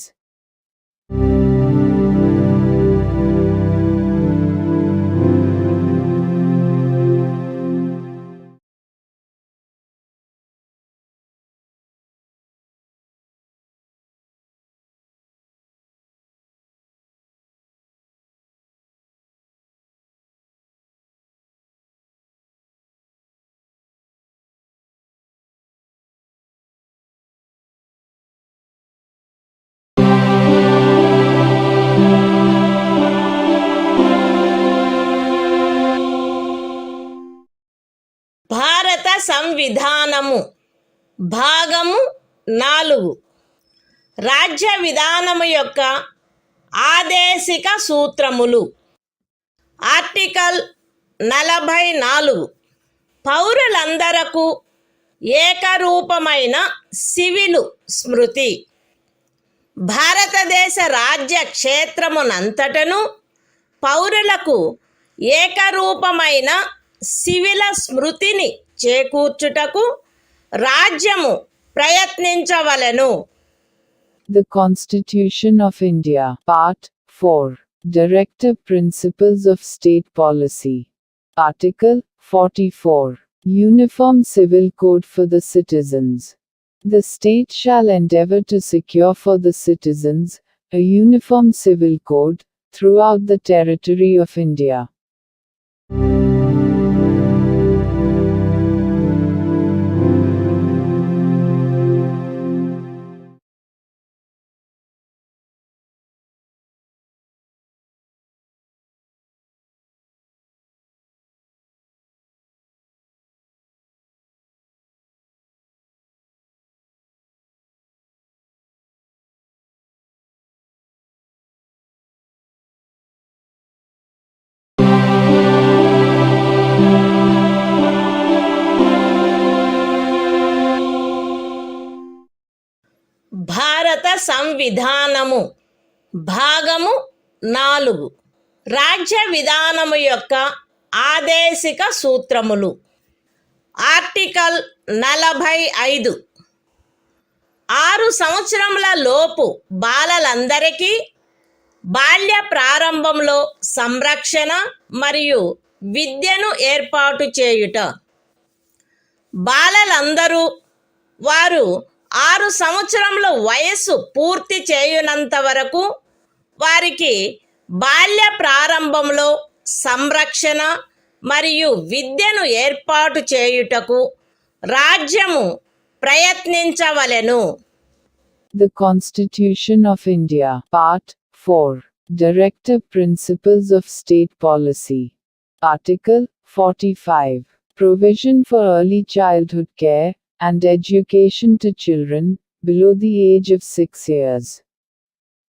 సంవిధానము భాగము 4 రాజ్య విధానము యొక్క ఆదేశిక సూత్రములు. Article 44 పౌరులందరకు ఏకరూపమైన civil స్మృతి. భారతదేశ రాజ్య క్షేత్రమునంతటను పౌరులకు ఏకరూపమైన సివిల స్మృతిని చేకూర్చుటకు రాజ్యము ప్రయత్నించవలెను. The Constitution of India, Part 4, Directive Principles of State Policy. Article 44, Uniform Civil Code for the Citizens. The state shall endeavor to secure for the citizens a uniform civil code throughout the territory of India. భారత సంవిధానము భాగము 4 రాజ్య విధానము యొక్క ఆదేశిక సూత్రములు. Article 45 6 సంవత్సరముల లోపు బాలలందరికీ బాల్య ప్రారంభంలో సంరక్షణ మరియు విద్యను ఏర్పాటు చేయుట. బాలలందరూ వారు 6 సంవత్సరముల వయస్సు పూర్తి చేయునంత వరకు వారికి బాల్య ప్రారంభంలో సంరక్షణ మరియు విద్యను ఏర్పాటు చేయుటకు రాజ్యము ప్రయత్నించవలెను. The Constitution of India, Part 4, Directive Principles of State Policy. Article 45, Provision for Early Childhood Care and Education to Children below the age of 6 years.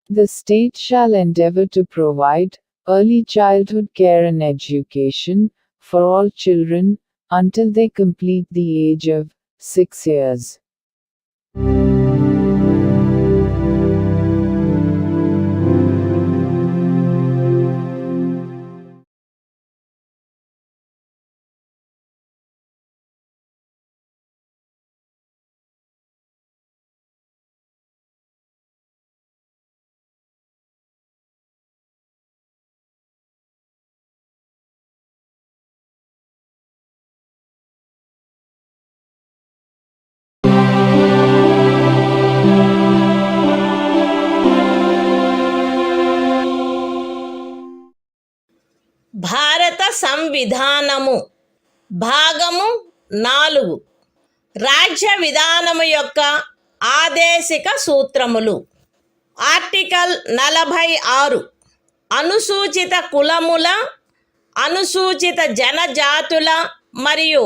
The state shall endeavor to provide early childhood care and education for all children until they complete the age of 6 years. భారత సంవిధానము భాగము 4 రాజ్య విధానము యొక్క ఆదేశిక సూత్రములు. Article 46 అనుసూచిత కులముల, అనుసూచిత జనజాతుల మరియు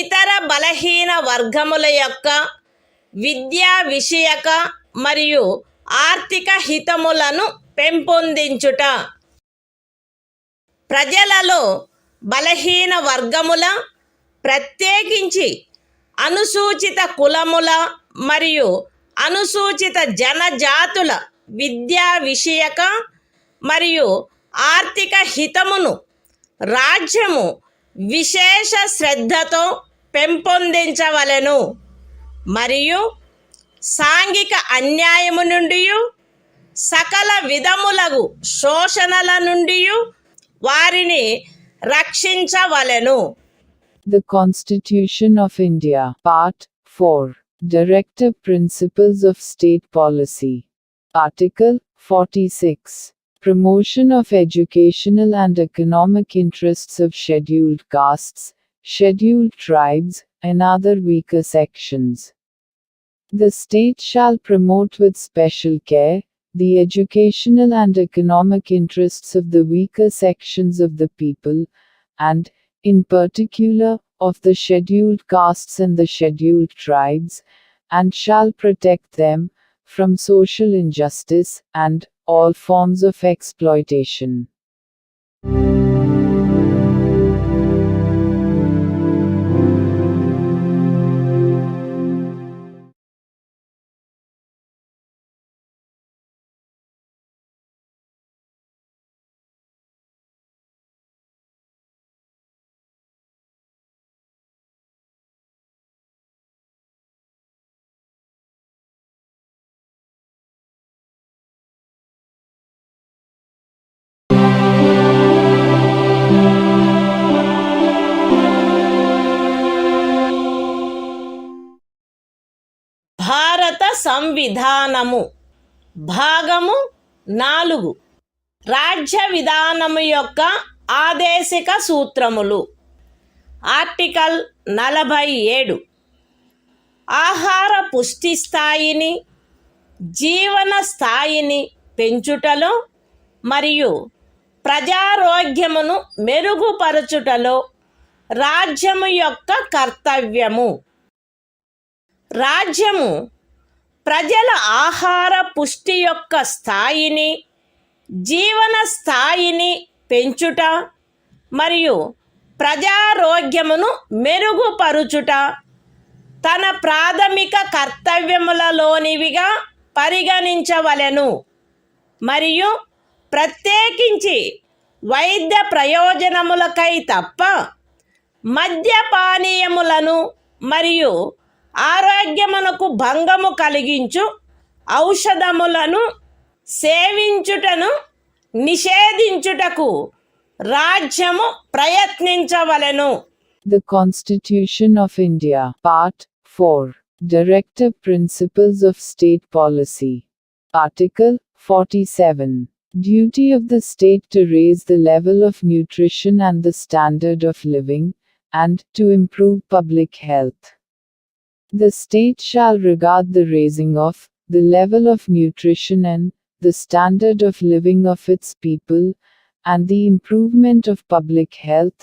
ఇతర బలహీన వర్గముల యొక్క విద్యా విషయక మరియు ఆర్థిక హితములను పెంపొందించుట. ప్రజలలో బలహీన వర్గముల, ప్రత్యేకించి అనుసూచిత కులముల మరియు అనుసూచిత జనజాతుల విద్యా విషయక మరియు ఆర్థిక హితమును రాజ్యము విశేష శ్రద్ధతో పెంపొందించవలెను మరియు సాంఘిక అన్యాయము నుండి సకల విధములగు శోషణల నుండి వారిని రక్షించవలెను. The Constitution of India, Part 4, Directive Principles of State Policy. Article 46, Promotion of educational and economic interests of scheduled castes, scheduled tribes, and other weaker sections. The state shall promote with special care the educational and economic interests of the weaker sections of the people, and, in particular, of the scheduled castes and the scheduled tribes, and shall protect them from social injustice and all forms of exploitation. భారత సంవిధానము భాగము 4 రాజ్య విధానము యొక్క ఆదేశిక సూత్రములు. Article 47 ఆహార పుష్టి స్థాయిని, జీవన స్థాయిని పెంచుటలో మరియు ప్రజారోగ్యమును మెరుగుపరచుటలో రాజ్యము యొక్క కర్తవ్యము. రాజ్యము ప్రజల ఆహార పుష్టి యొక్క స్థాయిని, జీవన స్థాయిని పెంచుట మరియు ప్రజారోగ్యమును మెరుగుపరుచుట తన ప్రాథమిక కర్తవ్యములలోనివిగా పరిగణించవలెను మరియు ప్రత్యేకించి వైద్య ప్రయోజనములకై తప్ప మద్యపానీయములను మరియు ఆరోగ్యమునకు భంగము కలిగించు ఔషధములను సేవించుటను నిషేధించుటకు రాజ్యము ప్రయత్నించవలెను. The Constitution of India, Part 4, Directive Principles of State Policy. Article 47. Duty of the state to raise the level of nutrition and the standard of living, and to improve public health. The state shall regard the raising of the level of nutrition and the standard of living of its people, and the improvement of public health,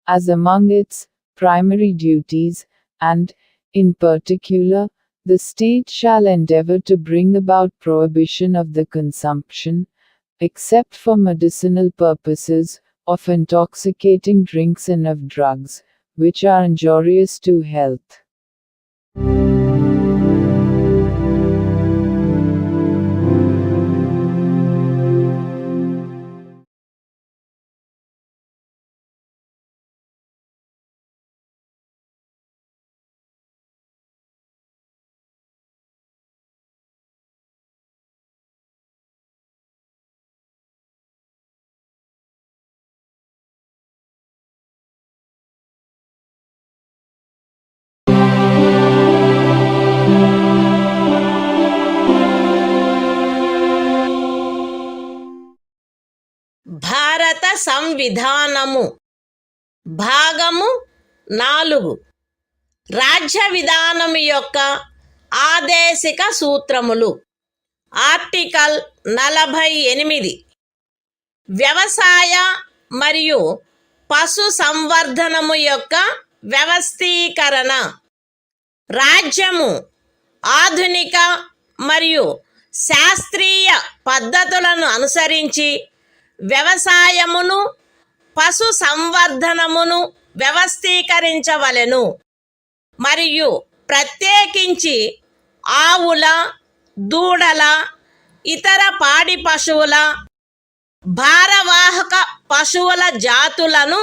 as among its primary duties, and, in particular, the state shall endeavor to bring about prohibition of the consumption, except for medicinal purposes, of intoxicating drinks and of drugs, which are injurious to health. భారత సంవిధానము భాగము 4 రాజ్య విధానము యొక్క ఆదేశిక సూత్రములు. Article 48 వ్యవసాయ మరియు పశు సంవర్ధనము యొక్క వ్యవస్థీకరణ. రాజ్యము ఆధునిక మరియు శాస్త్రీయ పద్ధతులను అనుసరించి వ్యవసాయమును, పశు సంవర్ధనమును వ్యవస్థీకరించవలెను మరియు ప్రత్యేకించి ఆవుల, దూడల, ఇతర పాడి పశువుల, భారవాహక పశువుల జాతులను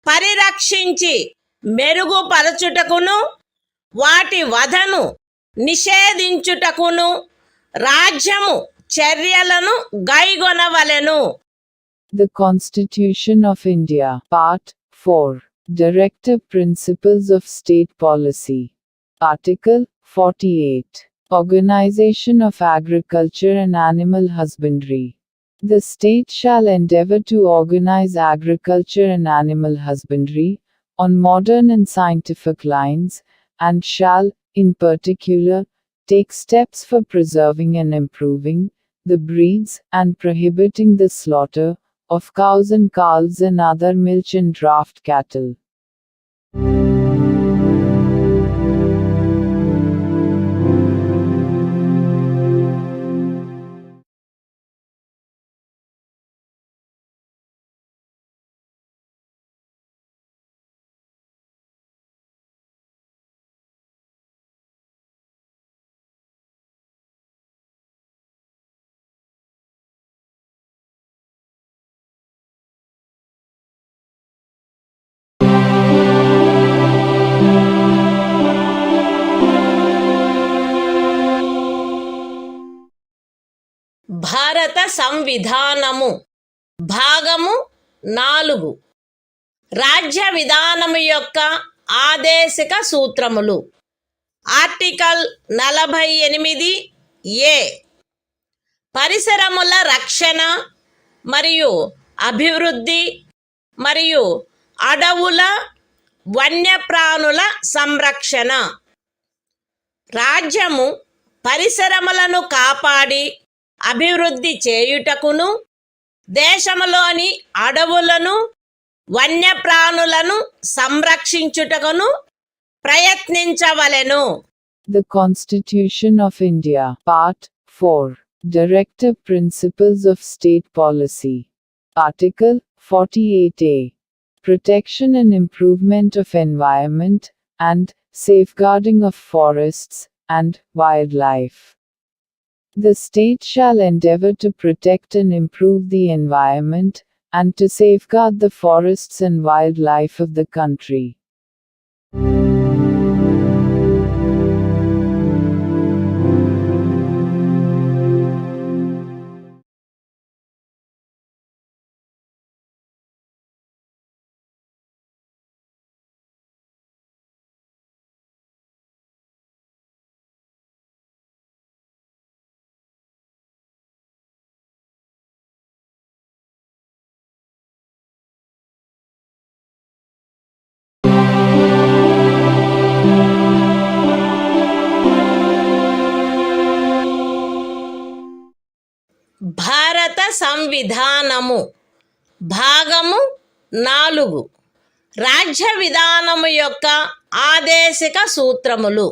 పరిరక్షించి మెరుగుపరచుటకును వాటి వధను నిషేధించుటకును రాజ్యము చర్యలను గైగొనవలెను. The Constitution of India, Part 4, Directive Principles of State Policy. Article 48. Organization of Agriculture and Animal Husbandry. The state shall endeavor to organize agriculture and animal husbandry on modern and scientific lines, and shall, in particular, take steps for preserving and improving the breeds and prohibiting the slaughter of cows and calves and other milch and draft cattle. భారత సంవిధానము భాగము 4 రాజ్య విధానము యొక్క ఆదేశిక సూత్రములు. Article 48 ఏ పరిసరముల రక్షణ మరియు అభివృద్ధి మరియు అడవుల వన్యప్రాణుల సంరక్షణ. రాజ్యము పరిసరములను కాపాడి అభివృద్ధి చేయుటకును దేశములోని అడవులను వన్యప్రాణులను సంరక్షించుటకును ప్రయత్నించవలెను. The Constitution of India, Part 4, Directive Principles of State Policy. Article 48A. Protection and improvement of environment, and safeguarding of forests and wildlife. The state shall endeavor to protect and improve the environment, and to safeguard the forests and wildlife of the country. భారత సంవిధానము భాగము 4 రాజ్య విధానము యొక్క ఆదేశిక సూత్రములు.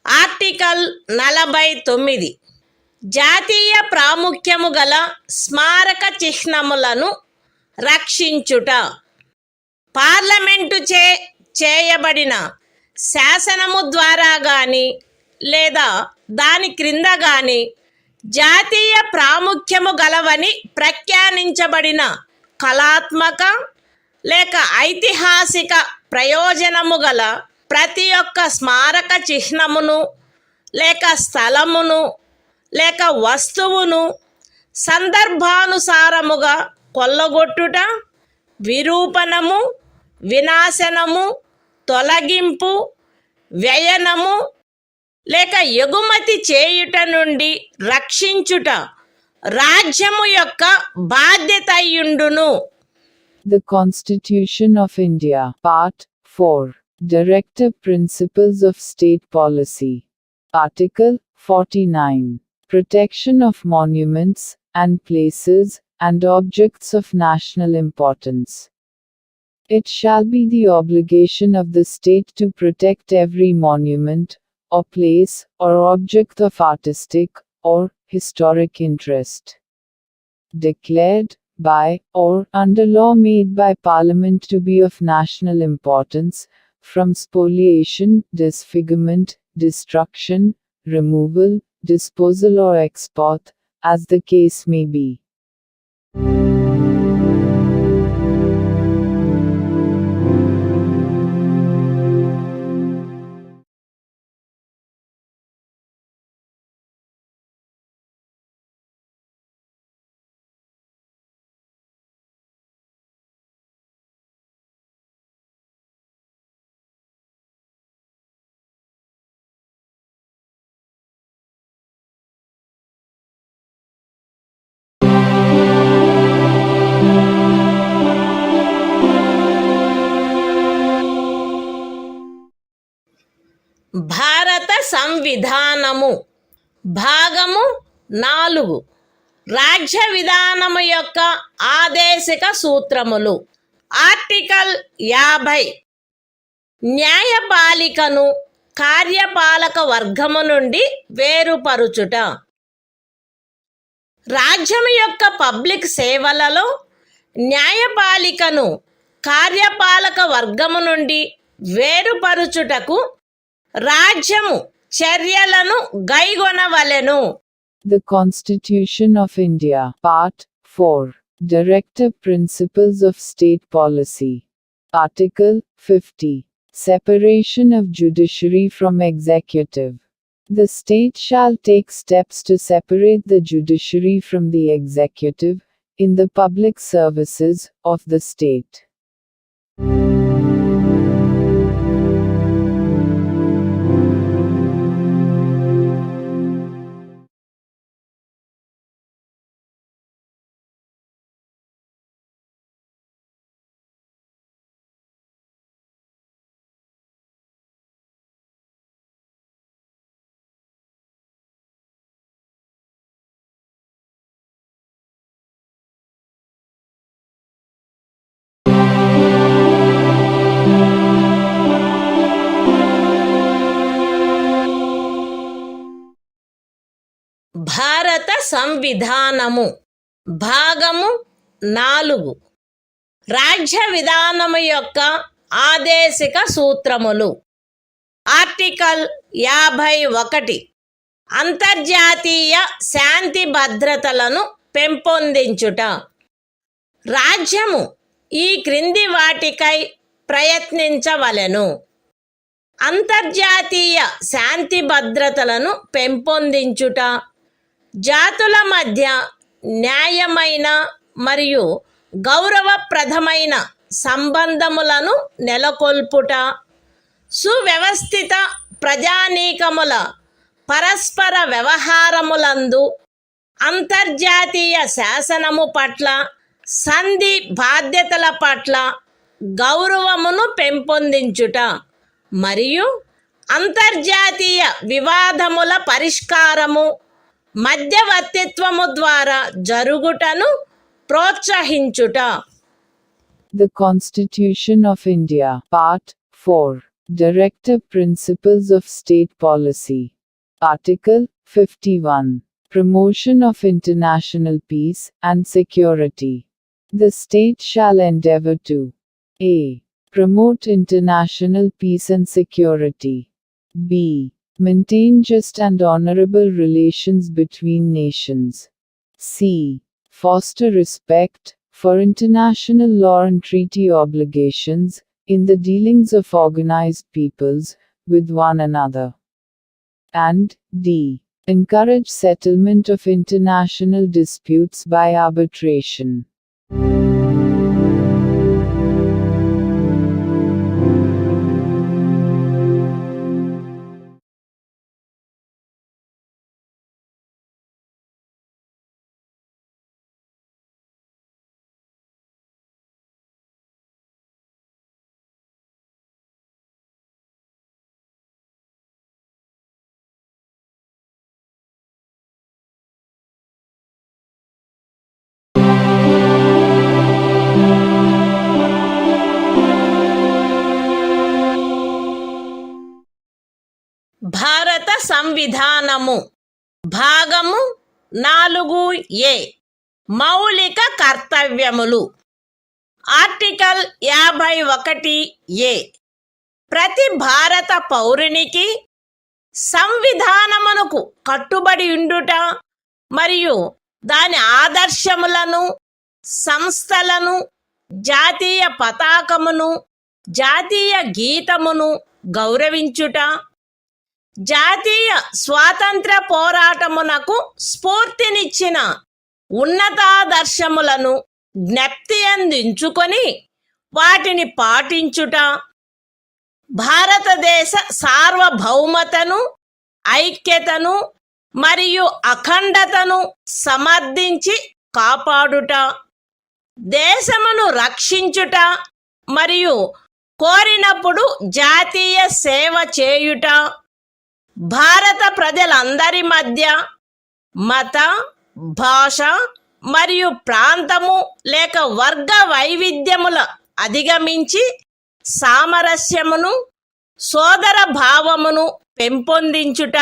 Article 49 జాతీయ ప్రాముఖ్యము గల స్మారక చిహ్నములను రక్షించుట. Parliament చేయబడిన శాసనము ద్వారా గాని లేదా దాని క్రింద గాని జాతీయ ప్రాముఖ్యము గలవని ప్రఖ్యానించబడిన కళాత్మక లేక ఐతిహాసిక ప్రయోజనము గల ప్రతి ఒక్క స్మారక చిహ్నమును లేక స్థలమును లేక వస్తువును సందర్భానుసారముగా కొల్లగొట్టుట, విరూపణము, వినాశనము, తొలగింపు, వ్యయనము లేక ఎగుమతి చేయుట నుండి రక్షించుట రాజ్యము యొక్క బాధ్యత అయ్యుండును. The Constitution of India, Part 4, Directive Principles of State Policy. Article 49. Protection of monuments and places and objects of national importance. It shall be the obligation of the state to protect every monument, or place, or object of artistic or historic interest, declared by or under law made by Parliament to be of national importance, from spoliation, disfigurement, destruction, removal, disposal or export, as the case may be. భారత సంవిధానము భాగము 4 రాజ్య విధానము యొక్క ఆదేశిక సూత్రములు. Article 50 న్యాయపాలికను కార్యపాలక వర్గము నుండి వేరుపరుచుట. రాజ్యము యొక్క public సేవలలో న్యాయపాలికను కార్యపాలక వర్గము నుండి వేరుపరుచుటకు రాజ్యము చర్యలను గైగొనవలెను. The Constitution of India, Part 4, Directive Principles of State Policy. Article 50. Separation of judiciary from executive. The state shall take steps to separate the judiciary from the executive, in the public services of the state. భారత సంవిధానము భాగము 4 రాజ్య విధానము యొక్క ఆదేశిక సూత్రములు. Article 51 అంతర్జాతీయ శాంతి భద్రతలను పెంపొందించుట. రాజ్యము ఈ క్రింది వాటికై ప్రయత్నించవలెను: అంతర్జాతీయ శాంతి భద్రతలను పెంపొందించుట, జాతుల మధ్య న్యాయమైన మరియు గౌరవప్రదమైన సంబంధములను నెలకొల్పుట, సువ్యవస్థిత ప్రజానీకముల పరస్పర వ్యవహారములందు అంతర్జాతీయ శాసనము పట్ల, సంధి బాధ్యతల పట్ల గౌరవమును పెంపొందించుట మరియు అంతర్జాతీయ వివాదముల పరిష్కారము మధ్యవర్తిత్వము ద్వారా జరుగుటను ప్రోత్సహించుట. The Constitution of India, Part 4, Directive Principles of State Policy. Article 51, Promotion of International Peace and Security. The state shall endeavor to a. Promote international peace and security. b. Maintain just and honorable relations between nations. c. Foster respect for international law and treaty obligations in the dealings of organized peoples with one another. And d. Encourage settlement of international disputes by arbitration. భారత సంవిధానము భాగము 4A మౌలిక కర్తవ్యములు. Article 51A ప్రతి భారత పౌరునికి సంవిధానమునకు కట్టుబడి ఉండుట మరియు దాని ఆదర్శములను, సంస్థలను, జాతీయ పతాకమును, జాతీయ గీతమును గౌరవించుట, జాతీయ స్వాతంత్ర పోరాటమునకు స్ఫూర్తినిచ్చిన ఉన్నతాదర్శములను జ్ఞప్తి అందించుకొని వాటిని పాటించుట, భారతదేశ సార్వభౌమతను, ఐక్యతను మరియు అఖండతను సమర్థించి కాపాడుట, దేశమును రక్షించుట మరియు కోరినప్పుడు జాతీయ సేవ చేయుట, భారత ప్రజలందరి మధ్య మత, భాష మరియు ప్రాంతము లేక వర్గ వైవిధ్యముల అధిగమించి సామరస్యమును, సోదర భావమును పెంపొందించుట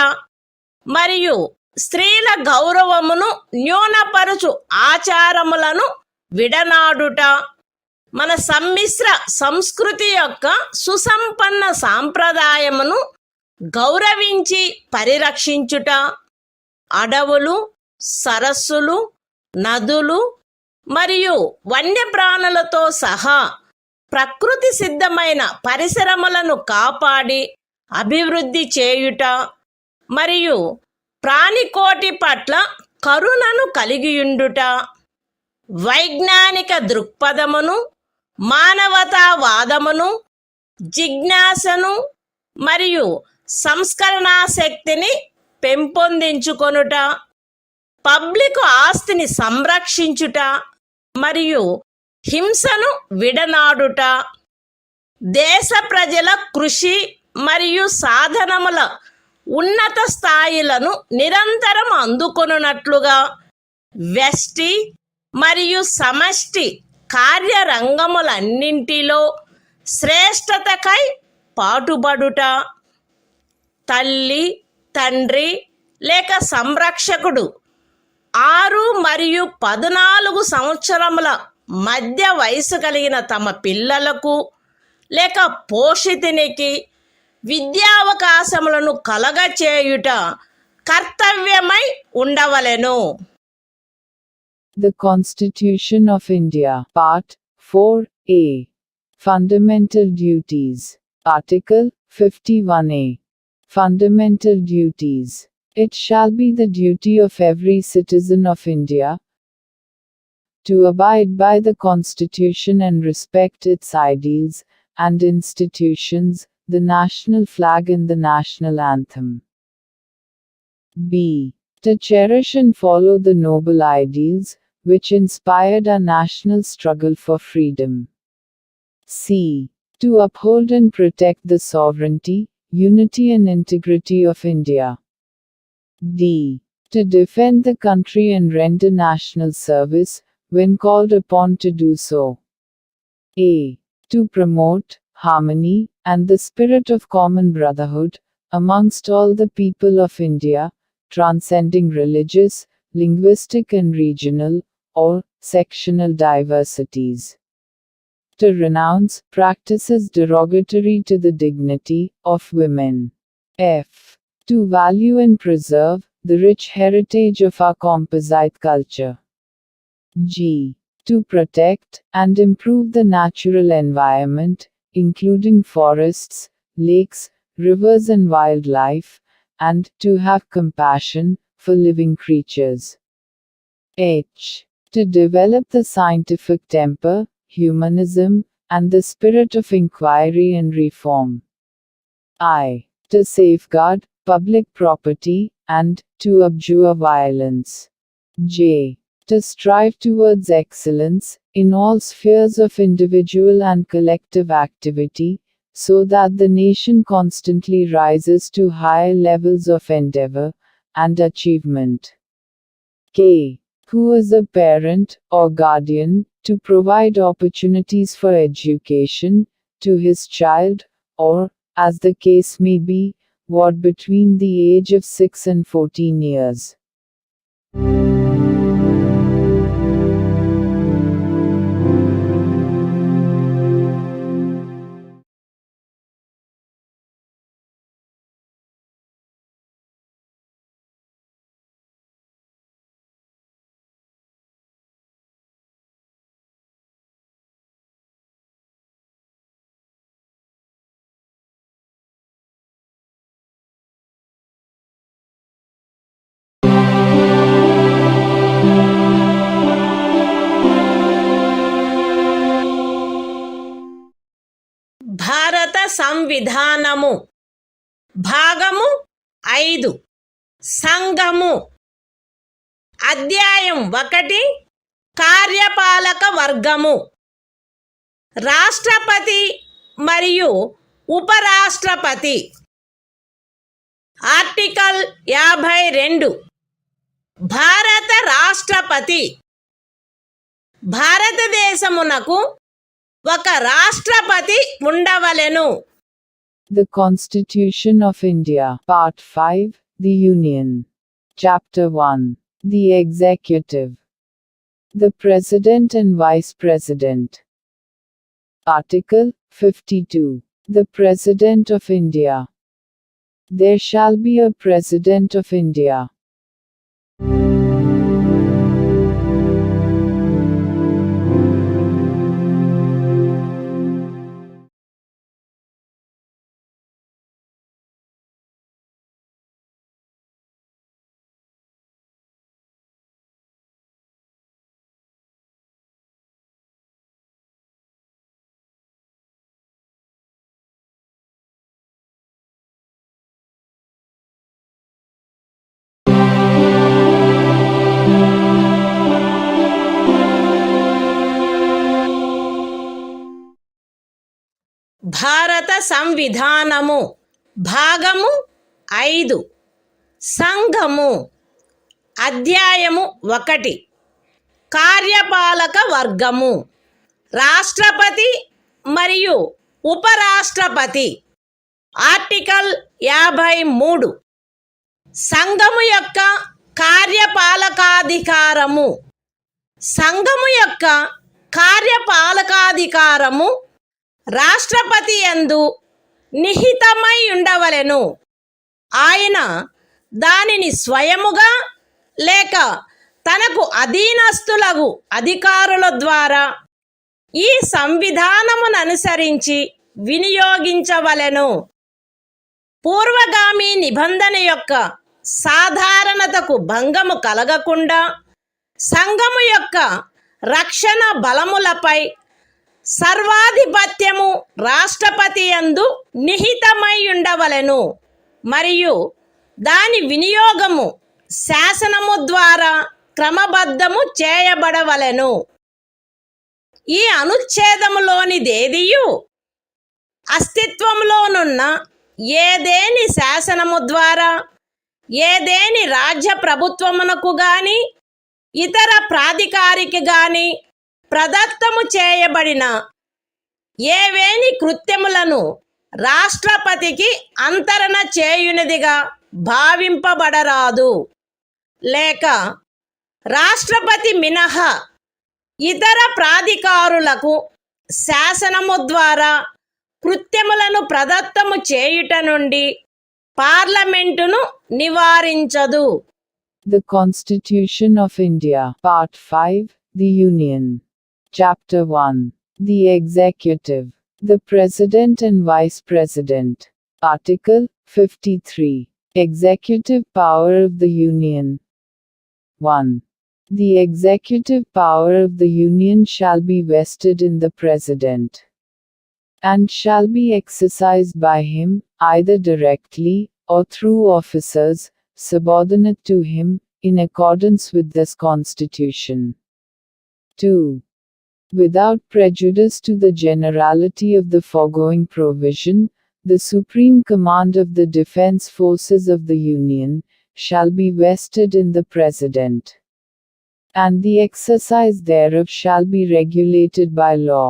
మరియు స్త్రీల గౌరవమును న్యూనపరుచు ఆచారములను విడనాడుట, మన సమ్మిశ్ర సంస్కృతి యొక్క సుసంపన్న సాంప్రదాయమును గౌరవించి పరిరక్షించుట, అడవులు, సరస్సులు, నదులు మరియు వన్యప్రాణులతో సహా ప్రకృతి సిద్ధమైన పరిసరములను కాపాడి అభివృద్ధి చేయుట, మరియు ప్రాణికోటి పట్ల కరుణను కలిగియుండుట, వైజ్ఞానిక దృక్పథమును, మానవతావాదమును, జిజ్ఞాసను మరియు సంస్కరణా శక్తిని పెంపొందించుకొనుట, పబ్లిక్ ఆస్తిని సంరక్షించుట మరియు హింసను విడనాడుట, దేశ ప్రజల కృషి మరియు సాధనముల ఉన్నత స్థాయిలను నిరంతరం అందుకొనున్నట్లుగా వ్యష్టి మరియు సమష్టి కార్యరంగములన్నింటిలో శ్రేష్టతకై పాటుపడుట, తల్లి, తండ్రి లేక సంరక్షకుడు 6 మరియు 14 సంవత్సరముల మధ్య వయసు కలిగిన తమ పిల్లలకు లేక పోషితునికి విద్యావకాశములను కలగచేయుట కర్తవ్యమై ఉండవలెను. The Constitution of India, Part 4A. Fundamental Duties. Article 51A. Fundamental Duties. It shall be the duty of every citizen of India to abide by the Constitution and respect its ideals and institutions, the national flag and the national anthem. B. To cherish and follow the noble ideals which inspired our national struggle for freedom. C. To uphold and protect the sovereignty, unity and integrity of India. D. To defend the country and render national service when called upon to do so. A. To promote harmony and the spirit of common brotherhood amongst all the people of India, transcending religious, linguistic and regional or sectional diversities. To renounce practices derogatory to the dignity of women. F. To value and preserve the rich heritage of our composite culture. G. To protect and improve the natural environment, including forests, lakes, rivers and wildlife, and to have compassion for living creatures. H. To develop the scientific temper, humanism, and the spirit of inquiry and reform. I. To safeguard public property and to abjure violence. J. To strive towards excellence in all spheres of individual and collective activity, so that the nation constantly rises to higher levels of endeavor and achievement. K. Who is a parent or guardian, to provide opportunities for education to his child, or, as the case may be, what between the age of 6 and 14 years. భారత సంవిధానము భాగము 5 సంఘము అధ్యాయం 1 కార్యపాలక వర్గము రాష్ట్రపతి మరియు ఉపరాష్ట్రపతి article 52 భారత రాష్ట్రపతి భారతదేశమునకు ఒక రాష్ట్రపతి ఉండవలెను. The Constitution of India, Part 5, The Union. Chapter 1. The Executive. The President and Vice President. Article 52. The President of India. There shall be a President of India. భారత సంవిధానము భాగము 5 సంఘము అధ్యాయము 1 కార్యపాలక వర్గము రాష్ట్రపతి మరియు ఉపరాష్ట్రపతి ఆర్టికల్ 53 సంఘము యొక్క కార్యపాలకాధికారము సంఘము యొక్క కార్యపాలకాధికారము రాష్ట్రపతి యందు నిహితమై ఉండవలెను. ఆయన దానిని స్వయముగా లేక తనకు అధీనస్థులగు అధికారుల ద్వారా ఈ సంవిధానమును అనుసరించి వినియోగించవలెను. పూర్వగామి నిబంధన యొక్క సాధారణతకు భంగము కలగకుండా సంఘము యొక్క రక్షణ బలములపై సర్వాధిపత్యము రాష్ట్రపతి యందు నిహితమై ఉండవలెను మరియు దాని వినియోగము శాసనము ద్వారా క్రమబద్ధము చేయబడవలెను. ఈ అనుచ్ఛేదములోనిదేదియు అస్తిత్వంలోనున్న ఏదేని శాసనము ద్వారా ఏదేని రాజ్య ప్రభుత్వమునకు గాని ఇతర ప్రాధికారికి గాని ప్రదత్తము చేయబడిన ఏవేని కృత్యములను రాష్ట్రపతికి అంతరణ చేయునిదిగా భావింపబడరాదు. లేక రాష్ట్రపతి మినహా ఇతర ప్రాధికారులకు శాసనము ద్వారా కృత్యములను ప్రదత్తము చేయుట నుండి పార్లమెంటును నివారించదు. The Constitution of India, Part 5, The Union. Chapter 1. The Executive. The President and Vice President. Article 53. Executive Power of the Union. 1. The executive power of the Union shall be vested in the President, and shall be exercised by him, either directly, or through officers, subordinate to him, in accordance with this Constitution. 2. Without prejudice to the generality of the foregoing provision, the supreme command of the defense forces of the Union shall be vested in the President, and the exercise thereof shall be regulated by law.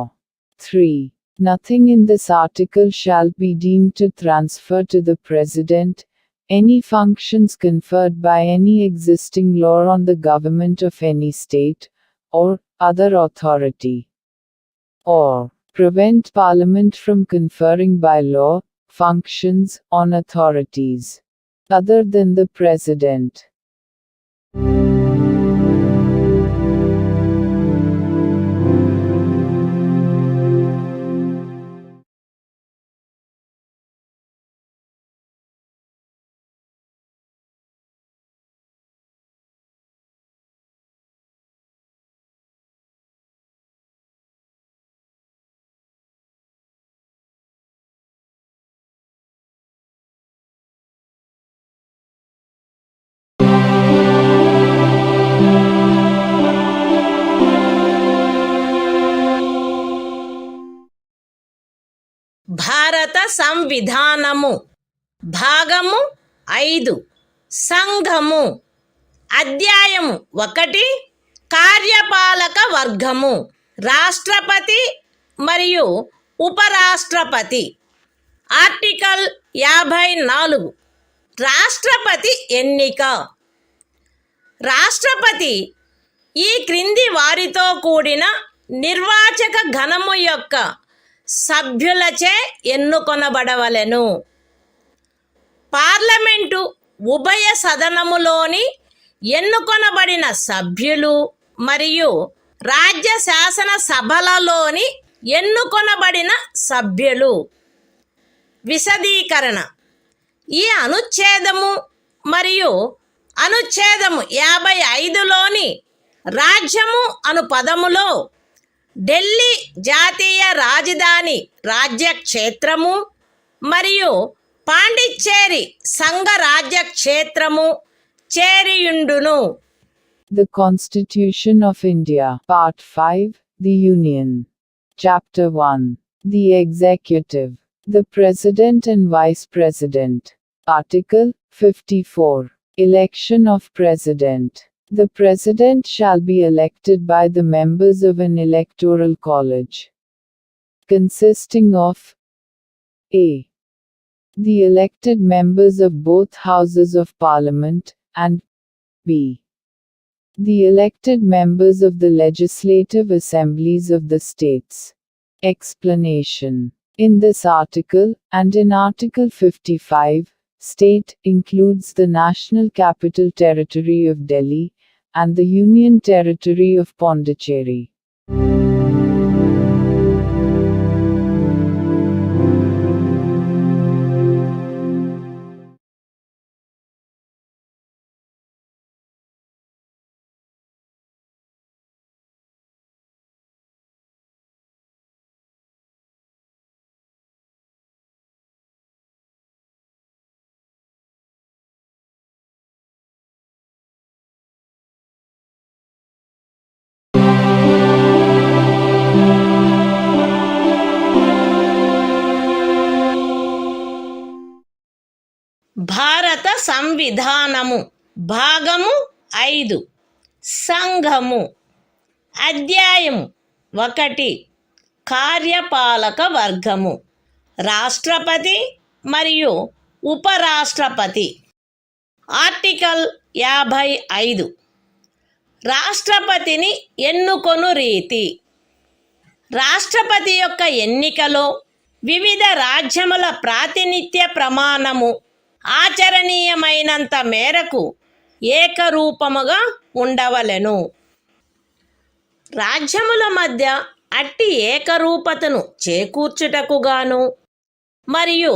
3. Nothing in this article shall be deemed to transfer to the President any functions conferred by any existing law on the government of any state, or other authority, or prevent Parliament from conferring by law functions on authorities other than the President. భారత సంవిధానము భాగము 5 సంఘము అధ్యాయము 1 కార్యపాలక వర్గము రాష్ట్రపతి మరియు ఉపరాష్ట్రపతి article 54 రాష్ట్రపతి ఎన్నిక. రాష్ట్రపతి ఈ క్రింది వారితో కూడిన నిర్వాచక గణము యొక్క సభ్యులచే ఎన్నుకొనబడవలెను. పార్లమెంటు ఉభయ సదనములోని ఎన్నుకొనబడిన సభ్యులు మరియు రాజ్య శాసన సభలలోని ఎన్నుకొనబడిన సభ్యులు. విశదీకరణ. ఈ అనుచ్ఛేదము మరియు అనుచ్ఛేదము 55లోని రాజ్యము అను పదములో ఢిల్లీ జాతీయ రాజధాని రాజ్యక్షేత్రము మరియు పాండిచ్చేరి సంఘ రాజ్యక్షేత్రము చేరియుండును. The Constitution of India, Part 5, The Union. Chapter 1. The Executive. The President and Vice President. Article 54. Election of President. The President shall be elected by the members of an electoral college, consisting of a. the elected members of both houses of Parliament, and b. the elected members of the legislative assemblies of the states. Explanation. In this article, and in Article 55, state includes the National Capital Territory of Delhi and the Union Territory of Pondicherry. భారత సంవిధానము భాగము 5 సంఘము అధ్యాయము 1 కార్యపాలక వర్గము రాష్ట్రపతి మరియు ఉపరాష్ట్రపతి. Article 55 రాష్ట్రపతిని ఎన్నుకొను రీతి. రాష్ట్రపతి యొక్క ఎన్నికలో వివిధ రాజ్యముల ప్రాతినిధ్య ప్రమాణము ఆచరణీయమైనంత మేరకు ఏకరూపముగా ఉండవలెను. రాజ్యముల మధ్య అట్టి ఏకరూపతను చేకూర్చుటకుగాను మరియు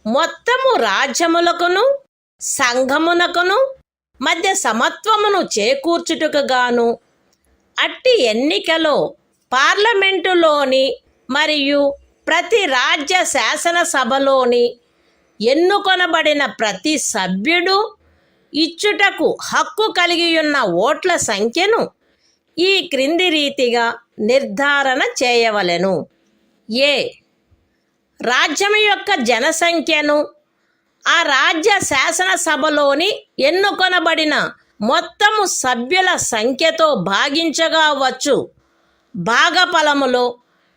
మొత్తము రాజ్యములకును సంఘమునకును మధ్య సమత్వమును చేకూర్చుటకుగాను అట్టి ఎన్నికలో పార్లమెంటులోని మరియు ప్రతి రాజ్య శాసనసభలోని ఎన్నుకొనబడిన ప్రతి సభ్యుడు ఇచ్చుటకు హక్కు కలిగియున్న ఓట్ల సంఖ్యను ఈ క్రింది రీతిగా నిర్ధారణ చేయవలెను. ఏ. రాజ్యం యొక్క జనసంఖ్యను ఆ రాజ్య శాసనసభలోని ఎన్నుకొనబడిన మొత్తము సభ్యుల సంఖ్యతో భాగించగా వచ్చు భాగఫలములో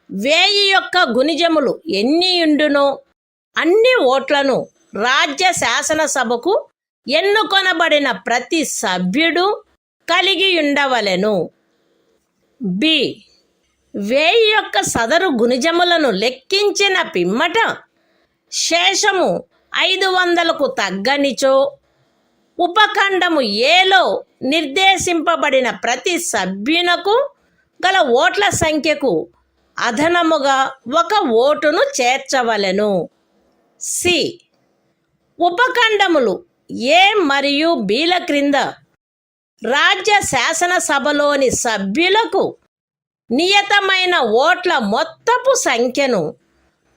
1000 యొక్క గుణిజములు ఎన్నియుండునో అన్ని ఓట్లను రాజ్య శాసనసభకు ఎన్నుకొనబడిన ప్రతి సభ్యుడు కలిగి ఉండవలెను. బి. 1000 యొక్క సదరు గుణిజములను లెక్కించిన పిమ్మట శేషము 500కు తగ్గనిచో ఉపఖండము ఏలో నిర్దేశింపబడిన ప్రతి సభ్యునకు గల ఓట్ల సంఖ్యకు అదనముగా 1 ఓటును చేర్చవలెను. సి. ఉపఖండములు ఏ మరియు బిల క్రింద రాజ్య శాసనసభలోని సభ్యులకు నియతమైన ఓట్ల మొత్తపు సంఖ్యను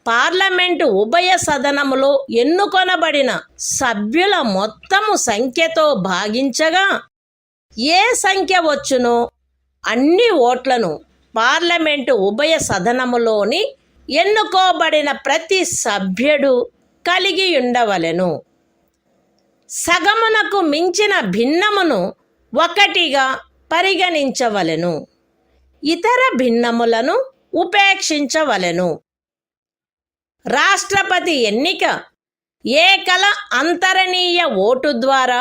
పార్లమెంటు ఉభయ సదనములో ఎన్నుకొనబడిన సభ్యుల మొత్తము సంఖ్యతో భాగించగా ఏ సంఖ్య వచ్చునో అన్ని ఓట్లను పార్లమెంటు ఉభయ సదనములోని ఎన్నుకోబడిన ప్రతి సభ్యుడు కలిగి ఉండవలెను. సగమునకు మించిన భిన్నమును 1గా పరిగణించవలెను. ఇతర భిన్నములను ఉపేక్షించవలెను. రాష్ట్రపతి ఎన్నిక ఏకల అంతరణీయ ఓటు ద్వారా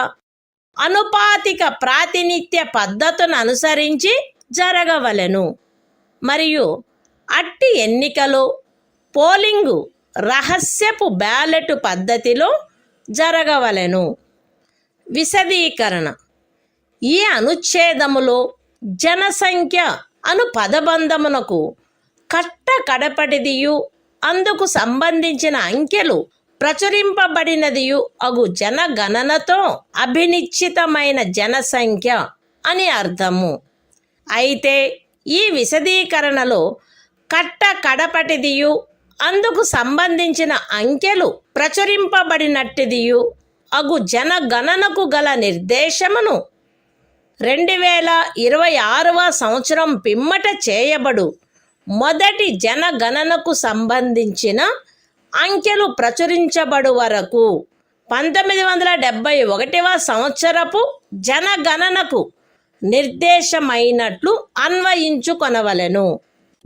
అనుపాతిక ప్రాతినిధ్య పద్ధతును అనుసరించి జరగవలెను మరియు అట్టి ఎన్నికలో పోలింగు రహస్యపు బ్యాలెట్ పద్ధతిలో జరగవలెను. విశదీకరణ. ఈ అనుచ్ఛేదములో జనసంఖ్య అను పదబంధమునకు కడపటిదియు అందుకు సంబంధించిన అంకెలు ప్రచురింపబడినదియు అగు జనగణనతో అభినిశ్చితమైన జనసంఖ్య అని అర్థము. అయితే ఈ విశదీకరణలో కడపటిదియు అందుకు సంబంధించిన అంకెలు ప్రచురింపబడినట్టిదియు అగు జనగణనకు గల నిర్దేశమును 2026వ సంవత్సరం పిమ్మట చేయబడు మొదటి జనగణనకు సంబంధించిన అంకెలు ప్రచురించబడు వరకు 1971వ సంవత్సరపు జనగణనకు నిర్దేశమైనట్లు అన్వయించుకొనవలెను.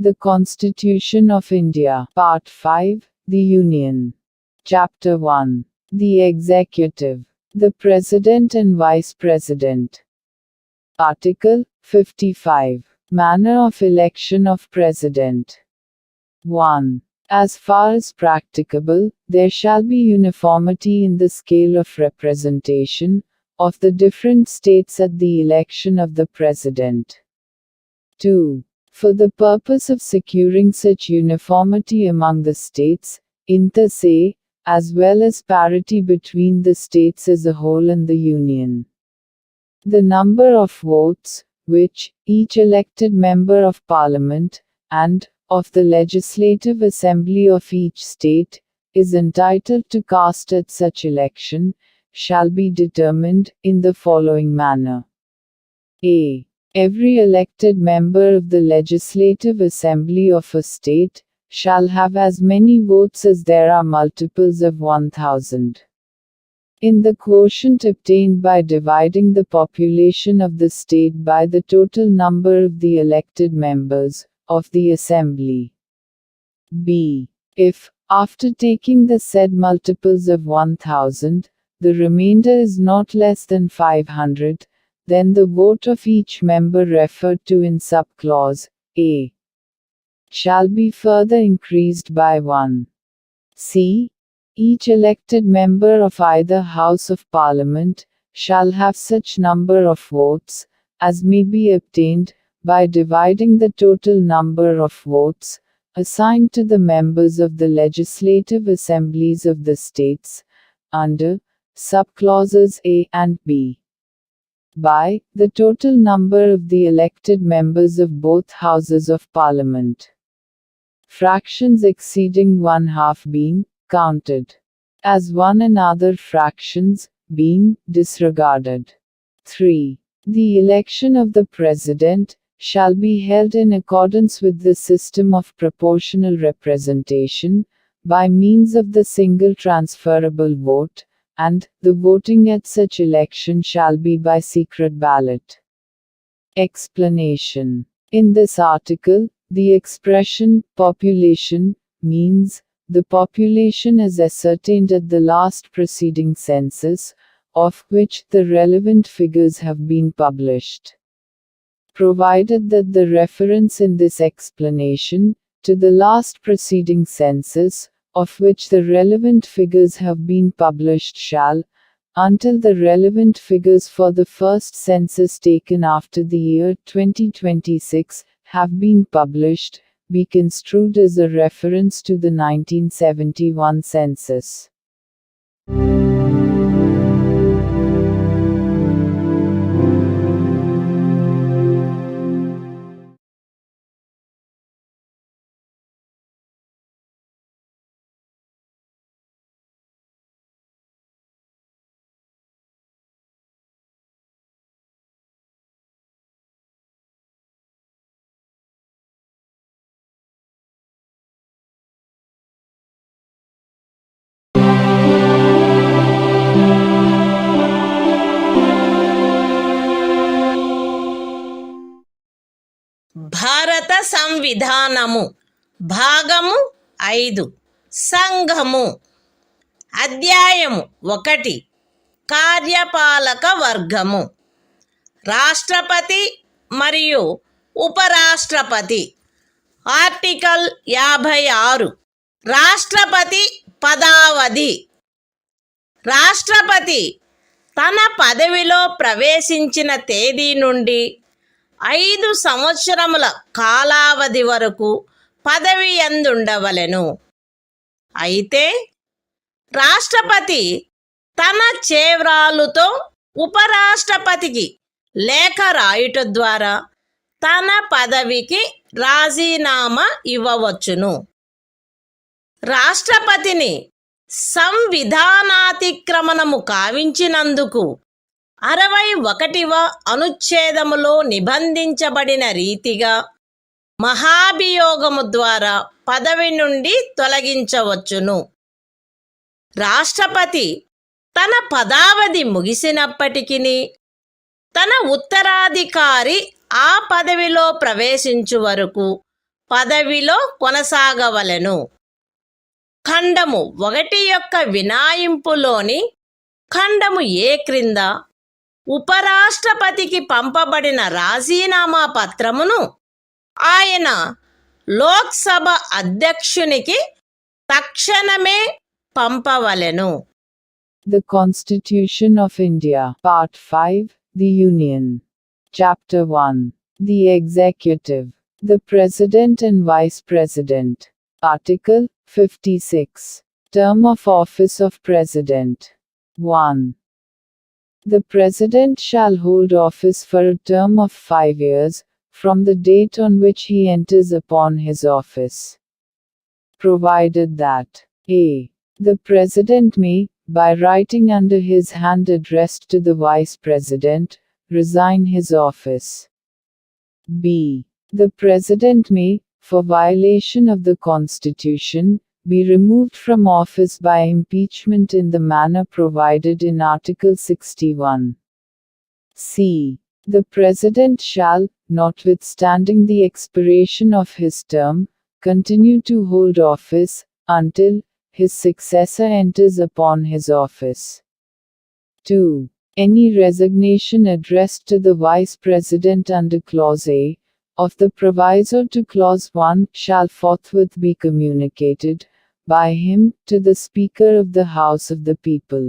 The Constitution of India, Part 5, The Union. Chapter 1. The Executive, the President and Vice President. Article 55. Manner of election of President. 1. As far as practicable, there shall be uniformity in the scale of representation of the different states at the election of the President. 2. For the purpose of securing such uniformity among the states, inter se, as well as parity between the states as a whole and the Union, the number of votes, which each elected member of Parliament, and of the Legislative Assembly of each state, is entitled to cast at such election, shall be determined in the following manner. A. Every elected member of the Legislative Assembly of a state shall have as many votes as there are multiples of 1,000. In the quotient obtained by dividing the population of the state by the total number of the elected members of the Assembly. B. If, after taking the said multiples of 1,000, the remainder is not less than 500, then the vote of each member referred to in subclause A shall be further increased by 1. C. Each elected member of either House of Parliament shall have such number of votes as may be obtained by dividing the total number of votes assigned to the members of the legislative assemblies of the states, under subclauses A and B, by the total number of the elected members of both Houses of Parliament. Fractions exceeding 1/2 being counted as one and other fractions being disregarded. 3. The election of the President shall be held in accordance with the system of proportional representation, by means of the single transferable vote, and the voting at such election shall be by secret ballot. Explanation. In this article, the expression population means the population as ascertained at the last preceding census, of which the relevant figures have been published. Provided that the reference in this explanation to the last preceding census, of which the relevant figures have been published shall, until the relevant figures for the first census taken after the year 2026 have been published, be construed as a reference to the 1971 census. భారత సంవిధానము భాగము 5 సంఘము అధ్యాయము 1 కార్యపాలక వర్గము రాష్ట్రపతి మరియు ఉపరాష్ట్రపతి article 56 రాష్ట్రపతి పదావధి రాష్ట్రపతి తన పదవిలో ప్రవేశించిన తేదీ నుండి 5 సంవత్సరముల కాలావధి వరకు పదవి యందుండవలెను. అయితే రాష్ట్రపతి తన చేవ్రాలుతో ఉపరాష్ట్రపతికి లేఖ రాయుట ద్వారా తన పదవికి రాజీనామా ఇవ్వవచ్చును. రాష్ట్రపతిని సంవిధానాతిక్రమణము కావించినందుకు 61వ అనుచ్ఛేదములో నిబంధించబడిన రీతిగా మహాభియోగము ద్వారా పదవి నుండి తొలగించవచ్చును. రాష్ట్రపతి తన పదావధి ముగిసినప్పటికీ తన ఉత్తరాధికారి ఆ పదవిలో ప్రవేశించు వరకు పదవిలో కొనసాగవలెను. ఖండము 1 యొక్క వినాయింపులోని ఖండము ఏ క్రింద ఉపరాష్ట్రపతికి పంపబడిన రాజీనామా పత్రమును ఆయన లోక్సభ అధ్యక్షునికి తక్షణమే పంపవలెను. The Constitution of India, Part 5, The Union. Chapter 1. The Executive. The President and Vice President. Article 56. Term of Office of President. 1. The President shall hold office for a term of 5 years, from the date on which he enters upon his office. Provided that a. The President may, by writing under his hand addressed to the Vice President, resign his office. b. The President may, for violation of the Constitution, be removed from office by impeachment in the manner provided in Article 61. c. The President shall, notwithstanding the expiration of his term, continue to hold office, until his successor enters upon his office. 2. Any resignation addressed to the Vice President under Clause A of the proviso to Clause 1 shall forthwith be communicated by him to the Speaker of the House of the People.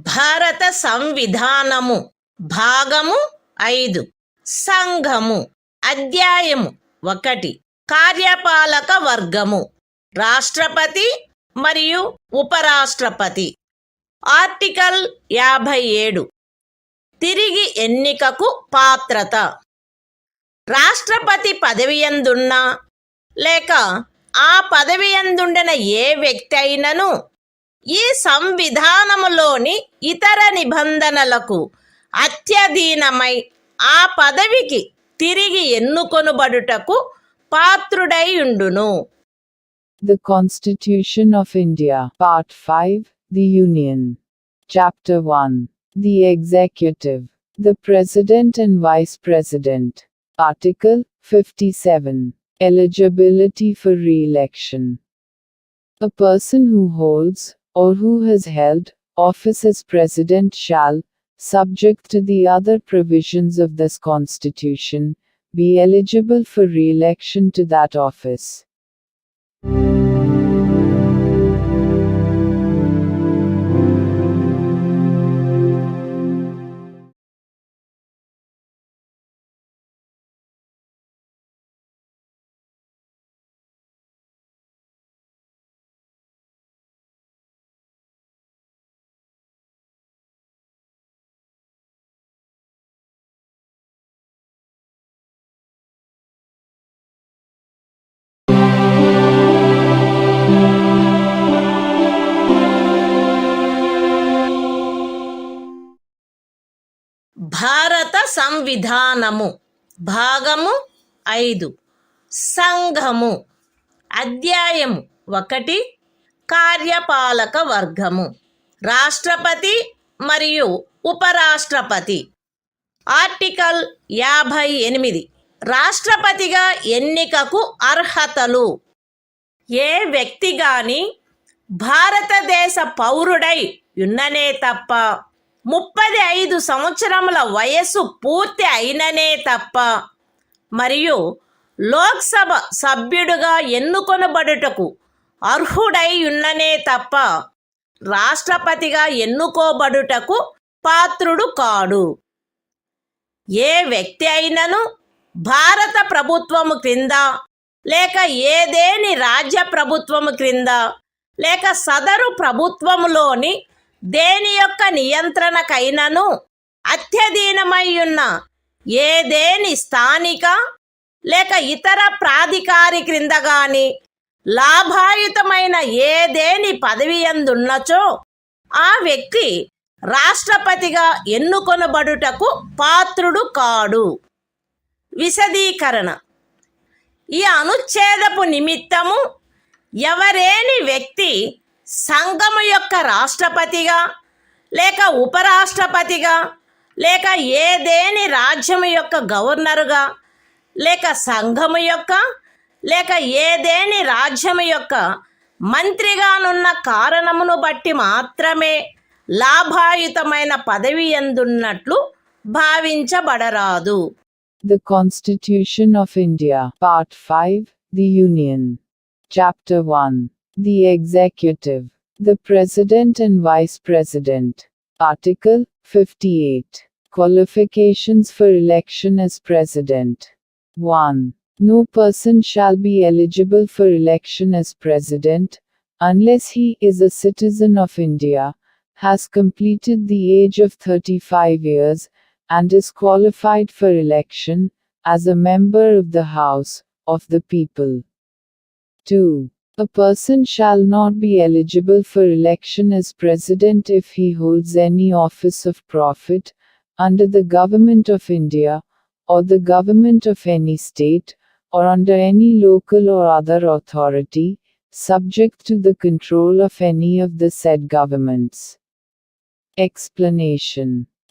భారత సంవిధానము భాగము 5 సంఘము అధ్యాయము 1 కార్యపాలక వర్గము రాష్ట్రపతి మరియు ఉపరాష్ట్రపతి. Article 57 తిరిగి ఎన్నికకు పాత్రత. రాష్ట్రపతి పదవియందున్నా లేక ఆ పదవియందుండిన ఏ వ్యక్తి అయినను ఈ సంవిధానములోని ఇతర నిబంధనలకు అత్యధీనమై ఆ పదవికి తిరిగి ఎన్నుకొనుబడుటకు పాత్రుడై ఉండును. The Constitution of India, Part 5, The Union. Chapter 1. The Executive. The President and Vice President. Article 57. Eligibility for re-election. A person who holds, or who has held, office as President shall, subject to the other provisions of this Constitution, be eligible for re-election to that office. భారత సంవిధానము భాగము 5 సంఘము అధ్యాయము 1 కార్యపాలక వర్గము రాష్ట్రపతి మరియు ఉపరాష్ట్రపతి. Article 58 రాష్ట్రపతిగా ఎన్నికకు అర్హతలు. ఏ వ్యక్తి గాని భారతదేశ పౌరుడై యున్ననే తప్ప 35 సంవత్సరముల వయస్సు పూర్తి అయిననే తప్ప మరియు లోక్సభ సభ్యుడుగా ఎన్నుకొనబడుటకు అర్హుడై ఉన్ననే తప్ప రాష్ట్రపతిగా ఎన్నుకోబడుటకు పాత్రుడు కాడు. ఏ వ్యక్తి అయినను భారత ప్రభుత్వము క్రింద లేక ఏదేని రాజ్య ప్రభుత్వము క్రింద లేక సదరు ప్రభుత్వములోని దేని యొక్క నియంత్రణకైనను అత్యధీనమై ఉన్న ఏదేని స్థానిక లేక ఇతర ప్రాధికారి క్రింద గాని లాభాయుతమైన ఏదేని పదవి యందున్నచో ఆ వ్యక్తి రాష్ట్రపతిగా ఎన్నుకొనబడుటకు పాత్రుడు కాడు. విశదీకరణ: ఈ అనుచ్ఛేదపు నిమిత్తము ఎవరేని వ్యక్తి సంఘము యొక్క రాష్ట్రపతిగా లేక ఉపరాష్ట్రపతిగా లేక ఏదేని రాజ్యము యొక్క గవర్నరుగా లేక సంఘము యొక్క లేక ఏదేని రాజ్యము యొక్క మంత్రిగానున్న కారణమును బట్టి మాత్రమే లాభాయుతమైన పదవి యందున్నట్లు భావించబడరాదు. The Constitution of India, Part 5, The Union. Chapter 1. The Executive. The President and Vice President. Article 58. Qualifications for election as President. 1. No person shall be eligible for election as President, unless he is a citizen of India, has completed the age of 35 years, and is qualified for election, as a member of the House, of the people. 2. A person shall not be eligible for election as President if he holds any office of profit, under the Government of India, or the Government of any state, or under any local or other authority, subject to the control of any of the said governments. Explanation.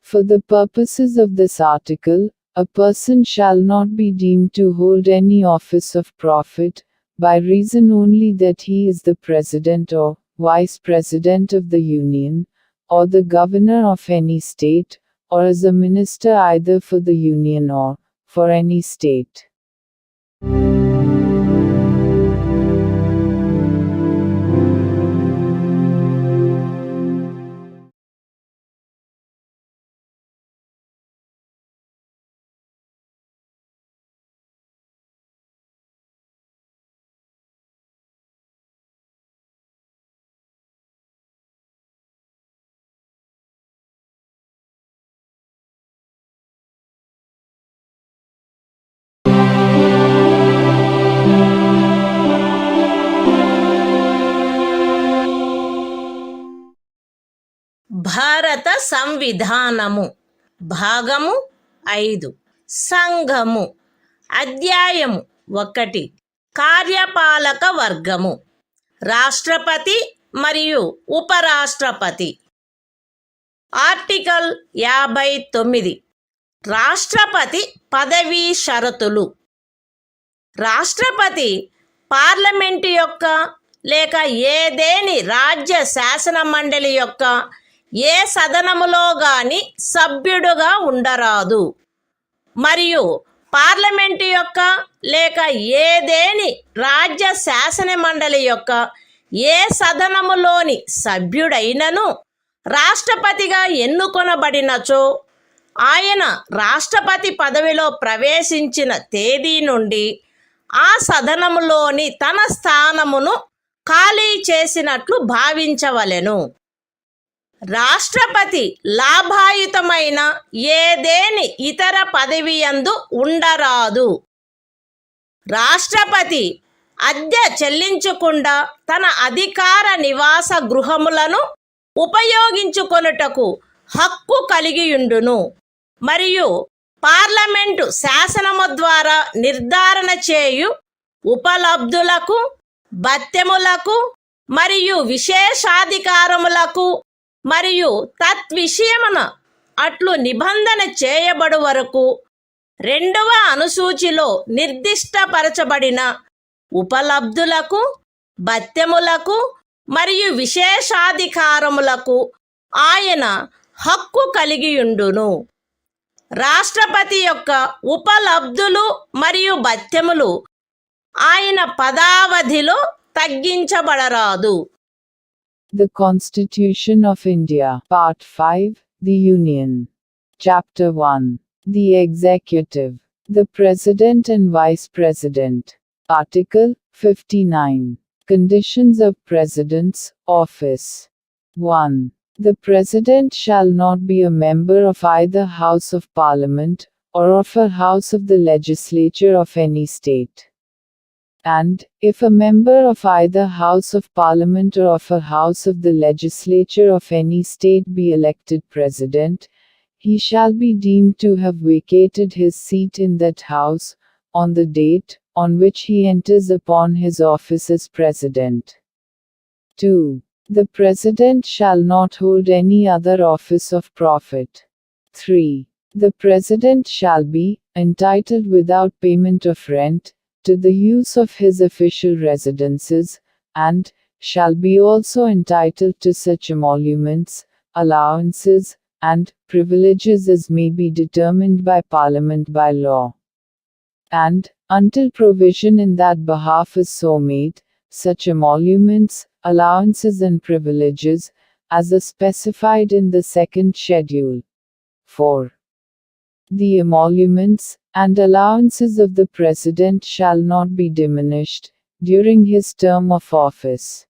For the purposes of this article, a person shall not be deemed to hold any office of profit, by reason only that he is the President or Vice President of the Union, or the Governor of any state, or as a minister either for the Union or for any state. భారత సంవిధానము భాగము 5 సంఘము అధ్యాయము 1 కార్యపాలక వర్గము రాష్ట్రపతి మరియు ఉపరాష్ట్రపతి. Article 59 రాష్ట్రపతి పదవీ షరతులు. రాష్ట్రపతి పార్లమెంటు యొక్క లేక ఏదేని రాజ్య శాసన మండలి యొక్క ఏ సదనములో గాని సభ్యుడుగా ఉండరాదు మరియు పార్లమెంటు యొక్క లేక ఏదేని రాజ్య శాసన మండలి యొక్క ఏ సదనములోని సభ్యుడైనను రాష్ట్రపతిగా ఎన్నుకొనబడినచో ఆయన రాష్ట్రపతి పదవిలో ప్రవేశించిన తేదీ నుండి ఆ సదనములోని తన స్థానమును ఖాళీ చేసినట్లు భావించవలెను. రాష్ట్రపతి లాభాయుతమైన ఏదేని ఇతర పదవి యందు ఉండరాదు. రాష్ట్రపతి అద్దె చెల్లించకుండా తన అధికార నివాస గృహములను ఉపయోగించుకొనుటకు హక్కు కలిగియుండును మరియు పార్లమెంటు శాసనము ద్వారా నిర్ధారణ చేయు ఉపలబ్ధులకు, భత్యములకు మరియు విశేషాధికారములకు మరియు తద్విషయమున అట్లు నిబంధన చేయబడు వరకు 2వ అనుసూచిలో నిర్దిష్టపరచబడిన ఉపలబ్ధులకు, భత్యములకు మరియు విశేషాధికారములకు ఆయన హక్కు కలిగియుండును. రాష్ట్రపతి యొక్క ఉపలబ్ధులు మరియు భత్యములు ఆయన పదావధిలో తగ్గించబడరాదు. The Constitution of India. Part 5. The Union. Chapter 1. The Executive. The President and Vice President. Article 59. Conditions of President's office. 1. The President shall not be a member of either House of Parliament, or of a House of the Legislature of any state. And, if a member of either House of Parliament or of a House of the Legislature of any state be elected President, he shall be deemed to have vacated his seat in that House, on the date on which he enters upon his office as President. 2. The President shall not hold any other office of profit. 3. The President shall be entitled without payment of rent to the use of his official residences, and shall be also entitled to such emoluments, allowances, and privileges as may be determined by Parliament by law. And, until provision in that behalf is so made, such emoluments, allowances and privileges, as are specified in the second schedule. 4. The emoluments and allowances of the President shall not be diminished during his term of office.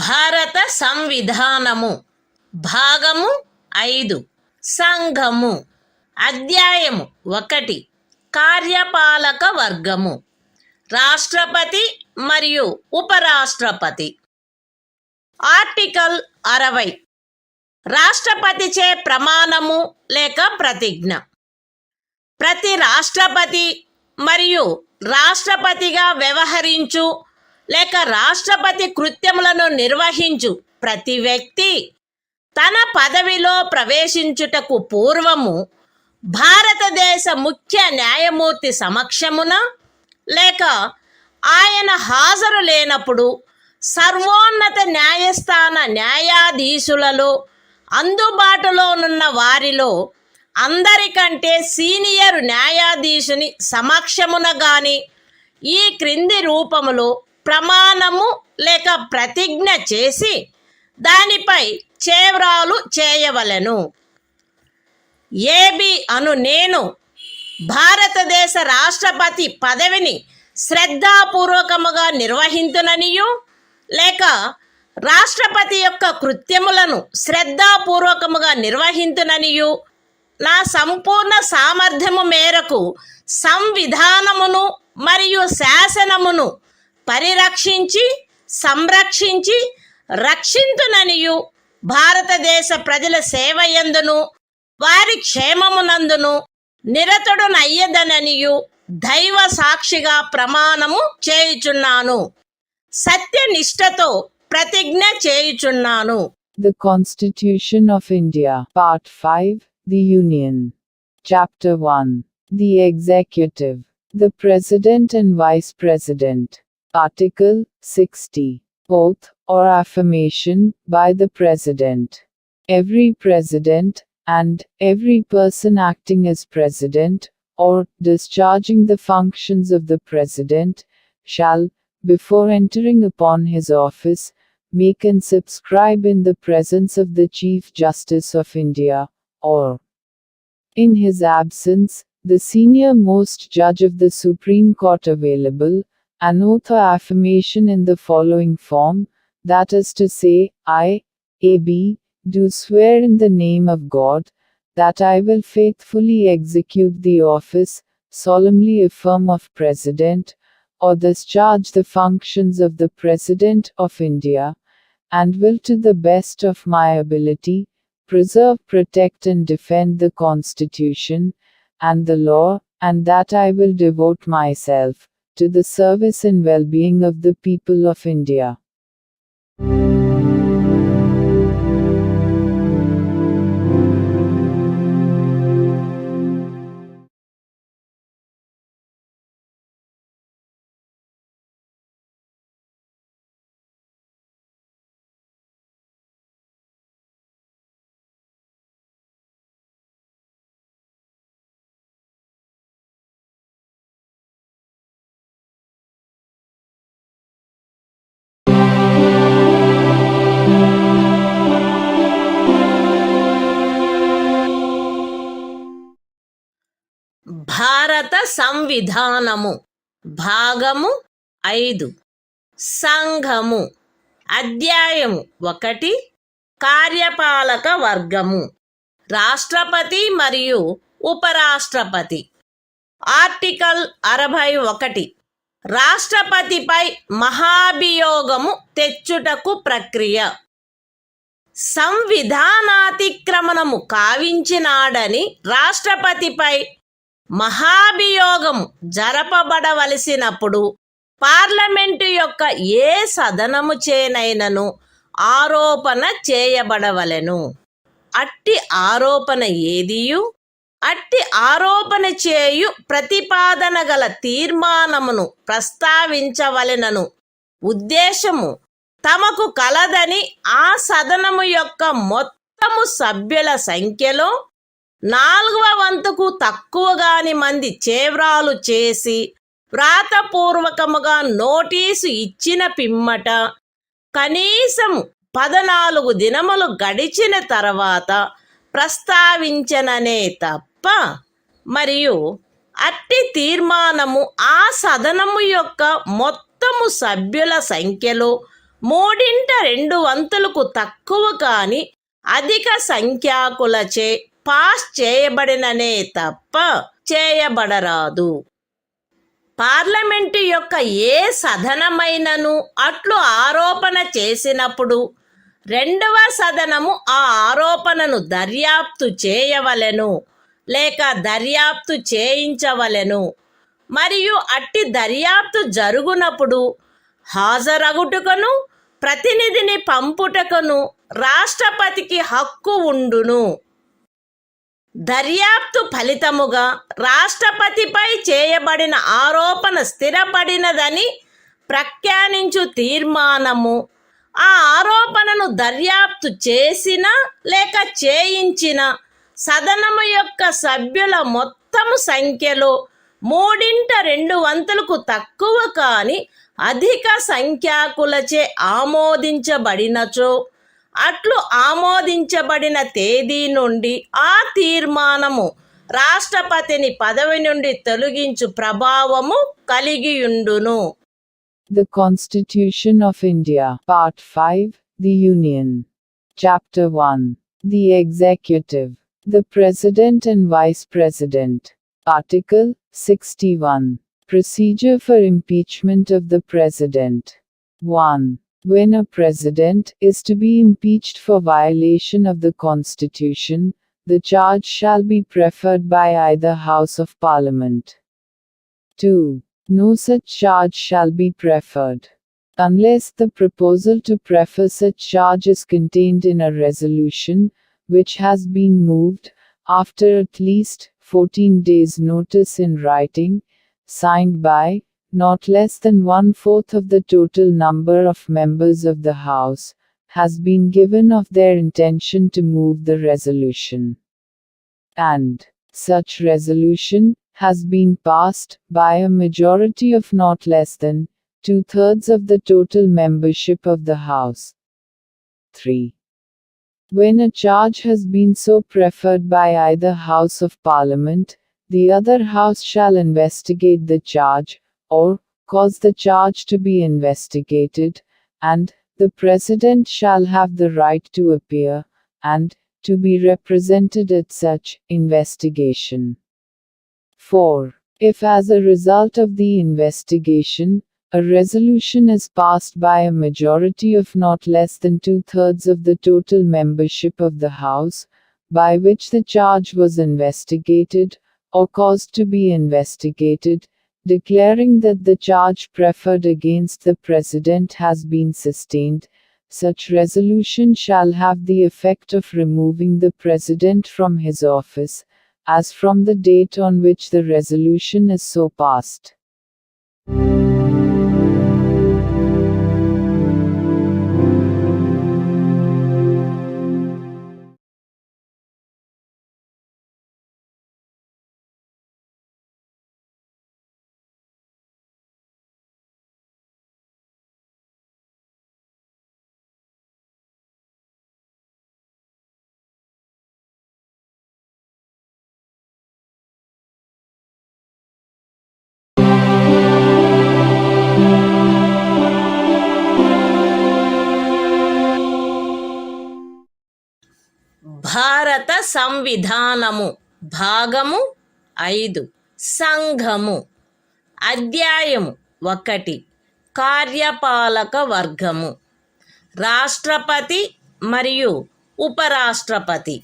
భారత సంవిధానము. భాగము 5. సంఘము. అధ్యాయము 1. కార్యపాలక వర్గము. రాష్ట్రపతి మరియు ఉపరాష్ట్రపతి. Article 60. రాష్ట్రపతిచే ప్రమాణము లేక ప్రతిజ్ఞ. ప్రతి రాష్ట్రపతి మరియు రాష్ట్రపతిగా వ్యవహరించు లేక రాష్ట్రపతి కృత్యములను నిర్వహించు ప్రతి వ్యక్తి తన పదవిలో ప్రవేశించుటకు పూర్వము భారతదేశ ముఖ్య న్యాయమూర్తి సమక్షమున లేక ఆయన హాజరు లేనప్పుడు సర్వోన్నత న్యాయస్థాన న్యాయాధీశులలో అందుబాటులో ఉన్న వారిలో అందరికంటే సీనియర్ న్యాయాధీశుని సమక్షమున గాని ఈ క్రింది రూపములో ప్రమాణము లేక ప్రతిజ్ఞ చేసి దానిపై చేవ్రాలు చేయవలెను. ఏబి అను నేను భారతదేశ రాష్ట్రపతి పదవిని శ్రద్ధాపూర్వకముగా నిర్వహింతుననియు లేక రాష్ట్రపతి యొక్క కృత్యములను శ్రద్ధాపూర్వకముగా నిర్వహింతుననియు నా సంపూర్ణ సామర్థ్యము మేరకు సంవిధానమును మరియు శాసనమును పరిరక్షించి సంరక్షించి రక్షింతుననియు భారతదేశ ప్రజల సేవయందును వారి క్షేమమునందును నిరతుడనయ్యదననియు దైవ సాక్షిగా ప్రమాణము చేయుచున్నాను. సత్యనిష్టతో ప్రతిజ్ఞ చేయుచున్నాను. The Constitution of India. Part 5. The Union. Chapter 1. The Executive. The President and Vice President. Article 60. Oath, or affirmation, by the President. Every President, and every person acting as President, or discharging the functions of the President, shall, before entering upon his office, make and subscribe in the presence of the Chief Justice of India, or, in his absence, the senior most judge of the Supreme Court available, an oath or affirmation in the following form, that is to say, I, A.B., do swear in the name of God, that I will faithfully execute the office, solemnly affirm of President, or discharge the functions of the President of India, and will to the best of my ability, preserve, protect and defend the Constitution, and the law, and that I will devote myself to the service and well-being of the people of India. భారత సంవిధానము భాగము 5 సంఘము అధ్యాయము 1 కార్యపాలక వర్గము రాష్ట్రపతి మరియు ఉపరాష్ట్రపతి article 61 రాష్ట్రపతిపై మహాభియోగము తెచ్చుటకు ప్రక్రియ సంవిధానాతిక్రమణము కావించినాడని రాష్ట్రపతిపై మహాభియోగం జరపబడవలసినప్పుడు parliament యొక్క ఏ సదనము చేనైనను ఆరోపణ చేయబడవలెను. అట్టి ఆరోపణ ఏదియు అట్టి ఆరోపణ చేయు ప్రతిపాదన గల తీర్మానమును ప్రస్తావించవలెనను ఉద్దేశము తమకు కలదని ఆ సదనము యొక్క మొత్తము సభ్యుల సంఖ్యలో 4వ వంతుకు తక్కువగాని మంది చేవ్రాలు చేసి వ్రాతపూర్వకముగా నోటీసు ఇచ్చిన పిమ్మట కనీసం 14 దినములు గడిచిన తర్వాత ప్రస్తావించననే తప్ప మరియు అట్టి తీర్మానము ఆ సదనము యొక్క మొత్తము సభ్యుల సంఖ్యలో 3/2 తక్కువ కాని అధిక సంఖ్యాకులచే పాస్ చేయబడిననే తప్ప చేయబడరాదు. పార్లమెంటు యొక్క ఏ సదనమైనను అట్లు ఆరోపణ చేసినప్పుడు 2వ సదనము ఆ ఆరోపణను దర్యాప్తు చేయవలెను లేక దర్యాప్తు చేయించవలెను. మరియు అట్టి దర్యాప్తు జరుగునప్పుడు హాజరగుటకును ప్రతినిధిని పంపుటకును రాష్ట్రపతికి హక్కు ఉండును. దర్యాప్తు ఫలితముగా రాష్ట్రపతిపై చేయబడిన ఆరోపణ స్థిరపడినదని ప్రఖ్యానించు తీర్మానము ఆ ఆరోపణను దర్యాప్తు చేసిన లేక చేయించిన సదనము యొక్క సభ్యుల మొత్తము సంఖ్యలో 3/2 తక్కువ కాని అధిక సంఖ్యాకులచే ఆమోదించబడినచో అట్లు ఆమోదించబడిన తేదీ నుండి ఆ తీర్మానము రాష్ట్రపతిని పదవి నుండి తొలగించు ప్రభావము కలిగియుండును. The Constitution of India, Part 5, The Union. Chapter 1. The Executive. The President and Vice President. Article 61. Procedure for impeachment of the President. 1. When a president is to be impeached for violation of the Constitution, the charge shall be preferred by either House of Parliament. 2. No such charge shall be preferred unless the proposal to prefer such charge is contained in a resolution which has been moved, after at least 14 days' notice in writing, signed by not less than 1/4 of the total number of members of the House, has been given of their intention to move the resolution. And such resolution has been passed by a majority of not less than 2/3 of the total membership of the House. 3. When a charge has been so preferred by either House of Parliament, the other House shall investigate the charge, or cause the charge to be investigated, and the President shall have the right to appear, and to be represented at such investigation. 4. If as a result of the investigation, a resolution is passed by a majority of not less than 2/3 of the total membership of the House, by which the charge was investigated, or caused to be investigated, declaring that the charge preferred against the President has been sustained, such resolution shall have the effect of removing the President from his office, as from the date on which the resolution is so passed. భారత సంవిధానము భాగము 5 సంఘము అధ్యాయము 1 కార్యపాలక వర్గము రాష్ట్రపతి మరియు ఉపరాష్ట్రపతి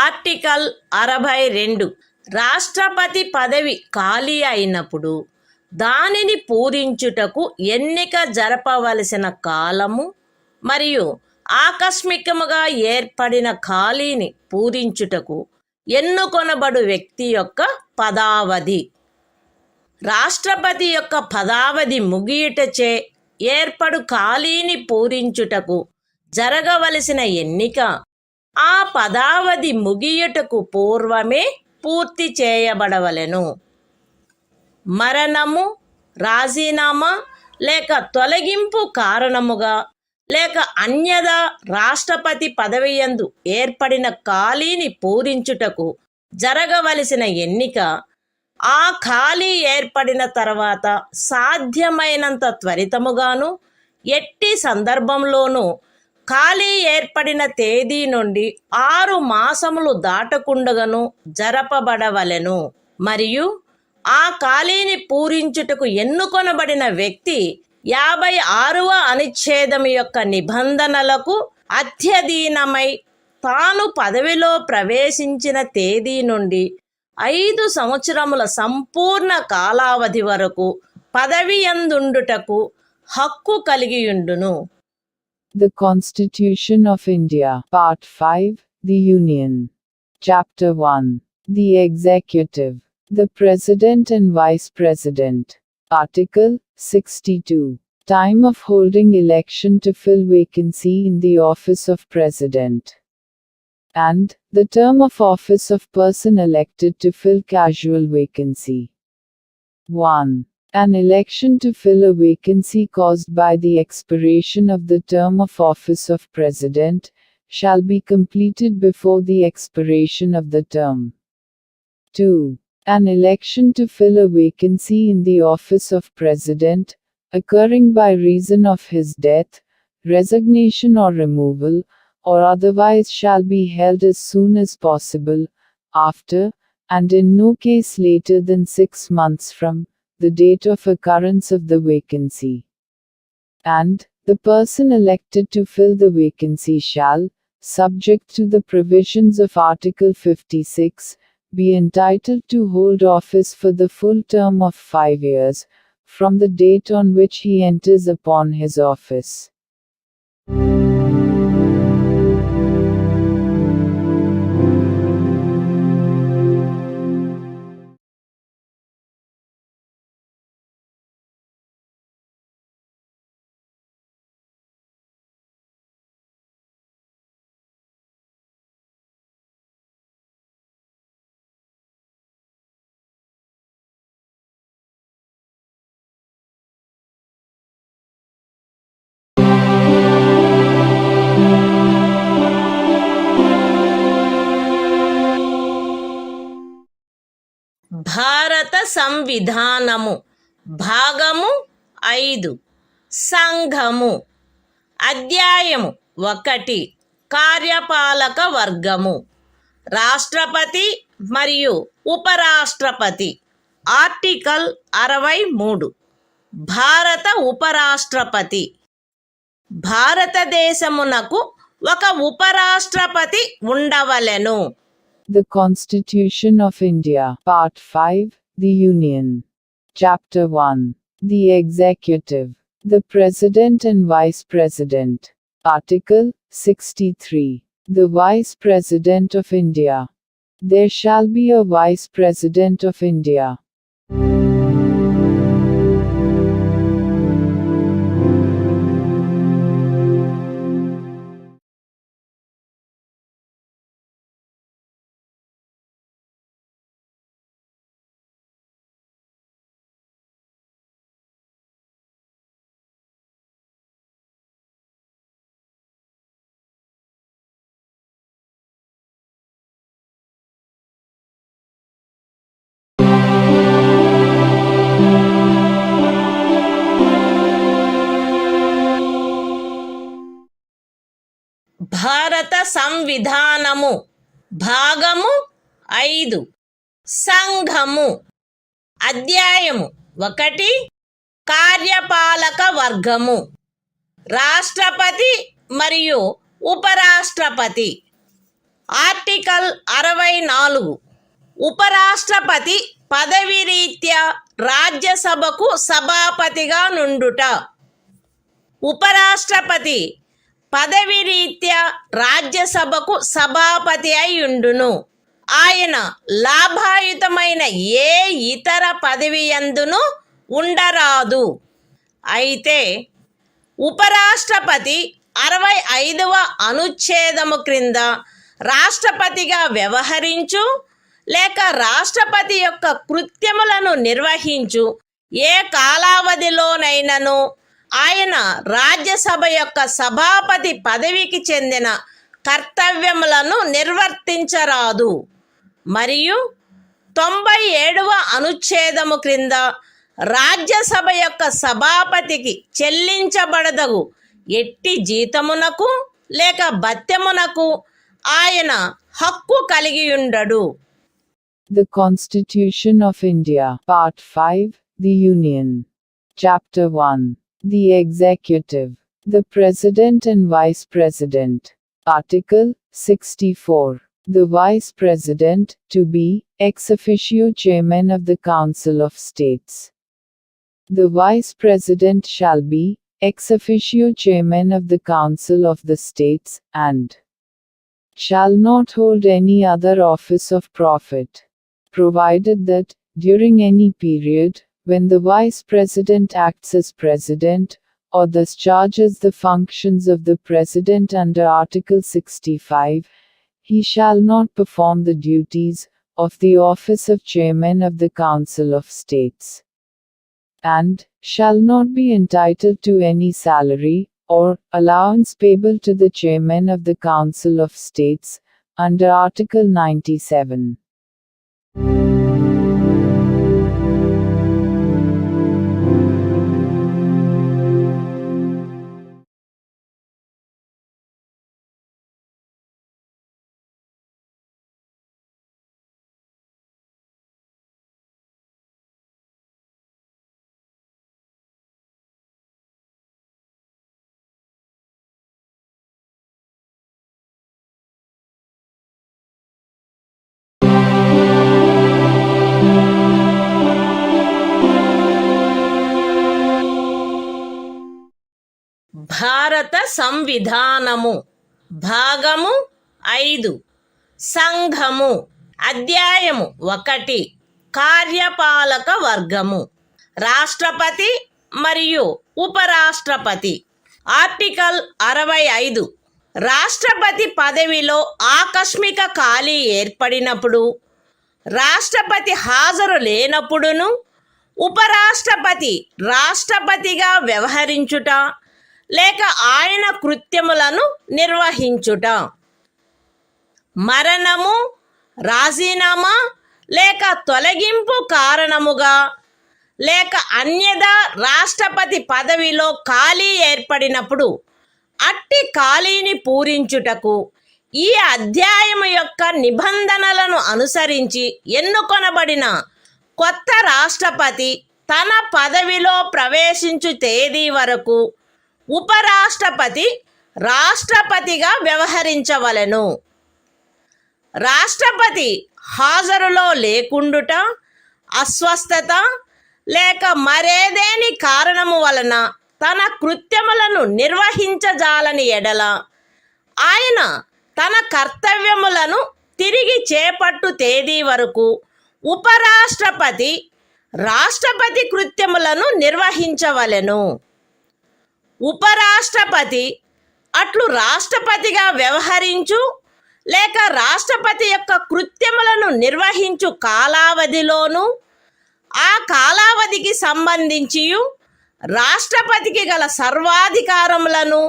article 62 రాష్ట్రపతి పదవి ఖాళీ అయినప్పుడు దానిని పూరించుటకు ఎన్నిక జరపవలసిన కాలము మరియు ఆకస్మికముగా ఏర్పడిన ఖాళీని పూరించుటకు ఎన్నుకొనబడు వ్యక్తి యొక్క పదావధి రాష్ట్రపతి యొక్క పదావధి ముగియుటచే ఏర్పడు ఖాళీని పూరించుటకు జరగవలసిన ఎన్నిక ఆ పదావధి ముగియుటకు పూర్వమే పూర్తి చేయబడవలెను. మరణము, రాజీనామా లేక తొలగింపు కారణముగా లేక అన్యదా రాష్ట్రపతి పదవియందు ఏర్పడిన ఖాళీని పూరించుటకు జరగవలసిన ఎన్నిక ఆ ఖాళీ ఏర్పడిన తర్వాత సాధ్యమైనంత త్వరితముగాను ఎట్టి సందర్భంలోనూ ఖాళీ ఏర్పడిన తేదీ నుండి 6 మాసములు దాటకుండగను జరపబడవలెను. మరియు ఆ ఖాళీని పూరించుటకు ఎన్నుకొనబడిన వ్యక్తి 56వ అనుచ్ఛేదము యొక్క నిబంధనలకు అత్యధీనమై తాను పదవిలో ప్రవేశించిన తేదీ నుండి 5 సంవత్సరముల సంపూర్ణ కాలావధి వరకు పదవియందుండుటకు హక్కు కలిగియుండును. The Constitution of India, Part 5, The Union. Chapter 1. The Executive. The President and Vice President. Article 62. Time of holding election to fill vacancy in the office of President. And the term of office of person elected to fill casual vacancy. 1. An election to fill a vacancy caused by the expiration of the term of office of President shall be completed before the expiration of the term. 2. An election to fill a vacancy in the office of President, occurring by reason of his death, resignation or removal, or otherwise shall be held as soon as possible, after, and in no case later than 6 months from, the date of occurrence of the vacancy. And, the person elected to fill the vacancy shall, subject to the provisions of Article 56, be entitled to hold office for the full term of 5 years, from the date on which he enters upon his office. భారత సంవిధానము భాగము 5 సంఘము అధ్యాయము 1 కార్యపాలక వర్గము రాష్ట్రపతి మరియు ఉపరాష్ట్రపతి article 63 భారత ఉపరాష్ట్రపతి భారతదేశమునకు ఒక ఉపరాష్ట్రపతి ఉండవలెను. The Constitution of India, Part 5, The Union. Chapter 1. The Executive. The President and Vice President. Article 63. The Vice President of India. There shall be a Vice President of India. భారత సంవిధానము భాగము 5 సంఘము అధ్యాయము 1 కార్యపాలక వర్గము రాష్ట్రపతి మరియు ఉపరాష్ట్రపతి ఆర్టికల్ 64 ఉపరాష్ట్రపతి పదవి రీత్యా రాజ్యసభకు సభాపతిగా నుండుట ఉపరాష్ట్రపతి పదవి రీత్యా రాజ్యసభకు సభాపతి అయ్యుండును. ఆయన లాభాయుతమైన ఏ ఇతర పదవియందును ఉండరాదు. అయితే ఉపరాష్ట్రపతి 65వ అనుచ్ఛేదము క్రింద రాష్ట్రపతిగా వ్యవహరించు లేక రాష్ట్రపతి యొక్క కృత్యములను నిర్వహించు ఏ కాలావధిలోనైనను ఆయన రాజ్యసభ యొక్క సభాపతి పదవికి చెందిన కర్తవ్యములను నిర్వర్తించరాదు. మరియు 97వ అనుచ్ఛేదము క్రింద రాజ్యసభ యొక్క సభాపతికి చెల్లించబడదగు ఎట్టి జీతమునకు లేక భత్యమునకు ఆయన హక్కు కలిగియుండడు. The Constitution of India, Part 5, The Union. Chapter 1. The Executive. The President and Vice President. Article 64. The Vice President, to be, ex officio Chairman of the Council of States. The Vice President shall be, ex officio Chairman of the Council of the States, and shall not hold any other office of profit, provided that, during any period, when the Vice President acts as President, or discharges the functions of the President under Article 65, he shall not perform the duties of the office of Chairman of the Council of States, and shall not be entitled to any salary, or allowance payable to the Chairman of the Council of States, under Article 97. భారత సంవిధానము భాగము 5 సంఘము అధ్యాయము 1 కార్యపాలక వర్గము రాష్ట్రపతి మరియు ఉపరాష్ట్రపతి article 65 రాష్ట్రపతి పదవిలో ఆకస్మిక ఖాళీ ఏర్పడినప్పుడు రాష్ట్రపతి హాజరు లేనప్పుడును ఉపరాష్ట్రపతి రాష్ట్రపతిగా వ్యవహరించుట లేక ఆయన కృత్యములను నిర్వహించుట మరణము రాజీనామా లేక తొలగింపు కారణముగా లేక అన్యదా రాష్ట్రపతి పదవిలో ఖాళీ ఏర్పడినప్పుడు అట్టి ఖాళీని పూరించుటకు ఈ అధ్యాయము యొక్క నిబంధనలను అనుసరించి ఎన్నుకొనబడిన కొత్త రాష్ట్రపతి తన పదవిలో ప్రవేశించు తేదీ వరకు ఉపరాష్ట్రపతి రాష్ట్రపతిగా వ్యవహరించవలెను. రాష్ట్రపతి హాజరులో లేకుండుట, అస్వస్థత లేక మరేదేని కారణము వలన తన కృత్యములను నిర్వహించజాలని ఎడల ఆయన తన కర్తవ్యములను తిరిగి చేపట్టు తేదీ వరకు ఉపరాష్ట్రపతి రాష్ట్రపతి కృత్యములను నిర్వహించవలెను. ఉపరాష్ట్రపతి అట్లు రాష్ట్రపతిగా వ్యవహరించు లేక రాష్ట్రపతి యొక్క కృత్యములను నిర్వహించు కాలావధిలోనూ ఆ కాలావధికి సంబంధించి రాష్ట్రపతికి గల సర్వాధికారములను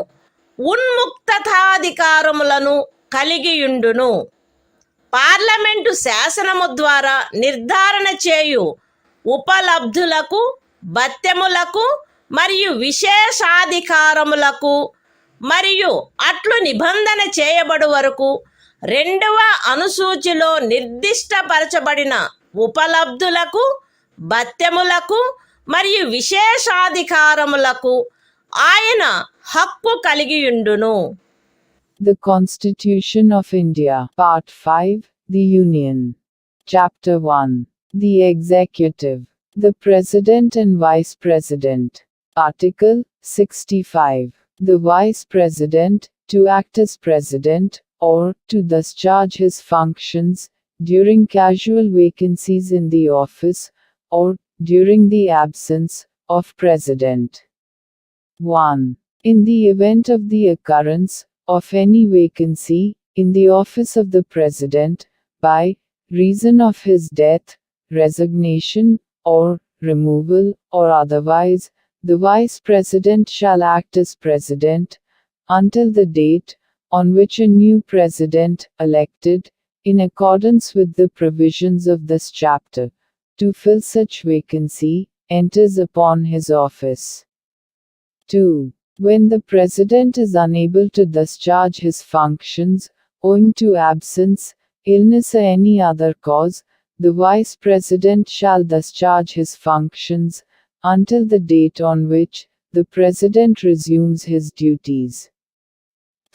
ఉన్ముక్తతాధికారములను కలిగియుండును. పార్లమెంటు శాసనము ద్వారా నిర్ధారణ చేయు ఉపలబ్ధులకు, భత్యములకు మరియు విశేషాధికారములకు మరియు అట్లు నిబంధన చేయబడు వరకు 2వ అనుసూచిలో నిర్దిష్టపరచబడిన ఉపలబ్ధులకు, భత్యములకు మరియు విశేషాధికారములకు ఆయన హక్కు కలిగియుండును. The Constitution of India, Part 5, The Union. Chapter 1. The Executive. The President and Vice President. Article 65. The Vice President, to act as President, or to discharge his functions, during casual vacancies in the office, or during the absence of President. 1. In the event of the occurrence of any vacancy in the office of the President, by reason of his death, resignation, or removal, or otherwise, the Vice President shall act as President, until the date on which a new President, elected, in accordance with the provisions of this chapter, to fill such vacancy, enters upon his office. 2. When the President is unable to discharge his functions, owing to absence, illness or any other cause, the Vice President shall discharge his functions, until the date on which the President resumes his duties.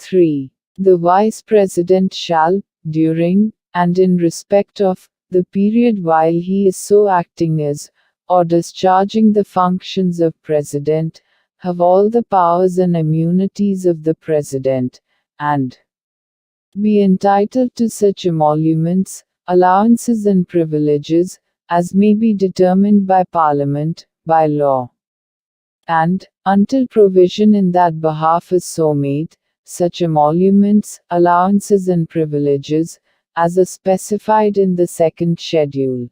3. The Vice President shall, during, and in respect of, the period while he is so acting as, or discharging the functions of President, have all the powers and immunities of the President, and be entitled to such emoluments, allowances and privileges, as may be determined by Parliament, by law. And, until provision in that behalf is so made, such emoluments, allowances and privileges, as are specified in the second schedule.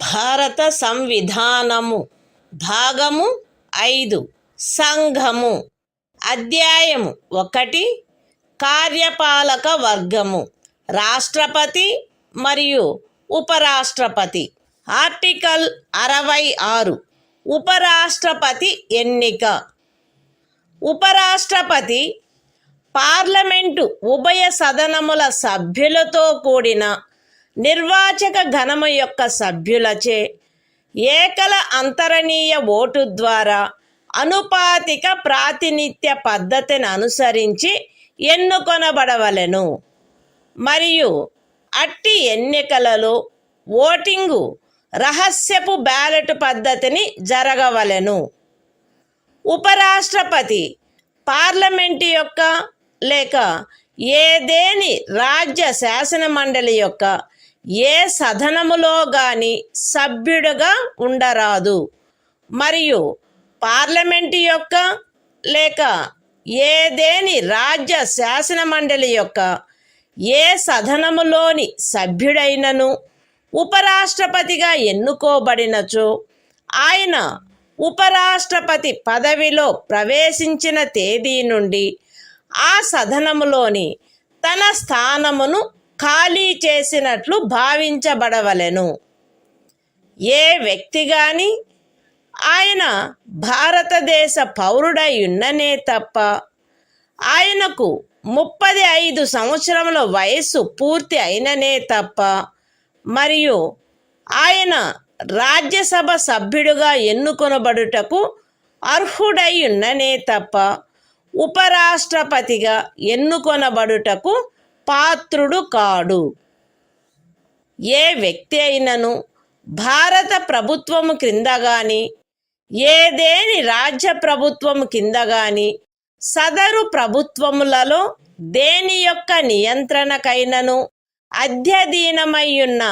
భారత సంవిధానము భాగము 5 సంఘము అధ్యాయము 1 కార్యపాలక వర్గము రాష్ట్రపతి మరియు ఉపరాష్ట్రపతి. Article 66 ఉపరాష్ట్రపతి ఎన్నిక. ఉపరాష్ట్రపతి పార్లమెంటు ఉభయ సదనముల సభ్యులతో కూడిన నిర్వాచక గణము యొక్క సభ్యులచే ఏకల అంతరణీయ ఓటు ద్వారా అనుపాతిక ప్రాతినిధ్య పద్ధతిని అనుసరించి ఎన్నుకొనబడవలెను మరియు అట్టి ఎన్నికలలో ఓటింగు రహస్యపు బ్యాలెట్ పద్ధతిని జరగవలెను. ఉపరాష్ట్రపతి పార్లమెంటు యొక్క లేక ఏదేని రాజ్య శాసన మండలి యొక్క ఏ సదనములో గాని సభ్యుడుగా ఉండరాదు మరియు పార్లమెంటు యొక్క లేక ఏదేని రాజ్య శాసన మండలి యొక్క ఏ సదనములోని సభ్యుడైనను ఉపరాష్ట్రపతిగా ఎన్నుకోబడినచో ఆయన ఉపరాష్ట్రపతి పదవిలో ప్రవేశించిన తేదీ నుండి ఆ సదనములోని తన స్థానమును ఖాళీ చేసినట్లు భావించబడవలెను. ఏ వ్యక్తి గాని ఆయన భారతదేశ పౌరుడై ఉన్ననే తప్ప ఆయనకు 35 సంవత్సరముల వయస్సు పూర్తి అయిననే తప్ప మరియు ఆయన రాజ్యసభ సభ్యుడిగా ఎన్నుకొనబడుటకు అర్హుడై ఉన్ననే తప్ప ఉపరాష్ట్రపతిగా ఎన్నుకొనబడుటకు పాత్రుడు కాడు. ఏ వ్యక్తి అయినను భారత ప్రభుత్వము క్రింద గాని ఏదేని రాజ్య ప్రభుత్వము కింద గాని సదరు ప్రభుత్వములలో దేని యొక్క నియంత్రణకైనను అధ్యధీనమయ్యున్న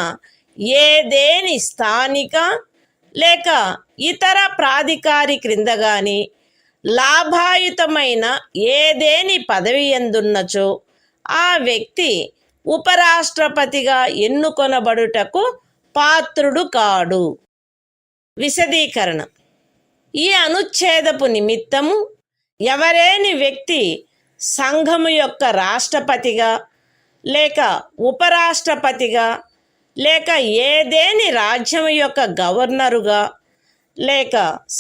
ఏదేని స్థానిక లేక ఇతర ప్రాధికారి క్రింద గాని లాభాయుతమైన ఏదేని పదవి యందున్నచో ఆ వ్యక్తి ఉపరాష్ట్రపతిగా ఎన్నుకొనబడుటకు పాత్రుడు కాడు. విశదీకరణ: ఈ అనుచ్ఛేదపు నిమిత్తము ఎవరేని వ్యక్తి సంఘము యొక్క రాష్ట్రపతిగా లేక ఉపరాష్ట్రపతిగా లేక ఏదేని రాజ్యము యొక్క గవర్నరుగా లేక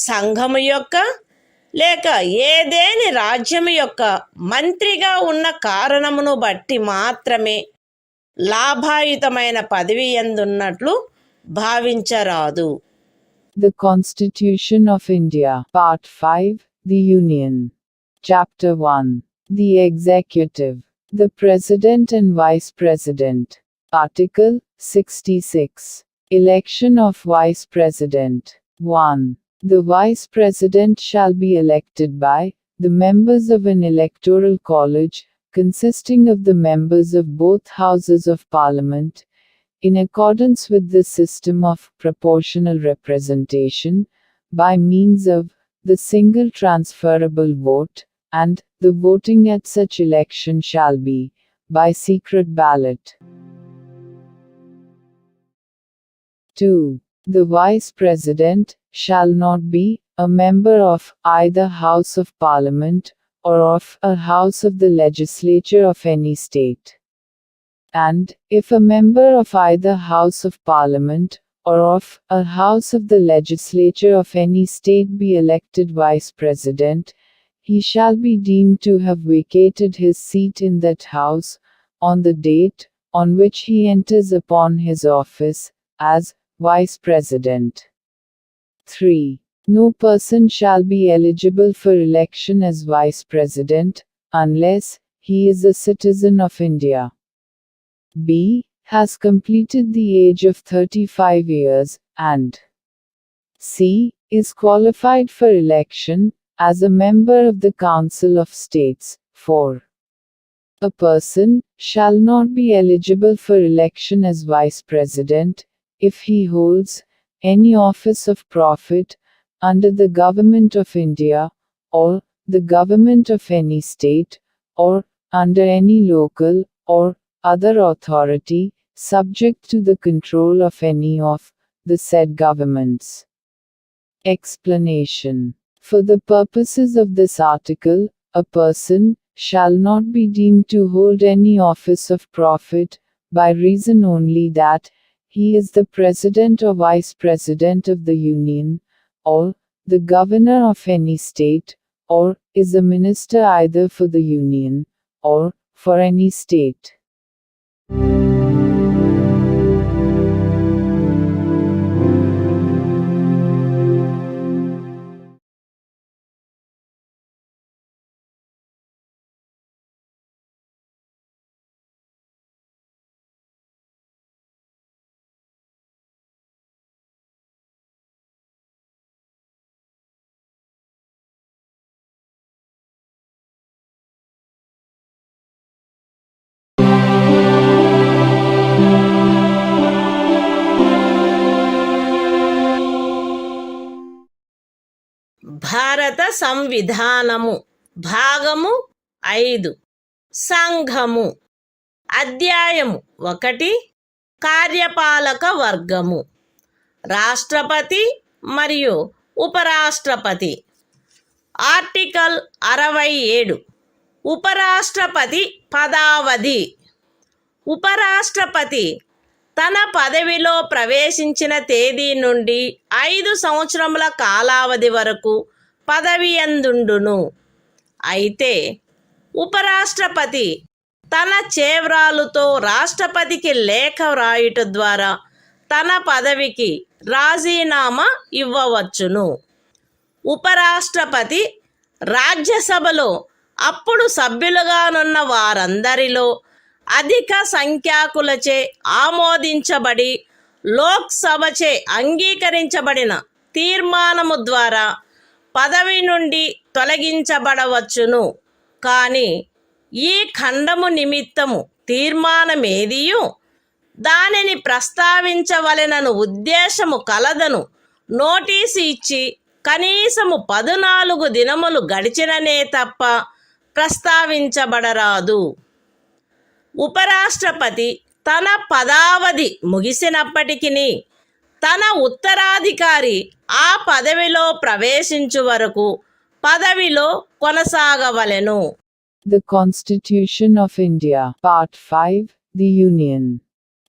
సంఘము యొక్క లేక ఏదేని రాజ్యము యొక్క మంత్రిగా ఉన్న కారణమును బట్టి మాత్రమే లాభాయుతమైన పదవి యందున్నట్లు భావించరాదు. The Constitution of India, Part 5, The Union. Chapter 1. The Executive. The President and Vice President. Article 66. Election of Vice President. 1. The Vice President shall be elected by the members of an electoral college, consisting of the members of both Houses of Parliament, in accordance with the system of proportional representation, by means of the single transferable vote, and the voting at such election shall be by secret ballot. 2. The Vice President shall not be a member of either House of Parliament or of a House of the Legislature of any state. And, if a member of either House of Parliament or of a House of the Legislature of any state be elected Vice President, he shall be deemed to have vacated his seat in that House, on the date on which he enters upon his office, as Vice President. 3. No person shall be eligible for election as Vice President, unless he is a citizen of India. B. Has completed the age of 35 years, and C. Is qualified for election as a member of the Council of States. 4. A person shall not be eligible for election as Vice President if he holds any office of profit under the Government of India, or the Government of any state, or under any local or other authority, subject to the control of any of the said governments. Explanation. For the purposes of this article, a person shall not be deemed to hold any office of profit, by reason only that he is the President or Vice President of the Union, or the Governor of any state, or is a minister either for the Union, or for any state. భారత సంవిధానము భాగము 5 సంఘము అధ్యాయము 1 కార్యపాలక వర్గము రాష్ట్రపతి మరియు ఉపరాష్ట్రపతి. Article 67 ఉపరాష్ట్రపతి పదావధి. ఉపరాష్ట్రపతి తన పదవిలో ప్రవేశించిన తేదీ నుండి 5 సంవత్సరముల కాలావధి వరకు పదవి యందుండును. అయితే ఉపరాష్ట్రపతి తన చేవ్రాలుతో రాష్ట్రపతికి లేఖ వ్రాయుట ద్వారా తన పదవికి రాజీనామా ఇవ్వవచ్చును. ఉపరాష్ట్రపతి రాజ్యసభలో అప్పుడు సభ్యులుగానున్న వారందరిలో అధిక సంఖ్యాకులచే ఆమోదించబడి లోక్సభచే అంగీకరించబడిన తీర్మానము ద్వారా పదవి నుండి తొలగించబడవచ్చును. కానీ ఈ ఖండము నిమిత్తము తీర్మానమేదియు దానిని ప్రస్తావించవలెనను ఉద్దేశము కలదను నోటీసు ఇచ్చి కనీసము 14 దినములు గడిచిననే తప్ప ప్రస్తావించబడరాదు. ఉపరాష్ట్రపతి తన పదావధి ముగిసినప్పటికీ తన ఉత్తరాధికారి ఆ పదవిలో ప్రవేశించు వరకు పదవిలో కొనసాగవలెను. The Constitution of India, Part 5, The Union.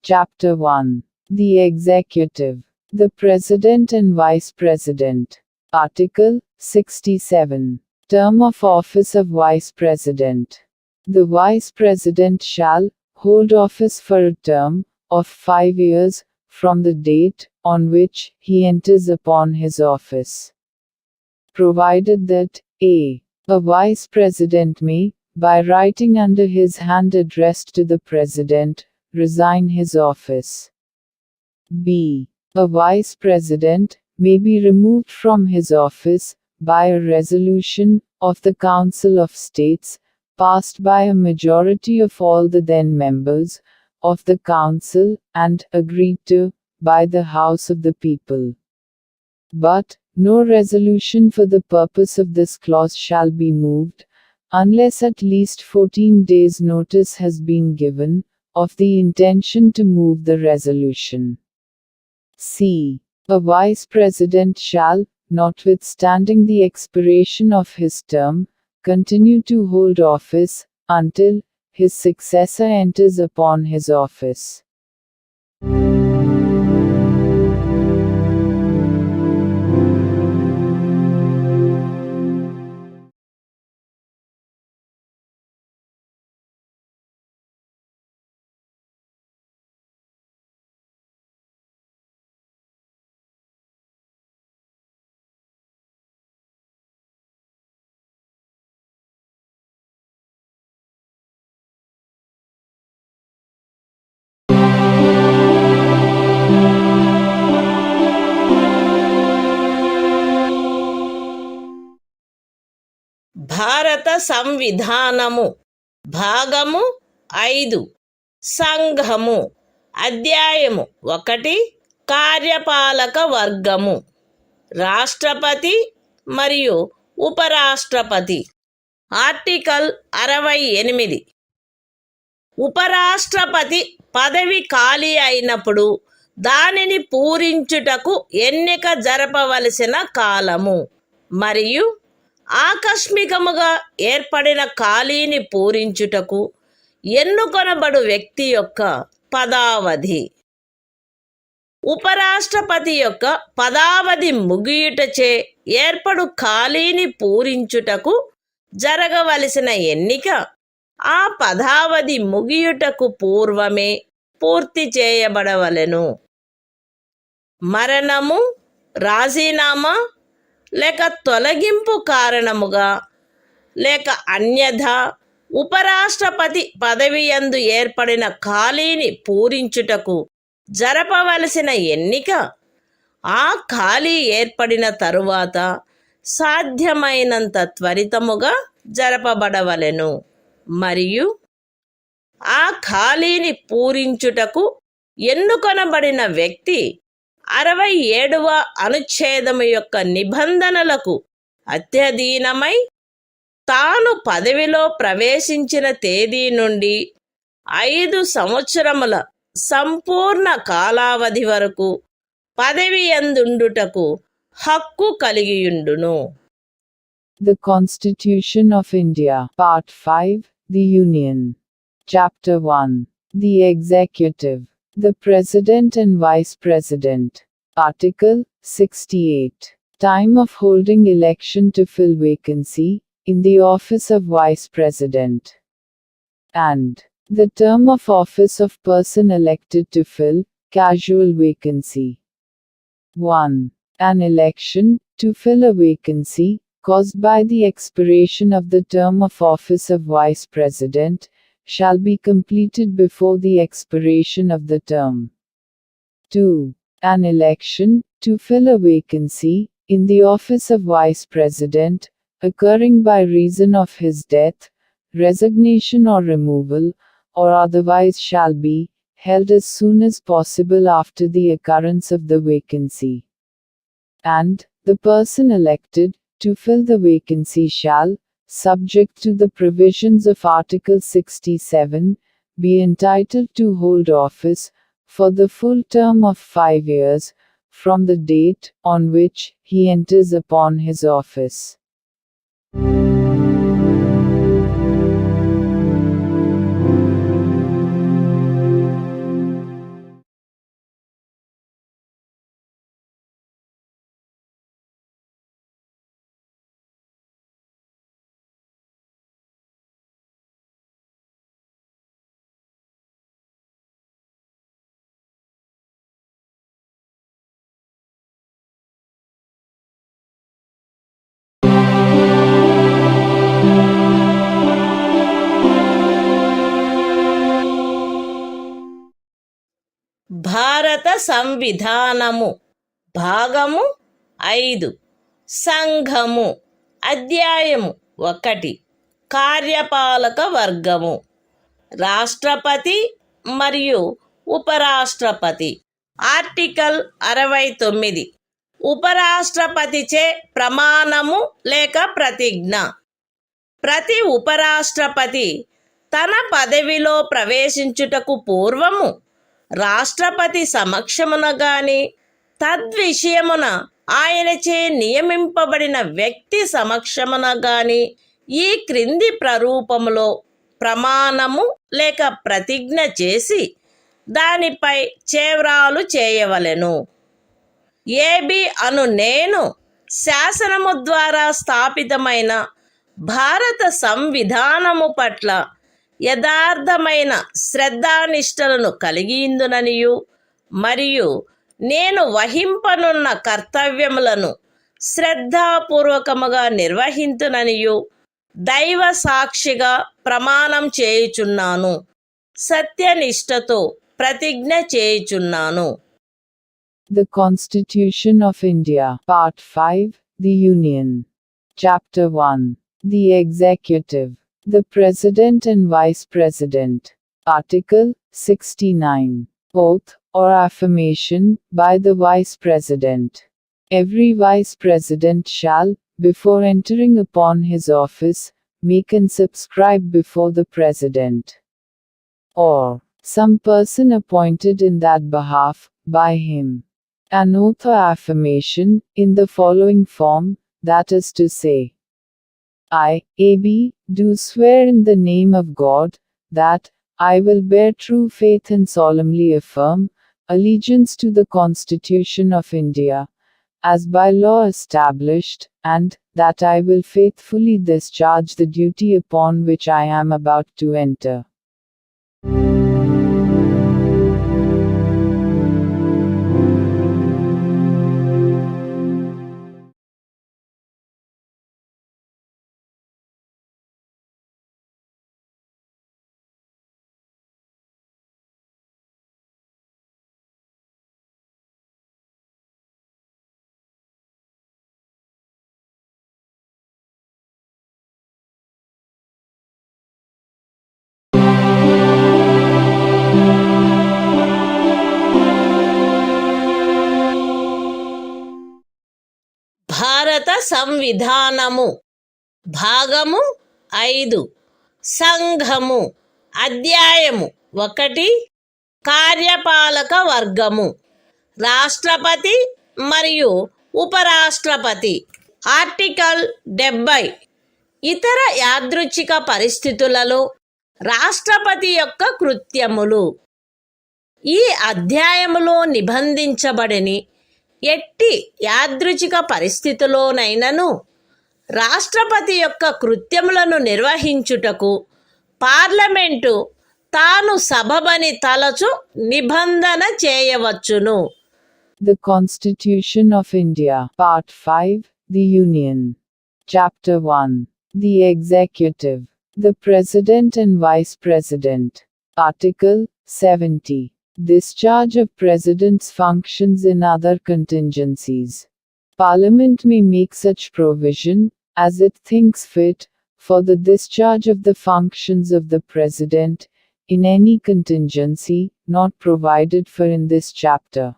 Chapter 1. The Executive. The President and Vice President. Article 67. Term of office of Vice President. The Vice President shall hold office for a term of 5 years from the date on which he enters upon his office, provided that a. A Vice President may, by writing under his hand addressed to the President, resign his office. b. A Vice President may be removed from his office by a resolution of the Council of States, passed by a majority of all the then members of the Council and agreed to by the House of the People. But no resolution for the purpose of this clause shall be moved, unless at least 14 days' notice has been given of the intention to move the resolution. c. A Vice President shall, notwithstanding the expiration of his term, continue to hold office until his successor enters upon his office. భారత సంవిధానము భాగము 5 సంఘము అధ్యాయము 1 కార్యపాలక వర్గము రాష్ట్రపతి మరియు ఉపరాష్ట్రపతి. Article 68 ఉపరాష్ట్రపతి పదవి ఖాళీ అయినప్పుడు దానిని పూరించుటకు ఎన్నిక జరపవలసిన కాలము మరియు ఆకస్మికముగా ఏర్పడిన ఖాళీని పూరించుటకు ఎన్నుకొనబడు వ్యక్తి యొక్క పదావధి. ఉపరాష్ట్రపతి యొక్క పదావధి ముగియుటచే ఏర్పడు ఖాళీని పూరించుటకు జరగవలసిన ఎన్నిక ఆ పదావధి ముగియుటకు పూర్వమే పూర్తి చేయబడవలెను. మరణము, రాజీనామా లేక తొలగింపు కారణముగా లేక అన్యథా ఉపరాష్ట్రపతి పదవియందు ఏర్పడిన ఖాళీని పూరించుటకు జరపవలసిన ఎన్నిక ఆ ఖాళీ ఏర్పడిన తరువాత సాధ్యమైనంత త్వరితముగా జరపబడవలెను మరియు ఆ ఖాళీని పూరించుటకు ఎన్నుకొనబడిన వ్యక్తి 67వ అనుచ్ఛేదము యొక్క నిబంధనలకు అత్యధీనమై తాను పదవిలో ప్రవేశించిన తేదీ నుండి 5 సంవత్సరముల సంపూర్ణ కాలావధి వరకు పదవి యందుండుటకు హక్కు కలిగియుండును. The Constitution of India, Part 5, The Union. Chapter 1. The Executive. The President and Vice President. Article 68. Time of holding election to fill vacancy, in the office of Vice President. And the term of office of person elected to fill, casual vacancy. 1. An election, to fill a vacancy, caused by the expiration of the term of office of Vice President, shall be completed before the expiration of the term. 2. An election, to fill a vacancy, in the office of Vice President, occurring by reason of his death, resignation or removal, or otherwise shall be, held as soon as possible after the occurrence of the vacancy. And the person elected, to fill the vacancy shall, subject to the provisions of Article 67, be entitled to hold office, for the full term of 5 years, from the date on which he enters upon his office. భారత సంవిధానము భాగము 5 సంఘము అధ్యాయము 1 కార్యపాలక వర్గము రాష్ట్రపతి మరియు ఉపరాష్ట్రపతి. Article 69 ఉపరాష్ట్రపతిచే ప్రమాణము లేక ప్రతిజ్ఞ. ప్రతి ఉపరాష్ట్రపతి తన పదవిలో ప్రవేశించుటకు పూర్వము రాష్ట్రపతి సమక్షమున గాని తద్విషయమున ఆయనచే నియమింపబడిన వ్యక్తి సమక్షమున గాని ఈ క్రింది ప్రరూపములో ప్రమాణము లేక ప్రతిజ్ఞ చేసి దానిపై చేవ్రాలు చేయవలెను. ఏబి అను నేను శాసనము ద్వారా స్థాపితమైన భారత సంవిధానము పట్ల యథార్థమైన శ్రద్ధానిష్టలను కలిగియుందుననియు మరియు నేను వహింపనున్న కర్తవ్యములను శ్రద్ధాపూర్వకముగా నిర్వహింతుననియు దైవ సాక్షిగా ప్రమాణం చేయుచున్నాను. సత్యనిష్టతో ప్రతిజ్ఞ చేయుచున్నాను. The Constitution of India, Part 5, The Union. Chapter 1. The Executive. The President and Vice President. Article 69. Oath, or affirmation, by the Vice President. Every Vice President shall, before entering upon his office, make and subscribe before the President, or some person appointed in that behalf, by him, an oath or affirmation, in the following form, that is to say, I, A.B., do swear in the name of God, that I will bear true faith and solemnly affirm allegiance to the Constitution of India, as by law established, and that I will faithfully discharge the duty upon which I am about to enter. భారత సంవిధానము భాగము 5 సంఘము అధ్యాయము 1 కార్యపాలక వర్గము రాష్ట్రపతి మరియు ఉపరాష్ట్రపతి. Article 70 ఇతర యాదృచ్ఛిక పరిస్థితులలో రాష్ట్రపతి యొక్క కృత్యములు. ఈ అధ్యాయములో నిబంధించబడని ఎట్టి యాదృచ్ఛిక పరిస్థితిలోనైనను రాష్ట్రపతి యొక్క కృత్యములను నిర్వహించుటకు పార్లమెంటు తాను సబబని తలచు నిబంధన చేయవచ్చును. The Constitution of India, Part 5, The Union. Chapter 1. The Executive. The President and Vice President. Article 70. Discharge of President's functions in other contingencies. Parliament may make such provision, as it thinks fit, for the discharge of the functions of the President, in any contingency, not provided for in this chapter.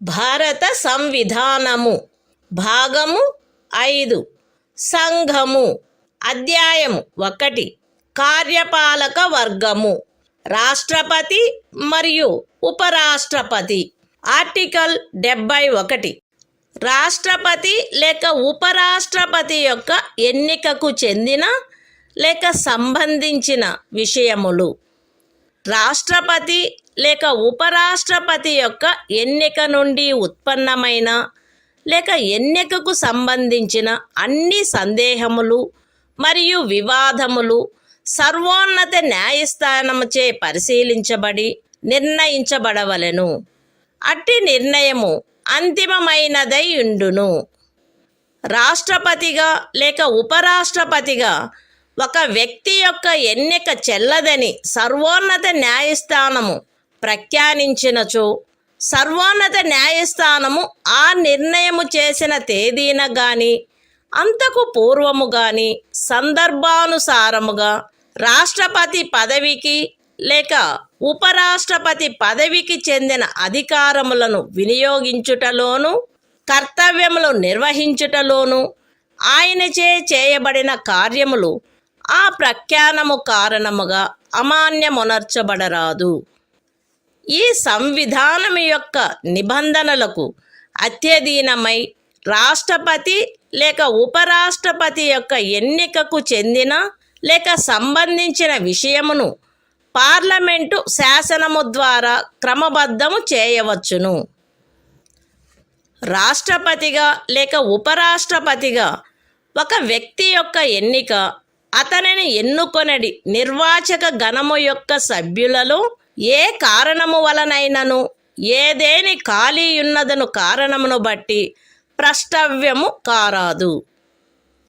భారత సంవిధానము. భాగము 5. సంఘము. అధ్యాయము 1. కార్యపాలక వర్గము. రాష్ట్రపతి మరియు ఉపరాష్ట్రపతి. Article 71 రాష్ట్రపతి లేక ఉపరాష్ట్రపతి యొక్క ఎన్నికకు చెందిన లేక సంబంధించిన విషయములు. రాష్ట్రపతి లేక ఉపరాష్ట్రపతి యొక్క ఎన్నిక నుండి ఉత్పన్నమైన లేక ఎన్నికకు సంబంధించిన అన్ని సందేహములు మరియు వివాదములు సర్వోన్నత న్యాయస్థానముచే పరిశీలించబడి నిర్ణయించబడవలెను. అట్టి నిర్ణయము అంతిమమైనదై ఉండును. రాష్ట్రపతిగా లేక ఉపరాష్ట్రపతిగా ఒక వ్యక్తి యొక్క ఎన్నిక చెల్లదని సర్వోన్నత న్యాయస్థానము ప్రఖ్యానించినచో సర్వోన్నత న్యాయస్థానము ఆ నిర్ణయము చేసిన తేదీన గాని అంతకు పూర్వము గాని సందర్భానుసారముగా రాష్ట్రపతి పదవికి లేక ఉపరాష్ట్రపతి పదవికి చెందిన అధికారములను వినియోగించుటలోను కర్తవ్యములు నిర్వహించుటలోను ఆయనచే చేయబడిన కార్యములు ఆ ప్రఖ్యానము కారణముగా అమాన్యమునర్చబడరాదు. ఈ సంవిధానం యొక్క నిబంధనలకు అత్యధీనమై రాష్ట్రపతి లేక ఉపరాష్ట్రపతి యొక్క ఎన్నికకు చెందిన లేక సంబంధించిన విషయమును పార్లమెంటు శాసనము ద్వారా క్రమబద్ధము చేయవచ్చును. రాష్ట్రపతిగా లేక ఉపరాష్ట్రపతిగా ఒక వ్యక్తి యొక్క ఎన్నిక అతనిని ఎన్నుకొనడి నిర్వాచక గణము యొక్క సభ్యులలో ఏ కారణము వలనైనను ఏదేని ఖాళీ ఉన్నదను కారణమును బట్టి ప్రష్టవ్యము కారాదు.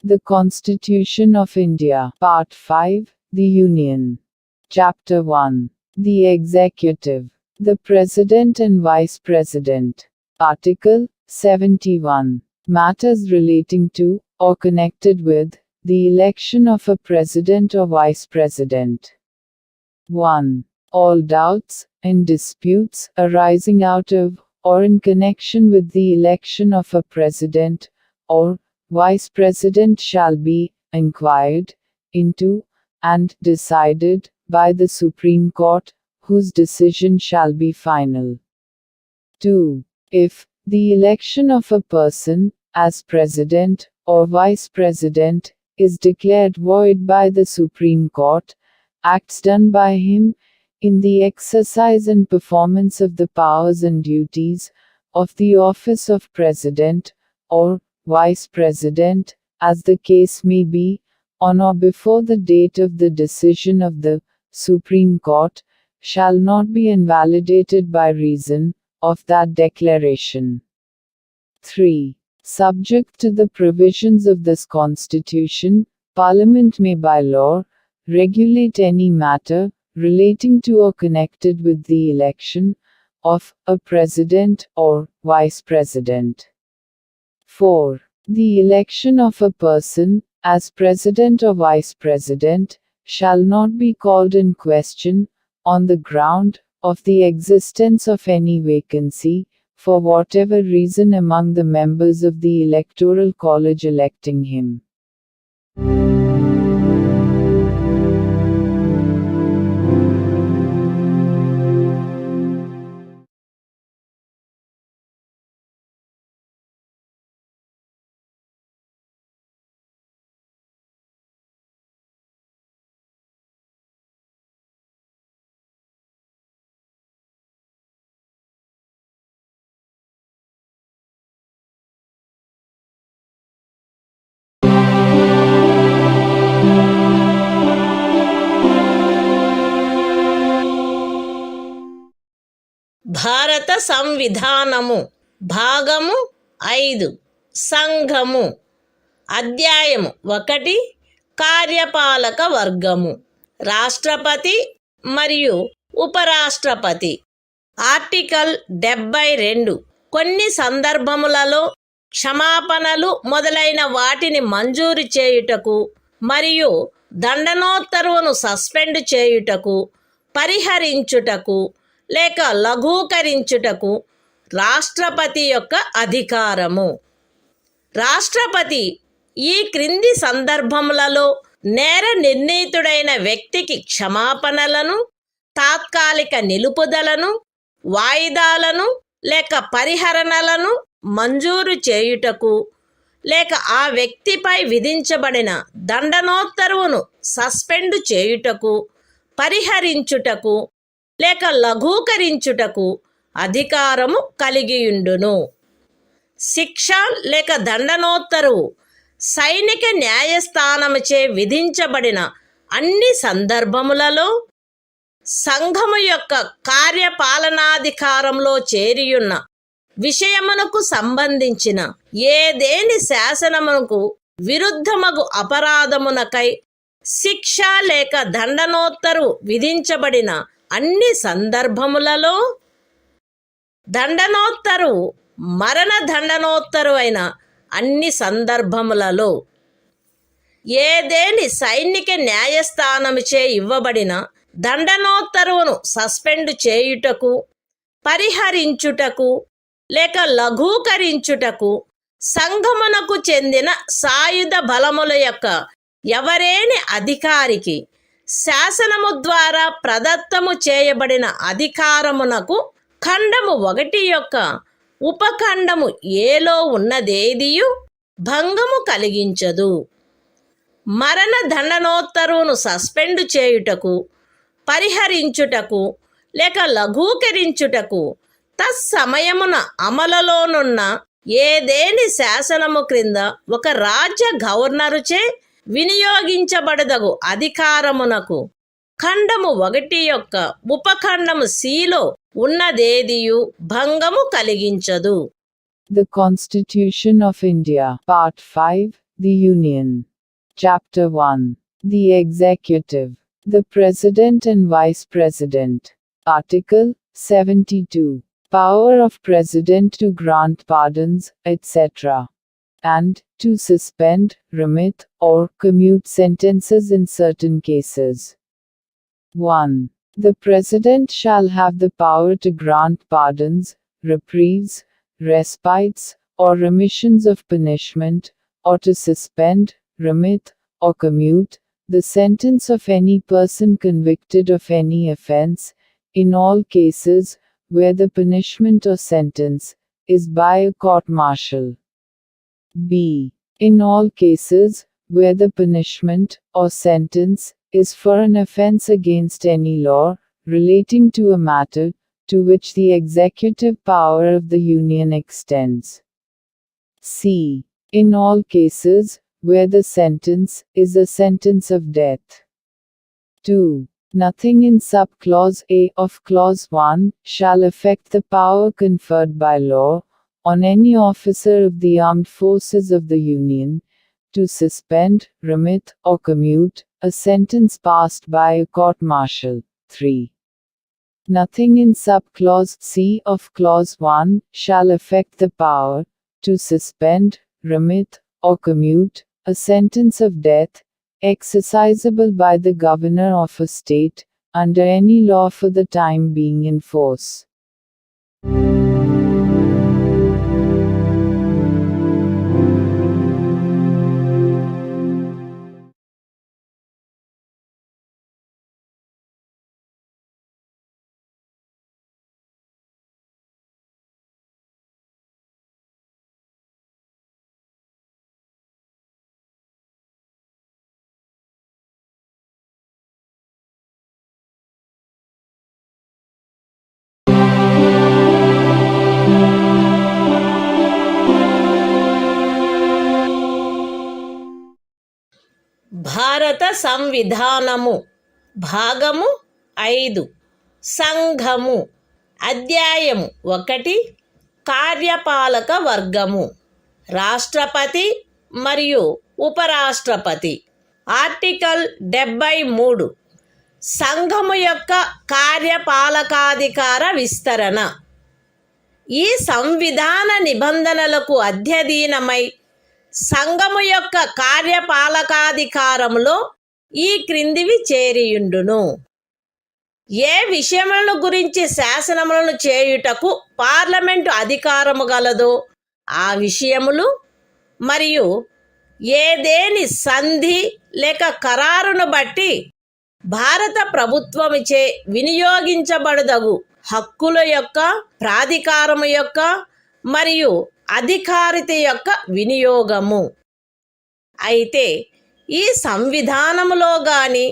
The Constitution of India, Part 5, The Union. Chapter 1. The Executive. The President and Vice President. Article 71. Matters relating to, or connected with, the election of a President or Vice President. 1. All doubts and disputes arising out of, or in connection with the election of a President, or Vice President shall be inquired into, and decided, by the Supreme Court, whose decision shall be final. 2. If the election of a person, as President, or Vice President, is declared void by the Supreme Court, acts done by him, in the exercise and performance of the powers and duties, of the office of President, or Vice President, as the case may be, on or before the date of the decision of the Supreme Court, shall not be invalidated by reason of that declaration. 3. Subject to the provisions of this Constitution, Parliament may by law regulate any matter relating to or connected with the election of a president or vice president. 4. The election of a person as president or vice president shall not be called in question on the ground of the existence of any vacancy, for whatever reason among the members of the Electoral College electing him. భారత సంవిధానము భాగము 5 సంఘము అధ్యాయము 1 కార్యపాలక వర్గము రాష్ట్రపతి మరియు ఉపరాష్ట్రపతి article 72 కొన్ని సందర్భములలో క్షమాపణలు మొదలైన వాటిని మంజూరు చేయుటకు మరియు దండనోత్తర్వును సస్పెండ్ చేయుటకు పరిహరించుటకు లేక లఘూకరించుటకు రాష్ట్రపతి యొక్క అధికారము. రాష్ట్రపతి ఈ క్రింది సందర్భములలో నేర నిర్ణీతుడైన వ్యక్తికి క్షమాపణలను, తాత్కాలిక నిలుపుదలను, వాయిదాలను లేక పరిహరణలను మంజూరు చేయుటకు లేక ఆ వ్యక్తిపై విధించబడిన దండనోత్తర్వును సస్పెండ్ చేయుటకు, పరిహరించుటకు లేక లఘూకరించుటకు అధికారము కలిగియుండును. శిక్ష లేక దండనోత్తరువు సైనిక న్యాయస్థానముచే విధించబడిన అన్ని సందర్భములలో సంఘము యొక్క కార్యపాలనాధికారంలో చేరియున్న విషయమునకు సంబంధించిన ఏదేని శాసనమునకు విరుద్ధమగు అపరాధమునకై శిక్ష లేక దండనోత్తరు విధించబడిన అన్ని సందర్భములలో దండనోత్తరు మరణ దండనోత్తరు అయిన అన్ని సందర్భములలో ఏదేని సైనిక న్యాయస్థానముచే ఇవ్వబడిన దండనోత్తరువును సస్పెండ్ చేయుటకు, పరిహరించుటకు లేక లఘూకరించుటకు సంఘమునకు చెందిన సాయుధ బలముల యొక్క ఎవరేని అధికారికి శాసనము ద్వారా ప్రదత్తము చేయబడిన అధికారమునకు ఖండము 1 యొక్క ఉపఖండము ఏలో ఉన్నదేదియు భంగము కలిగించదు. మరణ దండనోత్తరువును సస్పెండ్ చేయుటకు, పరిహరించుటకు లేక లఘూకరించుటకు తత్సమయమున అమలులోనున్న ఏదేని శాసనము క్రింద ఒక రాజ్య గవర్నరుచే వినియోగించబడదగు అధికారమునకు ఖండము 1 యొక్క ఉపఖండము సిలో ఉన్నదేదియు భంగము కలిగించదు. The Constitution of India, Part 5, The Union. Chapter 1. The Executive. The President and Vice President. Article 72. Power of President to grant pardons, etc. and to suspend, remit, or commute sentences in certain cases. 1. The President shall have the power to grant pardons, reprieves, respites, or remissions of punishment, or to suspend, remit, or commute the sentence of any person convicted of any offense, in all cases where the punishment or sentence is by a court-martial. B. In all cases where the punishment or sentence is for an offense against any law relating to a matter to which the executive power of the Union extends. C. In all cases where the sentence is a sentence of death. 2. Nothing in subclause A of Clause 1 shall affect the power conferred by law on any officer of the armed forces of the Union to suspend, remit, or commute a sentence passed by a court-martial. 3. Nothing in subclause C of clause 1 shall affect the power to suspend, remit, or commute a sentence of death exercisable by the governor of a state under any law for the time being in force. భారత సంవిధానము భాగము 5 సంఘము అధ్యాయము 1 కార్యపాలక వర్గము రాష్ట్రపతి మరియు ఉపరాష్ట్రపతి article 73 సంఘము యొక్క కార్యపాలకాధికార విస్తరణ ఈ సంవిధాన నిబంధనలకు అధ్యయనమై సంఘము యొక్క కార్యపాలకాధికారములో ఈ క్రిందివి చేరియుండును. ఏ విషయములను గురించి శాసనములను చేయుటకు పార్లమెంటు అధికారము గలదో ఆ విషయములు మరియు ఏదేని సంధి లేక ఖరారును బట్టి భారత ప్రభుత్వముచే వినియోగించబడదగు హక్కుల యొక్క ప్రాధికారము యొక్క మరియు అధికారిత యొక్క వినియోగము. అయితే ఈ సంవిధానములో గాని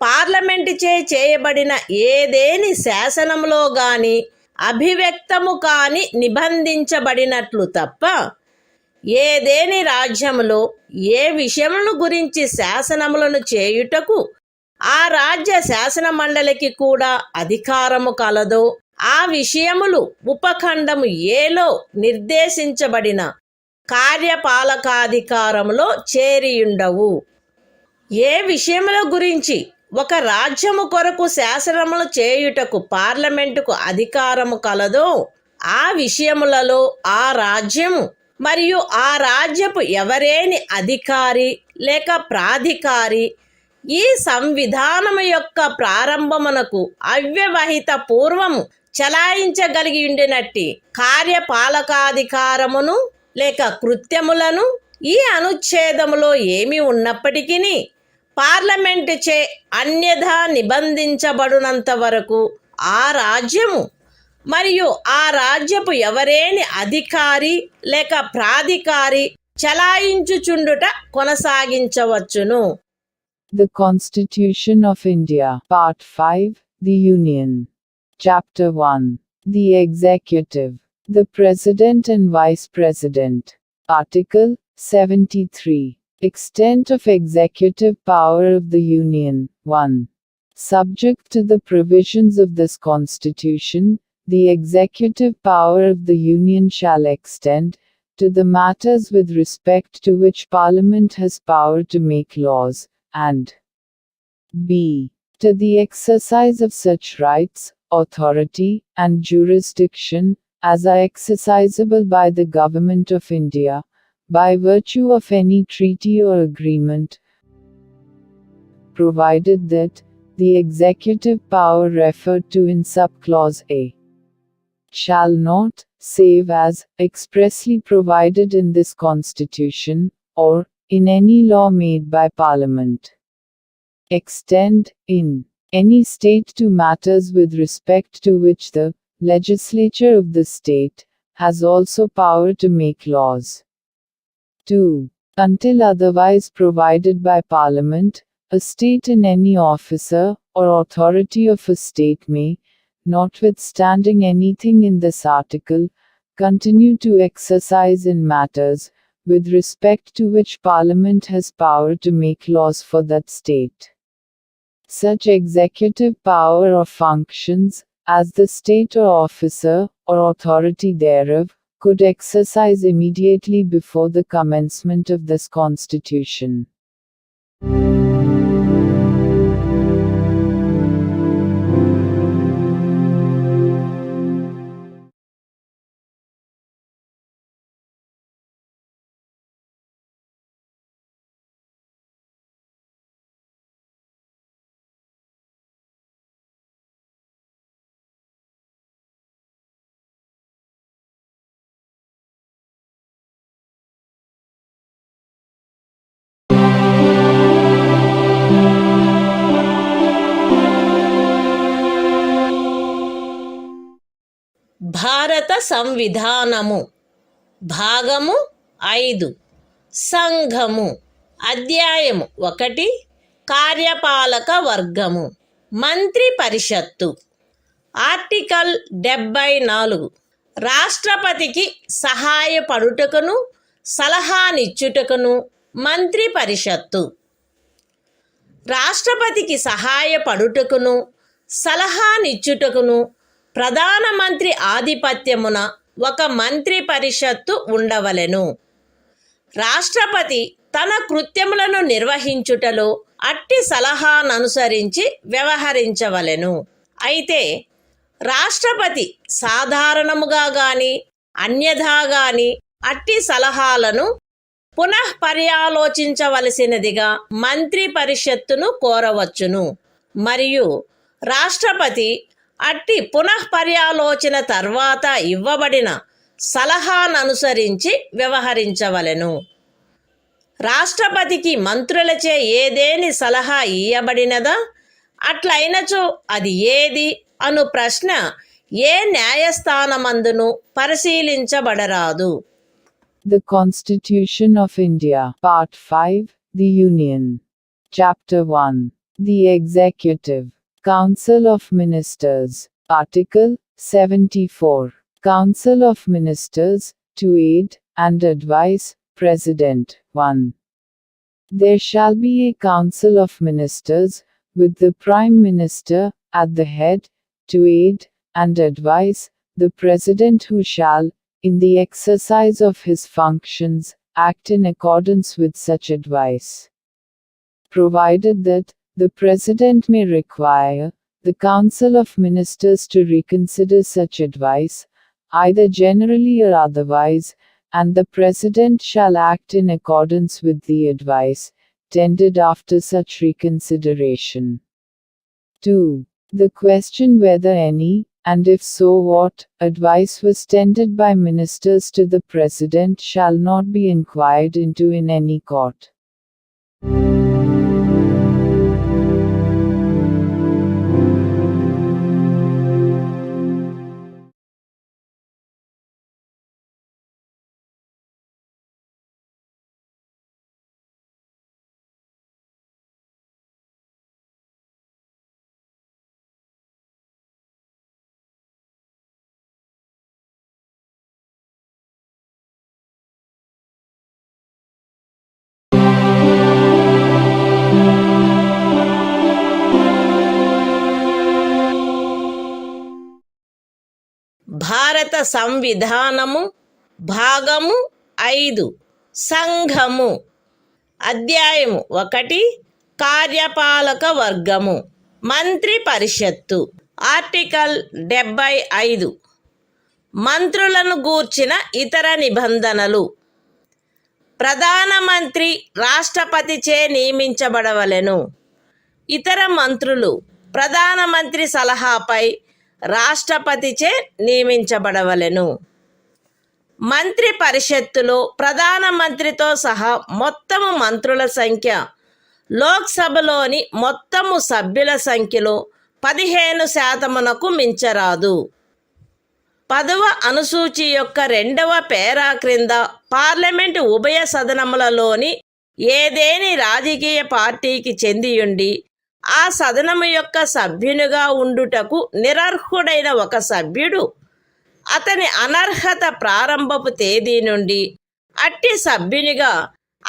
పార్లమెంటుచే చేయబడిన ఏదేని శాసనములో గాని అభివ్యక్తము కాని నిబంధించబడినట్లు తప్ప ఏదేని రాజ్యములో ఏ విషయములను గురించి శాసనములను చేయుటకు ఆ రాజ్య శాసన మండలికి కూడా అధికారము కలదో ఆ విషయములు ఉపఖండము ఏలో నిర్దేశించబడిన కార్యపాలకాధికారములో చేరియుండవు. ఏ విషయముల గురించి ఒక రాజ్యము కొరకు శాసనములు చేయుటకు పార్లమెంటుకు అధికారము కలదో ఆ విషయములలో ఆ రాజ్యము మరియు ఆ రాజ్యపు ఎవరేని అధికారి లేక ప్రాధికారి ఈ సంవిధానము యొక్క ప్రారంభమునకు అవ్యవహిత పూర్వము చలాయించగలిగి ఉండినట్టి కార్యపాలకాధికారమును లేక కృత్యములను ఈ అనుచ్ఛేదములో ఏమి ఉన్నప్పటికీ పార్లమెంటుచే అన్యథా నిబంధించబడినంత వరకు ఆ రాజ్యము మరియు ఆ రాజ్యపు ఎవరేని అధికారి లేక ప్రాధికారి చలాయించుచుండుట కొనసాగించవచ్చును. The Constitution of India, Part 5, The Union. Chapter 1. The Executive. The President and Vice President. Article 73. Extent of executive power of the Union. 1. Subject to the provisions of this Constitution, the executive power of the Union shall extend to the matters with respect to which Parliament has power to make laws, and b. to the exercise of such rights, authority, and jurisdiction as are exercisable by the Government of India, by virtue of any treaty or agreement, provided that the executive power referred to in subclause A shall not, save as expressly provided in this Constitution, or in any law made by Parliament, extend, in any state to matters with respect to which the legislature of the state has also power to make laws. 2. Until otherwise provided by Parliament, a state and any officer or authority of a state may, notwithstanding anything in this article, continue to exercise in matters with respect to which Parliament has power to make laws for that state. Such executive power or functions, as the state or officer, or authority thereof, could exercise immediately before the commencement of this Constitution. భారత సంవిధానము భాగము 5 సంఘము అధ్యాయము 1 కార్యపాలక వర్గము మంత్రి పరిషత్తు article 74 రాష్ట్రపతికి సహాయపడుటకును సలహానిచ్చుటకును మంత్రి పరిషత్తు రాష్ట్రపతికి సహాయపడుటకును సలహానిచ్చుటకును ప్రధానమంత్రి ఆధిపత్యమున ఒక మంత్రి పరిషత్తు ఉండవలెను. రాష్ట్రపతి తన కృత్యములను నిర్వహించుటలో అట్టి సలహాననుసరించి వ్యవహరించవలెను. అయితే రాష్ట్రపతి సాధారణముగా గాని అన్యథా గాని అట్టి సలహాలను పునఃపర్యాలోచించవలసినదిగా మంత్రి పరిషత్తును కోరవచ్చును. మరియు రాష్ట్రపతి అట్టి పునఃపర్యాలోచన తర్వాత ఇవ్వబడిన సలహాననుసరించి వ్యవహరించవలెను. రాష్ట్రపతికి మంత్రులచే ఏదేని సలహా ఇయ్యబడినదా, అట్లయినచో అది ఏది అను ప్రశ్న ఏ న్యాయస్థానమందును పరిశీలించబడరాదు. The Constitution of India, Part 5, The Union. Chapter 1. The Executive. Council of Ministers. Article 74. Council of Ministers, to aid and advise President. 1. There shall be a Council of Ministers, with the Prime Minister at the head, to aid and advise the President, who shall, in the exercise of his functions, act in accordance with such advice. Provided that the President may require the Council of Ministers to reconsider such advice, either generally or otherwise, and the President shall act in accordance with the advice tendered after such reconsideration. 2. The question whether any, and if so what, advice was tendered by ministers to the President shall not be inquired into in any court. భారత సంవిధానము భాగము 5 సంఘము అధ్యాయము 1 కార్యపాలక వర్గము మంత్రి పరిషత్తు article 75 మంత్రులను గూర్చిన ఇతర నిబంధనలు ప్రధానమంత్రి రాష్ట్రపతిచే నియమించబడవలెను. ఇతర మంత్రులు ప్రధానమంత్రి సలహాపై రాష్ట్రపతిచే నియమించబడవలెను. మంత్రి పరిషత్తులో ప్రధానమంత్రితో సహా మొత్తము మంత్రుల సంఖ్య లోక్సభలోని మొత్తము సభ్యుల సంఖ్యలో 15% మించరాదు. 10వ అనుసూచి యొక్క 2వ పేరా క్రింద పార్లమెంటు ఉభయ సదనములలోని ఏదేని రాజకీయ పార్టీకి చెందియుండి ఆ సదనము యొక్క సభ్యునిగా ఉండుటకు నిరర్హుడైన ఒక సభ్యుడు అతని అనర్హత ప్రారంభపు తేదీ నుండి అట్టి సభ్యునిగా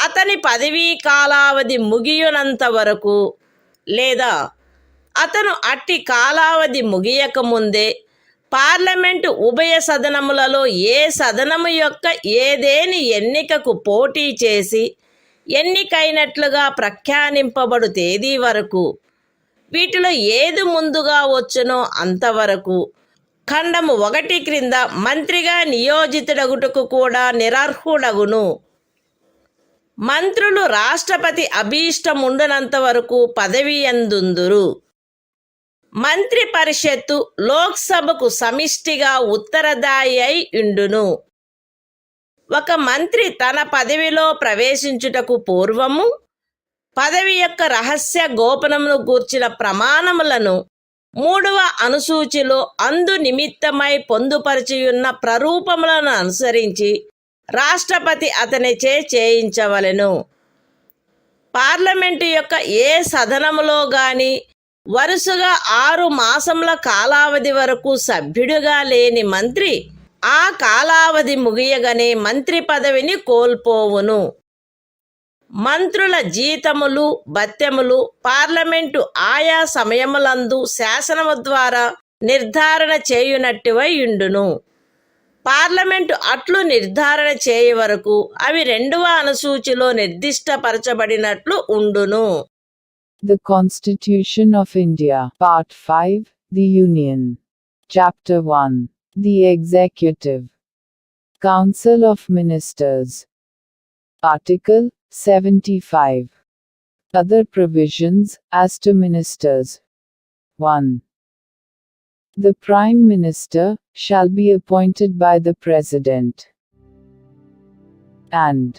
అతని పదవీ కాలావధి ముగియునంత వరకు లేదా అతను అట్టి కాలావధి ముగియకముందే పార్లమెంటు ఉభయ సదనములలో ఏ సదనము యొక్క ఏదేని ఎన్నికకు పోటీ చేసి ఎన్నికైనట్లుగా ప్రఖ్యానింపబడు తేదీ వరకు, వీటిలో ఏది ముందుగా వచ్చునో అంతవరకు ఖండము 1 క్రింద మంత్రిగా నియోజితుడగుటకు కూడా నిరర్హుడగును. మంత్రులు రాష్ట్రపతి అభీష్టముండునంత వరకు పదవి యందుందురు. మంత్రి పరిషత్తు లోక్సభకు సమిష్టిగా ఉత్తరదాయి అయి ఉండును. ఒక మంత్రి తన పదవిలో ప్రవేశించుటకు పూర్వము పదవి యొక్క రహస్య గోపనమును గూర్చిన ప్రమాణములను 3వ అనుసూచిలో అందు నిమిత్తమై పొందుపరిచియున్న ప్రరూపములను అనుసరించి రాష్ట్రపతి అతనిచే చేయించవలెను. పార్లమెంటు యొక్క ఏ సదనములో గాని వరుసగా 6 మాసముల కాలావధి వరకు సభ్యుడిగా లేని మంత్రి ఆ కాలావధి ముగియగానే మంత్రి పదవిని కోల్పోవును. మంత్రుల జీతములు భత్యములు పార్లమెంటు ఆయా సమయములందు శాసనము ద్వారా నిర్ధారణ చేయునట్టివై యుండును. పార్లమెంటు అట్లు నిర్ధారణ చేయ వరకు అవి 2వ అనుసూచిలో నిర్దిష్టపరచబడినట్లు ఉండును. The Constitution of India, Part 5, The Union. Chapter 1. The Executive. Council of Ministers. Article 75. Other provisions as to ministers. 1. The Prime Minister shall be appointed by the President, and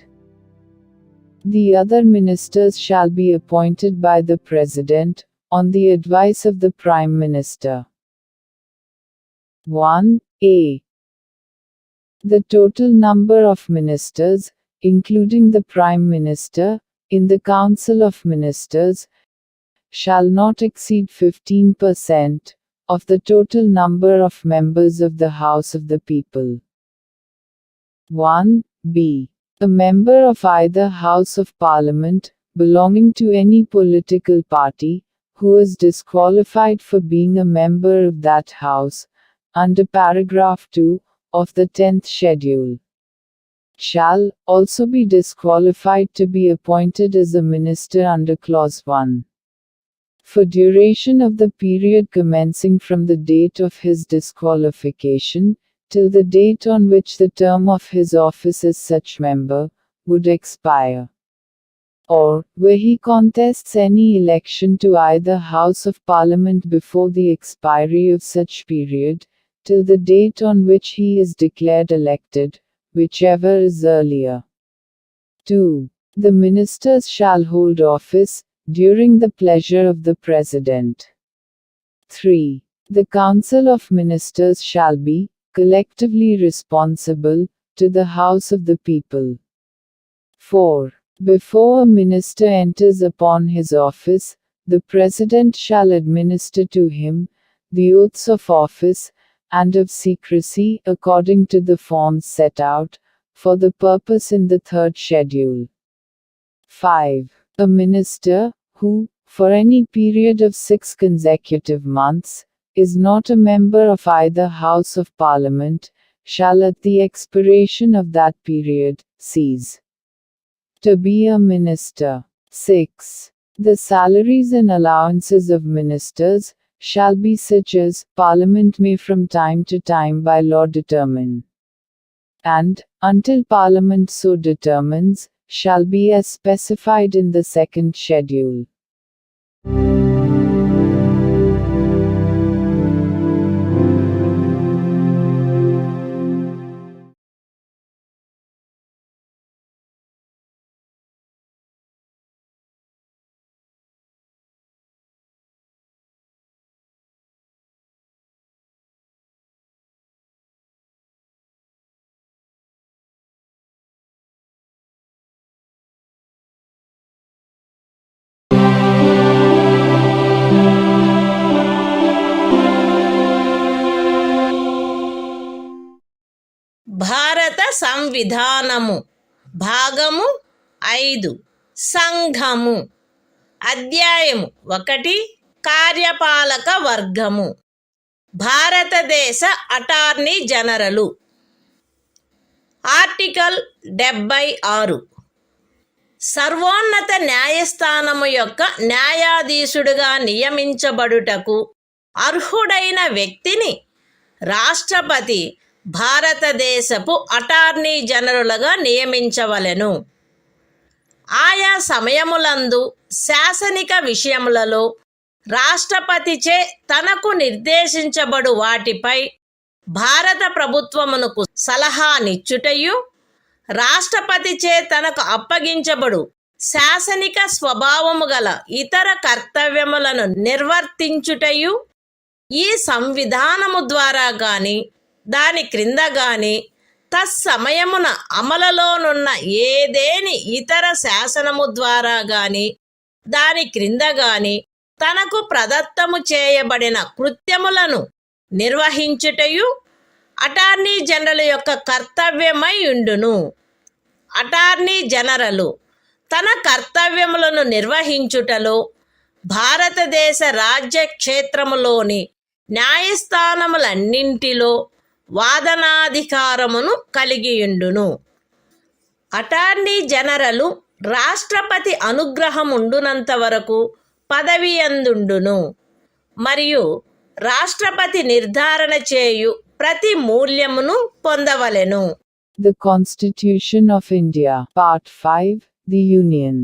the other ministers shall be appointed by the President, on the advice of the Prime Minister. 1a. The total number of ministers, including the Prime Minister, in the Council of Ministers, shall not exceed 15% of the total number of members of the House of the People. 1b. A member of either House of Parliament, belonging to any political party, who is disqualified for being a member of that House, under paragraph 2 of the 10th schedule, shall also be disqualified to be appointed as a minister under clause 1. For duration of the period commencing from the date of his disqualification, till the date on which the term of his office as such member would expire, or where he contests any election to either House of Parliament before the expiry of such period, till the date on which he is declared elected, whichever is earlier. 2. The ministers shall hold office during the pleasure of the President. 3. The Council of Ministers shall be collectively responsible to the House of the People. 4. Before a minister enters upon his office, the President shall administer to him the oaths of office and of secrecy according to the forms set out for the purpose in the 3rd schedule. 5. A minister who, for any period of 6 consecutive months, is not a member of either House of Parliament, shall at the expiration of that period cease to be a minister. 6. The salaries and allowances of ministers shall be such as Parliament may from time to time by law determine, and, until Parliament so determines, shall be as specified in the 2nd schedule. భారత సంవిధానము భాగము 5 సంఘము అధ్యాయము 1 కార్యపాలక వర్గము భారతదేశ attorney general article 76 సర్వోన్నత న్యాయస్థానము యొక్క న్యాయాధీశుడిగా నియమించబడుటకు అర్హుడైన వ్యక్తిని రాష్ట్రపతి భారతదేశపు అటార్నీ జనరలుగా నియమించవలెను. ఆయా సమయములందు శాసనిక విషయములలో రాష్ట్రపతిచే తనకు నిర్దేశించబడు వాటిపై భారత ప్రభుత్వమునకు సలహానిచ్చుటయు, రాష్ట్రపతిచే తనకు అప్పగించబడు శాసనిక స్వభావము గల ఇతర కర్తవ్యములను నిర్వర్తించుటయు ఈ సంవిధానము ద్వారా గాని దాని క్రింద గాని తత్సమయమున అమలులోనున్న ఏదేని ఇతర శాసనము ద్వారా గాని దాని క్రింద గాని తనకు ప్రదత్తము చేయబడిన కృత్యములను నిర్వహించుటయు అటార్నీ జనరల్ యొక్క కర్తవ్యమై ఉండును. అటార్నీ జనరలు తన కర్తవ్యములను నిర్వహించుటలో భారతదేశ రాజ్య క్షేత్రములోని న్యాయస్థానములన్నింటిలో వాదనాధికారమును కలిగియుండును. అటార్నీ జనరలు రాష్ట్రపతి అనుగ్రహముండునంత వరకు పదవి అందుండును మరియు రాష్ట్రపతి నిర్ధారణ చేయు ప్రతి మూల్యమును పొందవలెను. The Constitution of India, Part 5, The Union.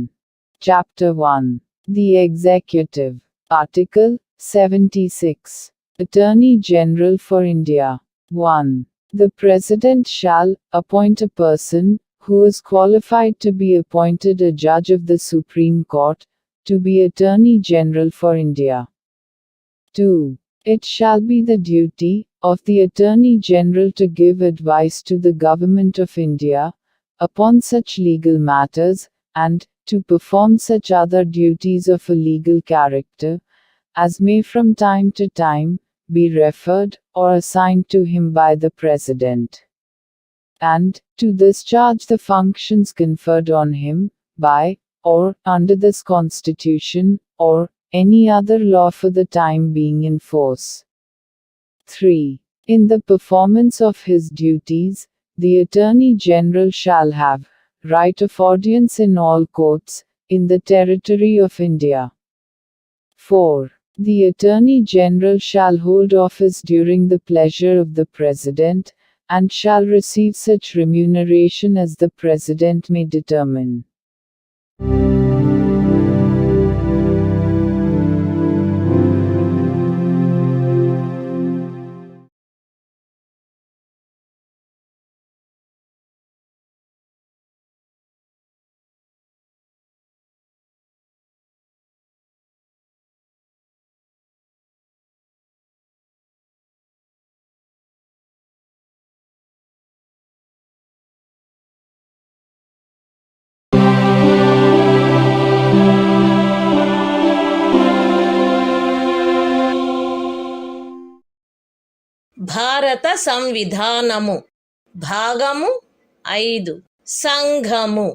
Chapter 1. The Executive. Article 76. Attorney General for India. 1. The President shall appoint a person who is qualified to be appointed a judge of the Supreme Court, to be Attorney General for India. 2. It shall be the duty of the Attorney General to give advice to the Government of India upon such legal matters, and to perform such other duties of a legal character as may from time to time be referred or assigned to him by the President, and to discharge the functions conferred on him by or under this Constitution or any other law for the time being in force. 3. In the performance of his duties, the Attorney General shall have right of audience in all courts in the territory of India. 4. The Attorney General shall hold office during the pleasure of the President, and shall receive such remuneration as the President may determine. భారత సంవిధానము భాగము 5 సంఘము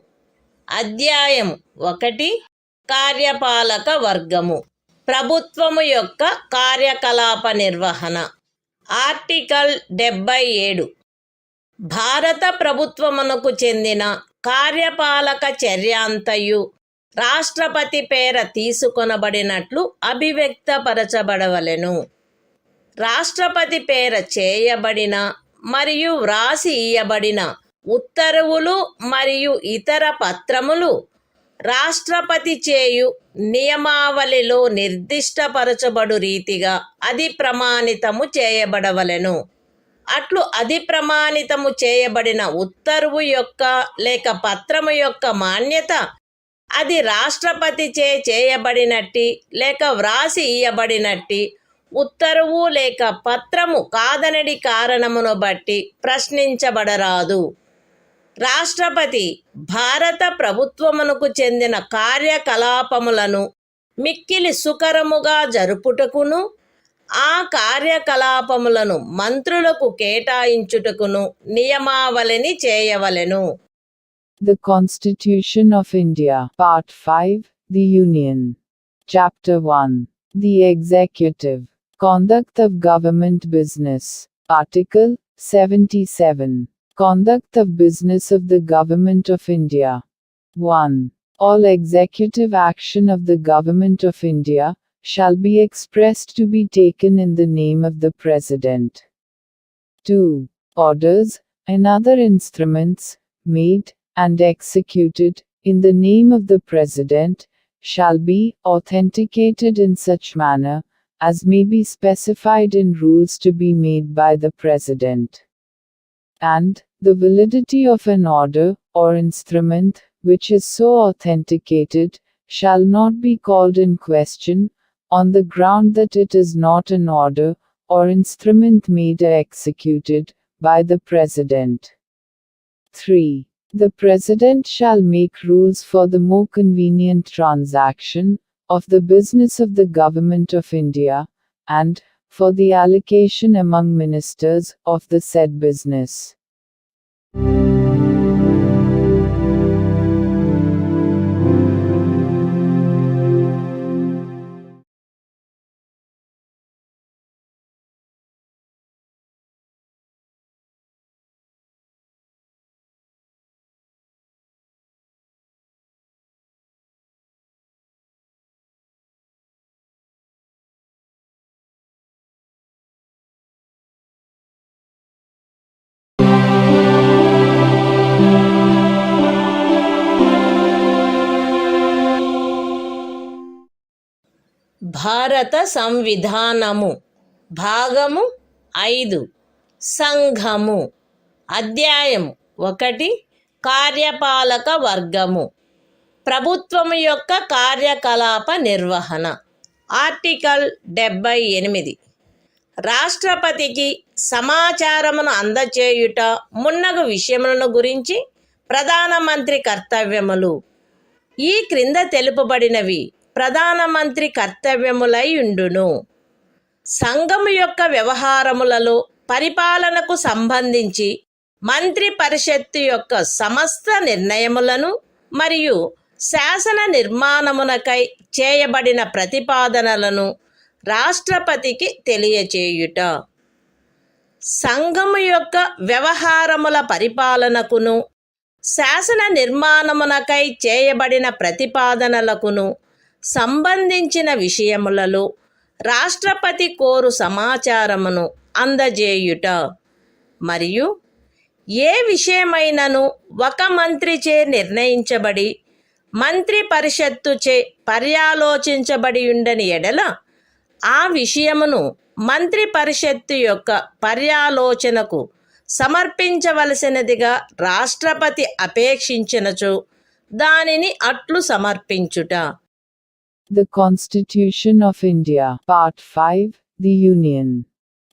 అధ్యాయం 1 కార్యపాలక వర్గము ప్రభుత్వము యొక్క కార్యకలాప నిర్వహణ article 77 భారత ప్రభుత్వమునకు చెందిన కార్యపాలక చర్యాంతయు రాష్ట్రపతి పేర తీసుకొనబడినట్లు అభివ్యక్తపరచబడవలెను. రాష్ట్రపతి పేర చేయబడిన మరియు వ్రాసి ఇయ్యబడిన ఉత్తర్వులు మరియు ఇతర పత్రములు రాష్ట్రపతి చేయు నియమావళిలో నిర్దిష్టపరచబడు రీతిగా అది ప్రమాణితము చేయబడవలెను. అట్లు అది ప్రమాణితము చేయబడిన ఉత్తర్వు యొక్క లేక పత్రము యొక్క మాన్యత అది రాష్ట్రపతిచే చేయబడినట్టి లేక వ్రాసి ఇయ్యబడినట్టి ఉత్తర్వు లేక పత్రము కాదనడి కారణమును బట్టి ప్రశ్నించబడరాదు. రాష్ట్రపతి భారత ప్రభుత్వమునకు చెందిన కార్యకలాపములను మిక్కిలి సుకరముగా జరుపుటకును ఆ కార్యకలాపములను మంత్రులకు కేటాయించుటకును నియమావళిని చేయవలెను. The Constitution of India, Part 5, The Union. Chapter 1. The Executive. Conduct of Government Business. Article 77. Conduct of Business of the Government of India. 1. All executive action of the Government of India shall be expressed to be taken in the name of the President. 2. Orders and other instruments made and executed in the name of the President shall be authenticated in such manner as may be specified in rules to be made by the President. And the validity of an order or instrument which is so authenticated shall not be called in question on the ground that it is not an order or instrument made or executed by the President. 3. The President shall make rules for the more convenient transaction of the business of the Government of India, and for the allocation among ministers of the said business. భారత సంవిధానము భాగము 5 సంఘము అధ్యాయము 1 కార్యపాలక వర్గము ప్రభుత్వము యొక్క కార్యకలాప నిర్వహణ article 78 రాష్ట్రపతికి సమాచారమును అందచేయుట మున్నగు విషయములను గురించి ప్రధానమంత్రి కర్తవ్యములు ఈ క్రింద తెలుపబడినవి ప్రధానమంత్రి కర్తవ్యములై ఉండును. సంఘము యొక్క వ్యవహారములలో పరిపాలనకు సంబంధించి మంత్రి పరిషత్తు యొక్క సమస్త నిర్ణయములను మరియు శాసన నిర్మాణమునకై చేయబడిన ప్రతిపాదనలను రాష్ట్రపతికి తెలియచేయుట. సంఘము యొక్క వ్యవహారముల పరిపాలనకును శాసన నిర్మాణమునకై చేయబడిన ప్రతిపాదనలకును సంబంధించిన విషయములలో రాష్ట్రపతి కోరు సమాచారమును అందజేయుట మరియు ఏ విషయమైనను ఒక మంత్రిచే నిర్ణయించబడి మంత్రి పరిషత్తుచే పర్యాలోచించబడి ఉండని ఎడల ఆ విషయమును మంత్రి పరిషత్తు యొక్క పర్యాలోచనకు సమర్పించవలసినదిగా రాష్ట్రపతి అపేక్షించినచో దానిని అట్లు సమర్పించుట. The Constitution of India, Part 5, The Union.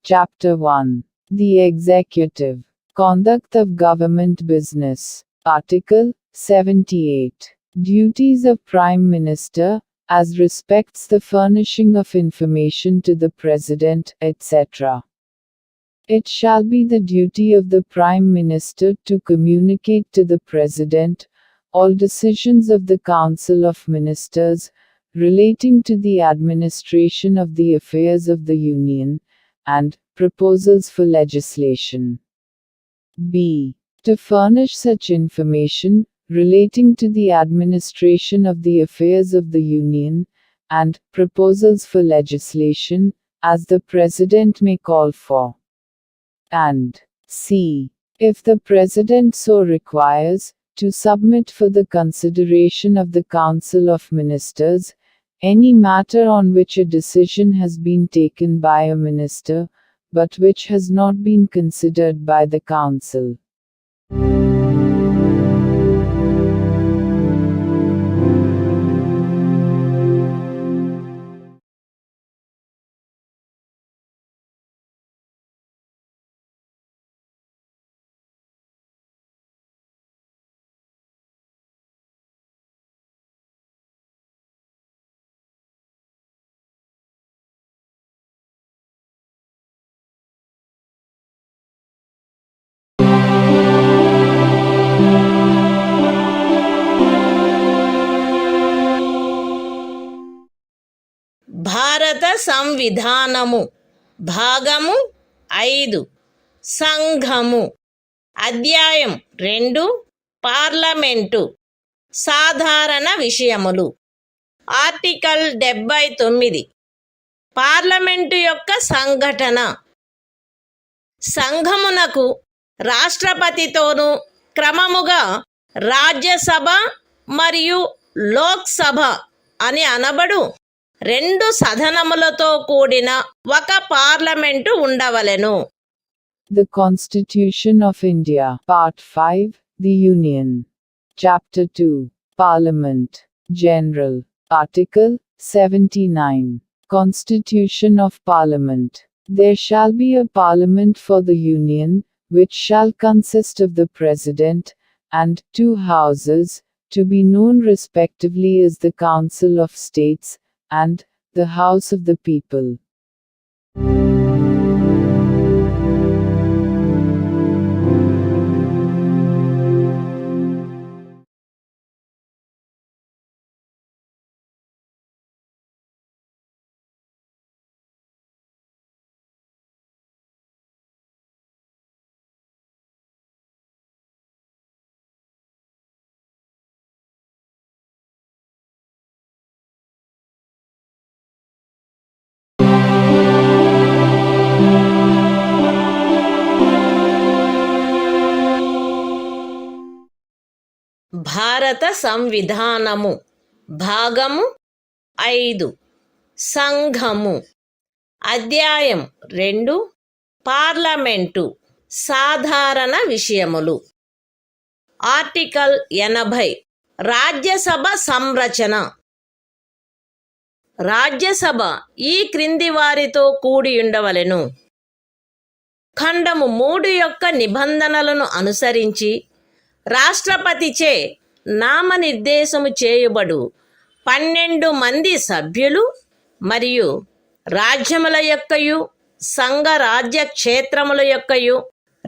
Chapter 1. The Executive. Conduct of Government Business. Article 78. Duties of Prime Minister, as respects the furnishing of information to the President, etc. It shall be the duty of the Prime Minister to communicate to the President all decisions of the Council of Ministers relating to the administration of the affairs of the Union, and proposals for legislation. B. To furnish such information relating to the administration of the affairs of the Union, and proposals for legislation, as the President may call for. And C. If the President so requires, to submit for the consideration of the Council of Ministers any matter on which a decision has been taken by a minister, but which has not been considered by the Council. భారత సంవిధానము భాగము 5 సంఘము అధ్యాయం 2 parliament సాధారణ విషయములు article 79 parliament యొక్క సంఘటన సంఘమునకు రాష్ట్రపతితోనూ క్రమముగా రాజ్యసభ మరియు లోక్సభ అని అనబడు 2 సదనములతో కూడిన ఒక పార్లమెంటు ఉండవలెను. The Constitution of India, Part 5, The Union. Chapter 2, Parliament. General. Article 79. Constitution of Parliament. There shall be a Parliament for the Union, which shall consist of the President, and 2 houses, to be known respectively as the Council of States, and the House of the People. భారత సంవిధానము భాగము 5 సంఘము అధ్యాయం 2 parliament సాధారణ విషయములు article 80 Rajya Sabha సంరచన Rajya Sabha ఈ క్రింది వారితో కూడి ఉండవలెను. ఖండము 3 యొక్క నిబంధనలను అనుసరించి రాష్ట్రపతిచే నామనిర్దేశము చేయబడు 12 మంది సభ్యులు మరియు రాజ్యముల యొక్కయు సంఘ రాజ్య క్షేత్రముల యొక్కయు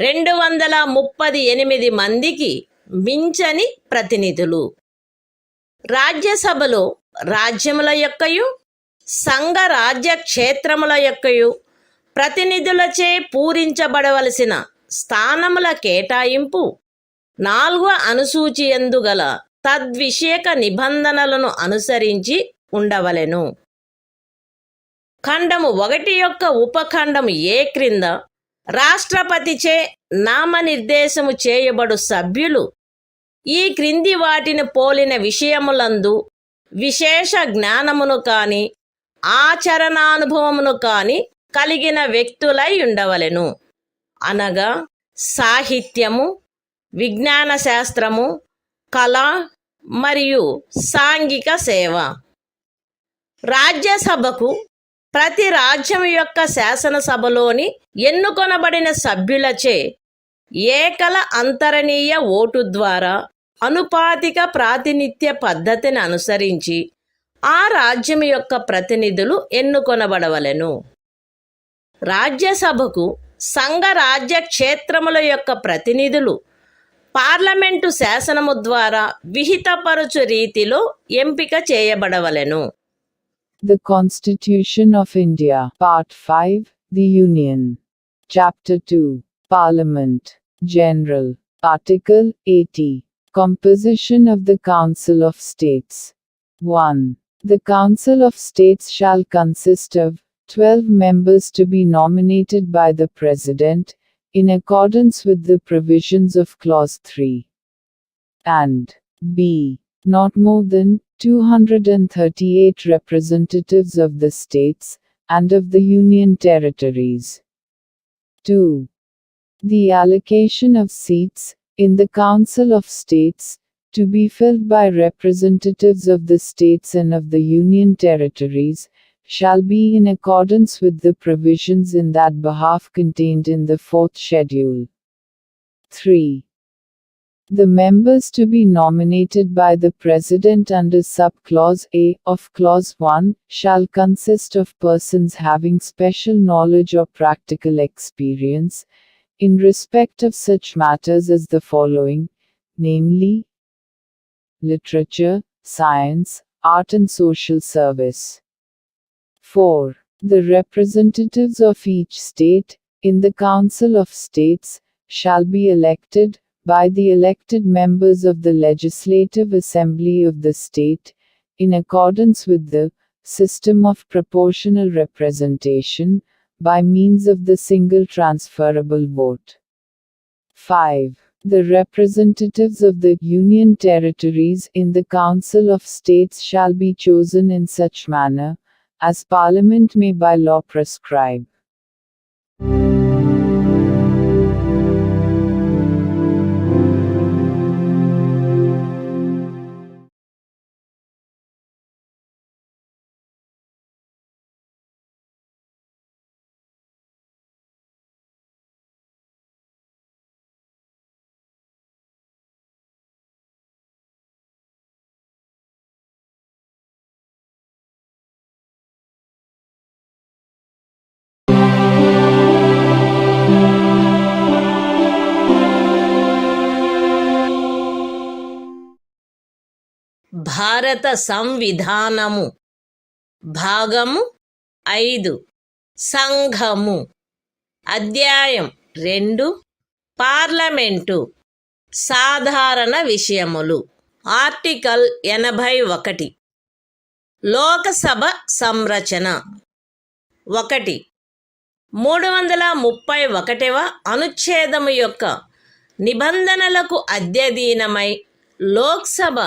238 మందికి మించని ప్రతినిధులు. రాజ్యసభలో రాజ్యముల యొక్కయు సంఘ రాజ్య క్షేత్రముల యొక్కయు ప్రతినిధులచే పూరించబడవలసిన స్థానముల కేటాయింపు 4వ అనుసూచియందు గల తద్విషయక నిబంధనలను అనుసరించి ఉండవలెను. ఖండము 1 యొక్క ఉపఖండము ఏ క్రింద రాష్ట్రపతిచే నామనిర్దేశము చేయబడు సభ్యులు ఈ క్రింది వాటిని పోలిన విషయములందు విశేష జ్ఞానమును కాని ఆచరణానుభవమును కాని కలిగిన వ్యక్తులై ఉండవలెను. అనగా సాహిత్యము, విజ్ఞాన శాస్త్రము, కళ మరియు సాంఘిక సేవ. రాజ్యసభకు ప్రతి రాజ్యం యొక్క శాసనసభలోని ఎన్నుకొనబడిన సభ్యులచే ఏకల అంతరణీయ ఓటు ద్వారా అనుపాతిక ప్రాతినిధ్య పద్ధతిని అనుసరించి ఆ రాజ్యం యొక్క ప్రతినిధులు ఎన్నుకొనబడవలెను. రాజ్యసభకు సంఘ రాజ్య క్షేత్రముల యొక్క ప్రతినిధులు పార్లమెంటు శాసనము ద్వారా విహితపరచు రీతిలో ఎంపిక చేయబడవలెను. The Constitution of India. Part 5. The Union. Chapter 2. Parliament. General. Article 80. Composition of the Council of States. 1. The Council of States shall consist of 12 members to be nominated by the President, in accordance with the provisions of Clause 3. And b. Not more than 238 representatives of the states, and of the Union territories. 2. The allocation of seats, in the Council of States, to be filled by representatives of the states and of the Union territories, shall be in accordance with the provisions in that behalf contained in the 4th schedule. 3. The members to be nominated by the President under subclause A of Clause 1 shall consist of persons having special knowledge or practical experience in respect of such matters as the following, namely, literature, science, art and social service. 4. The representatives of each state, in the Council of States, shall be elected, by the elected members of the Legislative Assembly of the state, in accordance with the system of proportional representation, by means of the single transferable vote. 5. The representatives of the Union territories in the Council of States shall be chosen in such manner, as Parliament may by law prescribe. భారత సంవిధానము. భాగము 5 సంఘము. అధ్యాయం 2 parliament. సాధారణ విషయములు. Article 81. Lok Sabha సంరచన. 1. 331వ అనుచ్ఛేదము యొక్క నిబంధనలకు అధ్యయనమై లోక్సభ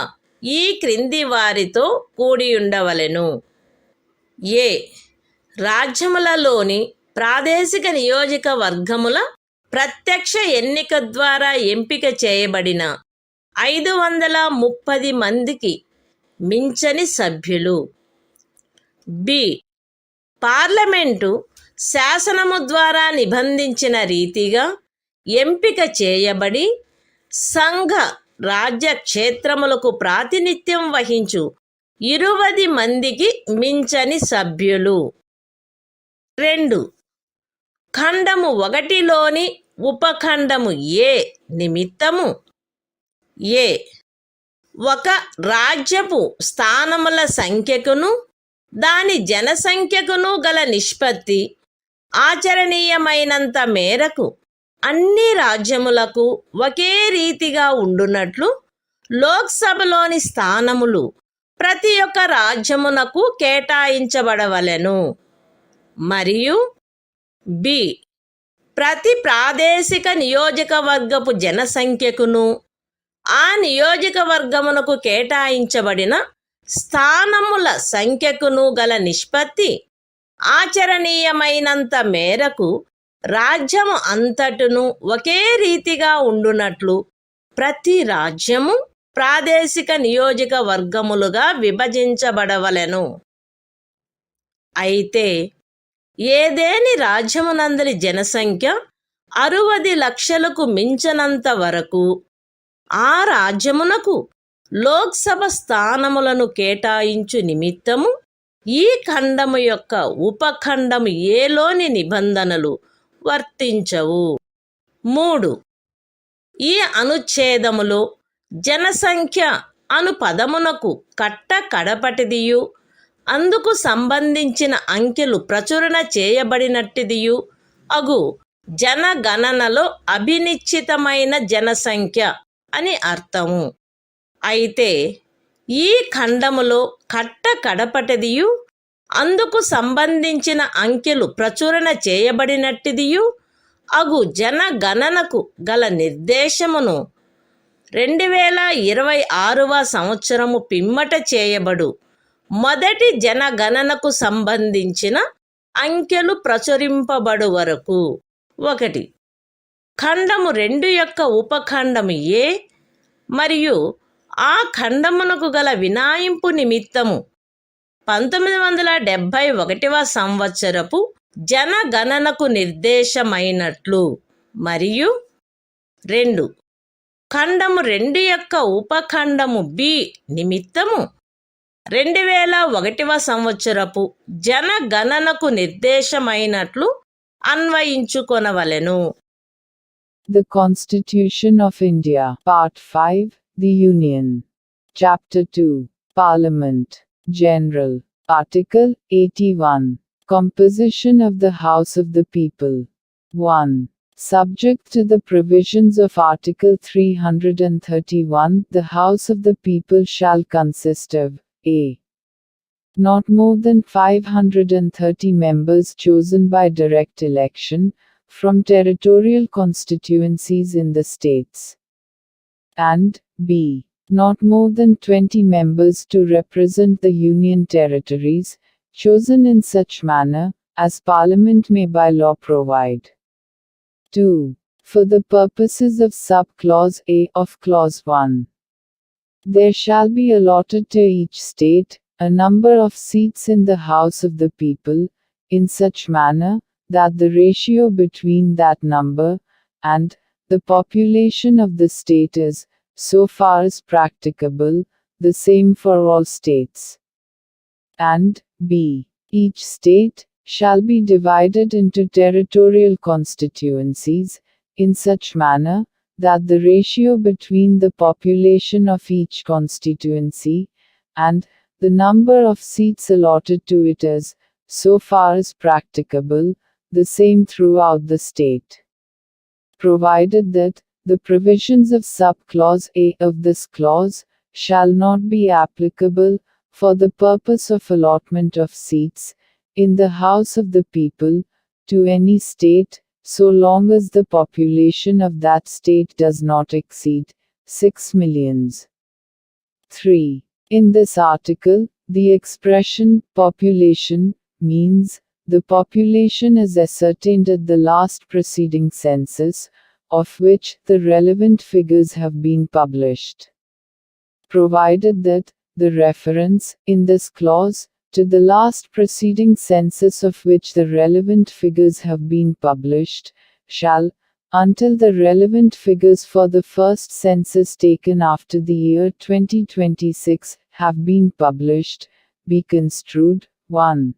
ఈ క్రింది వారితో కూడియుండవలెను. ఏ. రాజ్యములలోని ప్రాదేశిక నియోజకవర్గముల ప్రత్యక్ష ఎన్నిక ద్వారా ఎంపిక చేయబడిన 530 మందికి మించని సభ్యులు. బి. పార్లమెంటు శాసనము ద్వారా నిబంధించిన రీతిగా ఎంపిక చేయబడి సంఘ రాజ్య క్షేత్రములకు ప్రాతినిధ్యం వహించు 20 మందికి మించని సభ్యులు. 2. ఖండము 1లోని ఉపఖండము ఏ నిమిత్తము ఏ. ఒక రాజ్యపు స్థానముల సంఖ్యకును దాని జనసంఖ్యకును గల నిష్పత్తి ఆచరణీయమైనంత మేరకు అన్ని రాజ్యములకు ఒకే రీతిగా ఉండునట్లు లోక్సభలోని స్థానములు ప్రతి ఒక్క రాజ్యమునకు కేటాయించబడవలెను. మరియు బి. ప్రతి ప్రాదేశిక నియోజకవర్గపు జనసంఖ్యకును ఆ నియోజకవర్గమునకు కేటాయించబడిన స్థానముల సంఖ్యకును గల నిష్పత్తి ఆచరణీయమైనంత మేరకు రాజ్యము అంతటును ఒకే రీతిగా ఉండునట్లు ప్రతి రాజ్యము ప్రాదేశిక నియోజకవర్గములుగా విభజించబడవలెను. అయితే ఏదేని రాజ్యమునందరి జనసంఖ్య 60 లక్షలకు మించనంత వరకు ఆ రాజ్యమునకు లోక్సభ స్థానములను కేటాయించు నిమిత్తము ఈ ఖండము యొక్క ఉపఖండము ఏలోని నిబంధనలు వర్తించవు. 3. ఈ అనుచ్ఛేదములో జనసంఖ్య అను పదమునకు కడపటిదియు అందుకు సంబంధించిన అంకెలు ప్రచురణ చేయబడినట్టిదియు అగు జనగణనలో అభినిశ్చితమైన జనసంఖ్య అని అర్థము. అయితే ఈ ఖండములో కడపటిదియు అందుకు సంబంధించిన అంకెలు ప్రచురణ చేయబడినట్టిదియు అగు జనగణనకు గల నిర్దేశమును 2026వ సంవత్సరము పిమ్మట చేయబడు మొదటి జనగణనకు సంబంధించిన అంకెలు ప్రచురింపబడు వరకు 1. ఖండము 2 యొక్క ఉపఖండము ఏ మరియు ఆ ఖండమునకు గల వినాయింపు నిమిత్తము 1971వ సంవత్సరపు జనగణనకు నిర్దేశమైనట్లు మరియు 2. ఖండము 2 యొక్క ఉపఖండము బి నిమిత్తము 2001వ సంవత్సరపు జనగణనకు నిర్దేశమైనట్లు అన్వయించుకొనవలెను. The Constitution of India, Part 5, The Union. Chapter 2, Parliament, General. Article 81. Composition of the House of the People. 1. Subject to the provisions of Article 331, the House of the People shall consist of a. Not more than 530 members chosen by direct election from territorial constituencies in the states, and b. Not more than 20 members to represent the Union territories, chosen in such manner as Parliament may by law provide. 2. For the purposes of sub-clause A of Clause 1, there shall be allotted to each state a number of seats in the House of the People, in such manner that the ratio between that number and the population of the state is, so far as practicable, the same for all states. And b. Each state shall be divided into territorial constituencies, in such manner that the ratio between the population of each constituency and the number of seats allotted to it is, so far as practicable, the same throughout the state. Provided that the provisions of subclause A of this clause shall not be applicable for the purpose of allotment of seats in the House of the People to any state, so long as the population of that state does not exceed 6 millions. 3. In this article, the expression population means the population is ascertained at the last preceding census, of which the relevant figures have been published. Provided that the reference, in this clause, to the last preceding census of which the relevant figures have been published, shall, until the relevant figures for the first census taken after the year 2026 have been published, be construed, 1.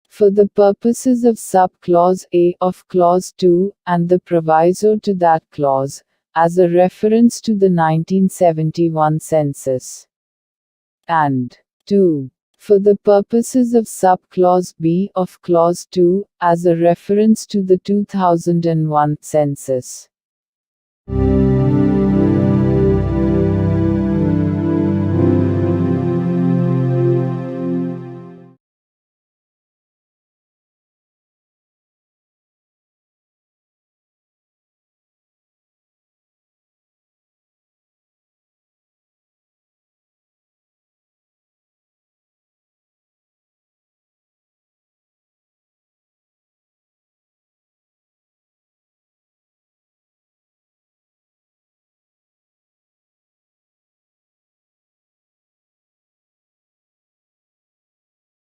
For the purposes of subclause A of clause 2, and the proviso to that clause, as a reference to the 1971 census. And 2. For the purposes of subclause B of clause 2, as a reference to the 2001 census.